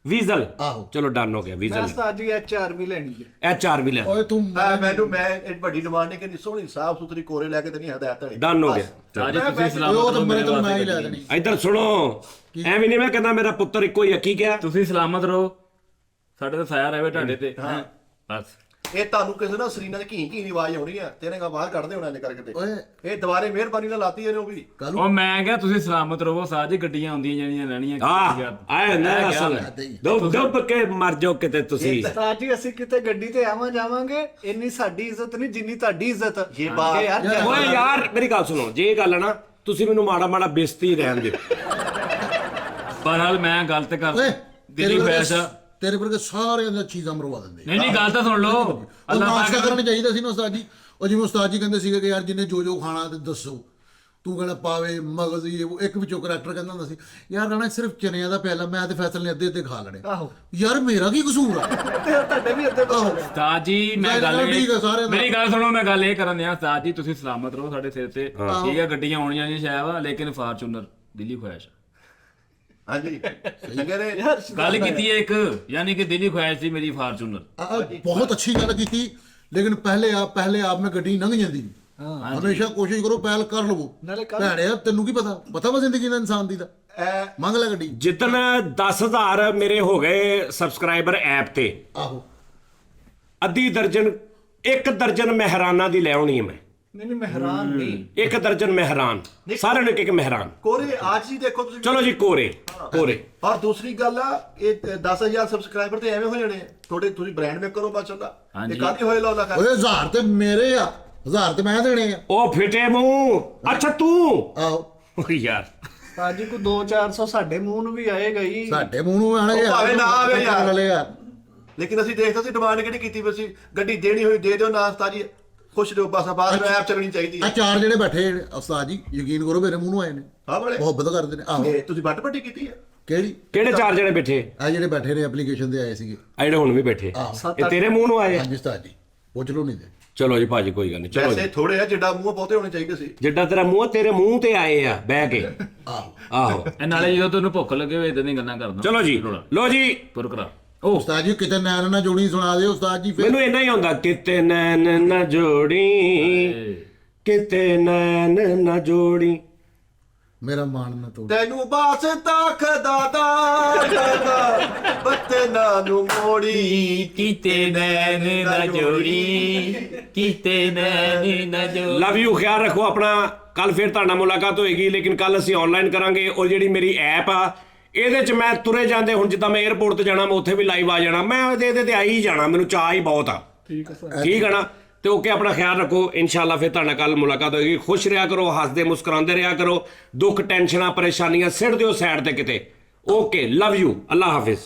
ਵੀਜ਼ਲ, ਆਹੋ ਚਲੋ ਡਨ ਹੋ ਗਿਆ ਮੈਂ ਵੀਜ਼ਲ, ਉਸਤਾਦ ਜੀ HR ਵੀ ਲੈਣੀ ਹੈ। HR ਵੀ ਲੈ ਓਏ ਤੂੰ ਮੈਨੂੰ ਮੈਂ ਇਹ ਵੱਡੀ ਡਿਮਾਂਡ ਨਹੀਂ ਕਿ ਸੋਹਣੀ ਸਾਫ ਸੁਥਰੀ ਕੋਰੇ ਲੈ ਕੇ ਦੇਣੀ, ਹਦਾਇਤ ਵਾਲੀ। ਡਨ ਹੋ ਗਿਆ। ਸਾਜੀ ਤੁਸੀਂ ਉਹ ਸਲਾਮਤ ਤਾਂ ਰਹੋ, ਮੇਰੇ ਮੇਰੇ ਤੋਂ ਮੈਂ ਹੀ ਵਾਸਤੇ ਲੈ ਗੱਡੀ। ਦੇਣੀ। ਇੱਧਰ ਸੁਣੋ, ਐਵੇਂ ਨਹੀਂ ਮੈਂ ਕਹਿੰਦਾ ਮੇਰਾ ਪੁੱਤਰ ਇੱਕੋ ਹੀ ਅੱਕੀ ਗਿਆ, ਤੁਸੀਂ ਸਲਾਮਤ ਰਹੋ, ਸਾਡੇ ਤਾਂ ਸਾਇਆ ਰਹੇ ਤੁਹਾਡੇ ਤੇ, ਬਸ। ਇਹ ਤੁਹਾਨੂੰ ਕਿਸੇ ਨਾ ਸਰੀਨਾ ਦੀ ਘੀ ਦੀ ਆਵਾਜ਼ ਆਉਣੀ ਆ, ਤੇਰੇ ਗਾ ਬਾਹਰ ਕੱਢਦੇ ਹੋਣਾ ਇਹਨੇ ਕਰਕੇ ਤੇ। ਓਏ ਇਹ ਦੁਬਾਰੇ ਮਿਹਰਬਾਨੀ ਨਾਲ ਲਾਤੀ ਇਹਨੇ ਉਹ ਵੀ। ਕੱਲ ਉਹ ਮੈਂ ਕਿਹਾ ਤੁਸੀਂ ਸਲਾਮਤ ਰਹੋ, ਸਾਜੀ ਗੱਡੀਆਂ ਆਉਂਦੀਆਂ ਜਾਣੀਆਂ ਰਹਿਣੀਆਂ। ਆਏ ਨਾ ਅਸਲ ਡੁੱਬ ਕੇ ਮਰ ਜਾਓ ਕਿਤੇ ਤੁਸੀਂ। ਉਸਤਾਦ ਜੀ ਅਸੀਂ ਕਿਤੇ ਗੱਡੀ ਤੇ ਆਵਾਂ ਜਾਵਾਂਗੇ, ਇੰਨੀ ਸਾਡੀ ਇੱਜ਼ਤ ਨਹੀਂ ਜਿੰਨੀ ਤੁਹਾਡੀ ਇੱਜ਼ਤ। ਇਹ ਬਾਤ- ਯਾਰ ਓਏ ਯਾਰ ਮੇਰੀ ਗੱਲ ਸੁਣੋ, ਜੇ ਇਹ ਗੱਲ ਹੈ ਨਾ ਤੁਸੀਂ ਮੈਨੂੰ ਮਾੜਾ ਮਾੜਾ ਬੇਇੱਜ਼ਤੀ ਰਹਿਣ ਦਿਓ। ਪਰ ਹਾਲ ਮੈਂ ਗਲਤ ਕਰ ਓਏ ਦਿੱਲੀ ਫੈਸਾ। ਤੇਰੇ ਵਰਗੇ ਸਾਰਿਆਂ ਦੀਆਂ ਚੀਜ਼ਾਂ ਮਰਵਾ ਦਿੰਦੇ। ਨਹੀਂ ਗੱਲ ਤਾਂ ਸੁਣ ਲਓ। ਅੱਲਾਹ ਨਾਸ਼ਤਾ ਕਰਨਾ ਚਾਹੀਦਾ ਸੀ ਨਾ ਉਸਤਾਦ ਜੀ। ਉਹ ਜਿਵੇਂ ਉਸਤਾਦ ਜੀ ਕਹਿੰਦੇ ਸੀਗੇ ਕਿ ਯਾਰ ਜਿੰਨੇ ਜੋ ਖਾਣਾ ਤੇ ਦੱਸੋ, ਤੂੰ ਕਹਿੰਦਾ ਪਾਵੇ ਮਗਜ਼ ਇਹ ਉਹ। ਇੱਕ ਵਿੱਚੋਂ ਕਰੈਕਟਰ ਕਹਿੰਦਾ ਹੁੰਦਾ ਸੀ ਯਾਰ ਰਾਣਾ ਸਿਰਫ ਚਨਿਆਂ ਦਾ ਪਿਆਲਾ, ਮੈਂ ਤੇ ਫੈਸਲ ਨੇ ਅੱਧੇ ਖਾ ਲੈਣੇ। ਆਹੋ ਯਾਰ ਮੇਰਾ ਕੀ ਕਸੂਰ ਆ? ਤੇ ਤੁਹਾਡੇ ਵੀ ਅੱਧੇ ਪਾਸੇ ਨੇ। ਉਸਤਾਦ ਜੀ ਮੈਂ ਗੱਲ ਠੀਕ ਆ ਸਾਰਿਆਂ ਦਾ। ਮੇਰੀ ਗੱਲ ਸੁਣੋ, ਮੈਂ ਗੱਲ ਇਹ ਕਰਨ ਦਿਆਂ ਉਸਤਾਦ ਜੀ, ਤੁਸੀਂ ਸਲਾਮਤ ਰਹੋ ਸਾਡੇ ਸਿਰ ਤੇ। ਠੀਕ ਹੈ ਗੱਡੀਆਂ ਆਉਣੀਆਂ ਨਹੀਂ ਸ਼ਾਇਦ ਵਾ, ਲੇਕਿਨ ਫਾਰਚੂਨਰ ਦਿੱਲੀ ਖੁਆਇਸ਼। ਹਾਂਜੀ ਸਹੀ ਕਹ ਰਹੇ। ਗੱਲ ਕੀਤੀ ਹੈ ਇੱਕ, ਯਾਨੀ ਕਿ ਦਿੱਲੀ ਖੁਆਇਸ਼ ਸੀ ਮੇਰੀ ਫਾਰਚੂਨਰ। ਬਹੁਤ ਅੱਛੀ ਗੱਲ ਕੀਤੀ, ਲੇਕਿਨ ਪਹਿਲੇ ਆਪ ਮੈਂ ਗੱਡੀ ਲੰਘ ਜਾਂਦੀ। ਹਮੇਸ਼ਾ ਕੋਸ਼ਿਸ਼ ਕਰੋ ਪਹਿਲ ਕਰ ਲਵੋ। ਨਾਲੇ ਭੈਣਿਆ ਤੈਨੂੰ ਕੀ ਪਤਾ ਵਾ ਜ਼ਿੰਦਗੀ ਦਾ ਇਨਸਾਨ ਦੀ ਦਾ। ਮੰਗ ਲੈ ਗੱਡੀ। ਜਿੱਦਣ 10,000 ਮੇਰੇ ਹੋ ਗਏ ਸਬਸਕ੍ਰਾਈਬਰ ਐਪ ਤੇ, ਆਹੋ ਅੱਧੀ ਦਰਜਨ 1 ਦਰਜਨ ਮਹਿਰਾਨਾਂ ਦੀ ਲੈ ਆਉਣੀ ਹੈ ਮੈਂ। ਨਹੀਂ ਮੈਂ ਹੈਰਾਨ ਨਹੀਂ। 1 ਦਰਜਨ ਮਹਿਰਾਨ, ਸਾਰਿਆਂ ਨੂੰ ਇੱਕ ਮਹਿਰਾਨ। ਕੋਰੇ ਅੱਜ ਹੀ ਦੇਖੋ ਤੁਸੀਂ। ਚਲੋ ਜੀ ਕੋਰੇ। ਔਰ ਦੂਸਰੀ ਗੱਲ ਆ, ਇਹ 10,000 ਸਬਸਕ੍ਰਾਈਬਰ ਤੇ ਐਵੇਂ ਹੋ ਜਾਣੇ ਆ ਤੁਹਾਡੇ, ਤੁਸੀਂ ਬ੍ਰਾਂਡ ਮੇਕ ਕਰੋ ਬਸ ਉਹਦਾ। ਇਹ ਕਾਹਦੀ ਹੋਏ ਲੌਲਾ ਕਰ। ਓਏ 1000 ਤੇ ਮੇਰੇ ਆ, 1000 ਤੇ ਮੈਂ ਦੇਣੇ ਆ। ਉਹ ਫਿਟੇ ਮੂੰਹ। ਅੱਛਾ ਤੂੰ ਆਹੋ ਯਾਰ ਉਸਤਾਦ ਜੀ ਕੋਈ 200-400 ਸਾਡੇ ਮੂੰਹ ਨੂੰ ਵੀ ਆਏਗਾ ਹੀ। ਸਾਡੇ ਮੂੰਹ ਨੂੰ ਆਣਗੇ ਉਹ ਭਾਵੇਂ ਨਾ ਆਵੇ ਯਾਰ। ਯਾਰ ਲੇਕਿਨ ਅਸੀਂ ਦੇਖਦੇ ਸੀ ਡਿਮਾਂਡ ਕਿਹੜੀ ਕੀਤੀ ਵੀ ਅਸੀਂ ਗੱਡੀ ਦੇਣੀ ਹੋਈ ਦੇ ਦਿਓ ਨਾ ਉਸਤਾਦ ਜੀ, ਖੁਸ਼ ਰਹੋ ਬਸ। ਬਾਅਦ ਵਿੱਚ ਐਪ ਚੱਲਣੀ ਚਾਹੀਦੀ ਆ ਹੈ। 4 ਜਿਹੜੇ ਬੈਠੇ ਉਸਤਾਦ ਜੀ, ਯਕੀਨ ਕਰੋ ਮੇਰੇ ਮੂੰਹ ਨੂੰ ਆਏ ਨੇ। ਹਾਂ ਬੜੇ ਮੁਹੱਬਤ ਕਰਦੇ ਨੇ। ਆਹੋ ਇਹ ਤੁਸੀਂ ਵੱਟ ਪੱਟੀ ਕੀਤੀ ਹੈ। ਕਿਹੜੇ 4 ਜਣੇ ਬੈਠੇ? ਆ ਜਿਹੜੇ ਬੈਠੇ ਨੇ ਐਪਲੀਕੇਸ਼ਨ ਤੇ ਆਏ ਸੀਗੇ। ਆ ਜਿਹੜੇ ਹੁਣ ਵੀ ਬੈਠੇ, ਇਹ ਤੇਰੇ ਮੂੰਹ ਨੂੰ ਆਏ? ਹਾਂਜੀ ਉਸਤਾਦ ਜੀ ਪੁੱਛ ਲਓ ਨਹੀਂ ਤੇ। ਚਲੋ ਜੀ ਭਾਜੀ ਕੋਈ ਗੱਲ ਨਹੀਂ, ਚਲੋ ਵੈਸੇ ਜੀ। ਥੋੜੇ ਆ, ਜਿੱਡਾ ਮੂੰਹ ਬਹੁਤੇ ਹੋਣੇ ਚਾਹੀਦੇ ਸੀ। ਜਿੱਡਾ ਤੇਰਾ ਮੂੰਹ, ਤੇਰੇ ਮੂੰਹ ਤੇ ਆਏ ਆ ਬਹਿ ਕੇ। ਆਹੋ ਆਹੋ ਇਹ ਨਾਲੇ ਜਦੋਂ ਤੁਹਾਨੂੰ ਭੁੱਖ ਲੱਗੇ ਹੋਏ ਇਦਾਂ ਦੀਆਂ ਗੱਲਾਂ ਕਰਦਾ। ਚਲੋ ਜੀ, ਲੋ ਜੀ। ਪੁਰ ਕਰਾ। ਉਹ ਉਸਤਾਦ ਜੀ ਕਿਤੇ ਨੈਣ ਨਾ ਜੋੜੀ ਸੁਣਾ ਦਿਓ ਉਸਤਾਦ ਜੀ। ਫਿਰ ਮੈਨੂੰ ਇੰਨਾ ਹੀ ਆਉਂਦਾ, ਕਿਤੇ ਨੈਣ ਨਾ ਜੋੜੀ, ਕਿਤੇ ਨੈਣ ਨਾ ਜੋੜੀ। ਮੇਰਾ ਮਾਣ ਨਾ ਤੋੜ। ਤੈਨੂੰ ਬਾਸ ਤੱਕਦਾ ਦਾ ਬੱਤੇ ਨਾ ਨੂੰ ਮੋੜੀ, ਕੀਤੇ ਨੈਣ ਨਾ ਜੋੜੀ, ਕੀਤੇ ਨੈਣ ਨਾ ਜੋੜੀ। ਲਵ ਯੂ, ਖਿਆਲ ਰੱਖੋ ਆਪਣਾ। ਕੱਲ ਫਿਰ ਤੁਹਾਡਾ ਮੁਲਾਕਾਤ ਹੋਏਗੀ, ਲੇਕਿਨ ਕੱਲ ਅਸੀਂ ਆਨਲਾਈਨ ਕਰਾਂਗੇ। ਔਰ ਜਿਹੜੀ ਮੇਰੀ ਐਪ ਆ, ਇਹਦੇ 'ਚ ਮੈਂ ਤੁਰੇ ਜਾਂਦੇ, ਹੁਣ ਜਿੱਦਾਂ ਮੈਂ 에ਅਰਪੋਰਟ ਤੇ ਜਾਣਾ, ਮੈਂ ਉੱਥੇ ਵੀ ਲਾਈਵ ਆ ਜਾਣਾ। ਮੈਂ ਇਹਦੇ ਤੇ ਆਈ ਜਾਣਾ, ਮੈਨੂੰ ਚਾਹ ਹੀ ਬਹੁਤ ਆ। ਠੀਕ ਹੈ ਸਰ। ਠੀਕ ਹੈ ਨਾ? ਤੇ ਓਕੇ, ਆਪਣਾ ਖਿਆਲ ਰੱਖੋ। ਇਨਸ਼ਾਅੱਲਾ ਫਿਰ ਤੁਹਾਡੇ ਨਾਲ ਕੱਲ ਮੁਲਾਕਾਤ ਹੋਏਗੀ। ਖੁਸ਼ ਰਿਹਾ ਕਰੋ, ਹੱਸਦੇ ਮੁਸਕਰਾਉਂਦੇ ਰਿਹਾ ਕਰੋ। ਦੁੱਖ ਟੈਨਸ਼ਨਾਂ ਪਰੇਸ਼ਾਨੀਆਂ ਸਿੱਟ ਦਿਓ ਸਾਈਡ ਤੇ ਕਿਤੇ। Okay, love you, Allah Hafiz.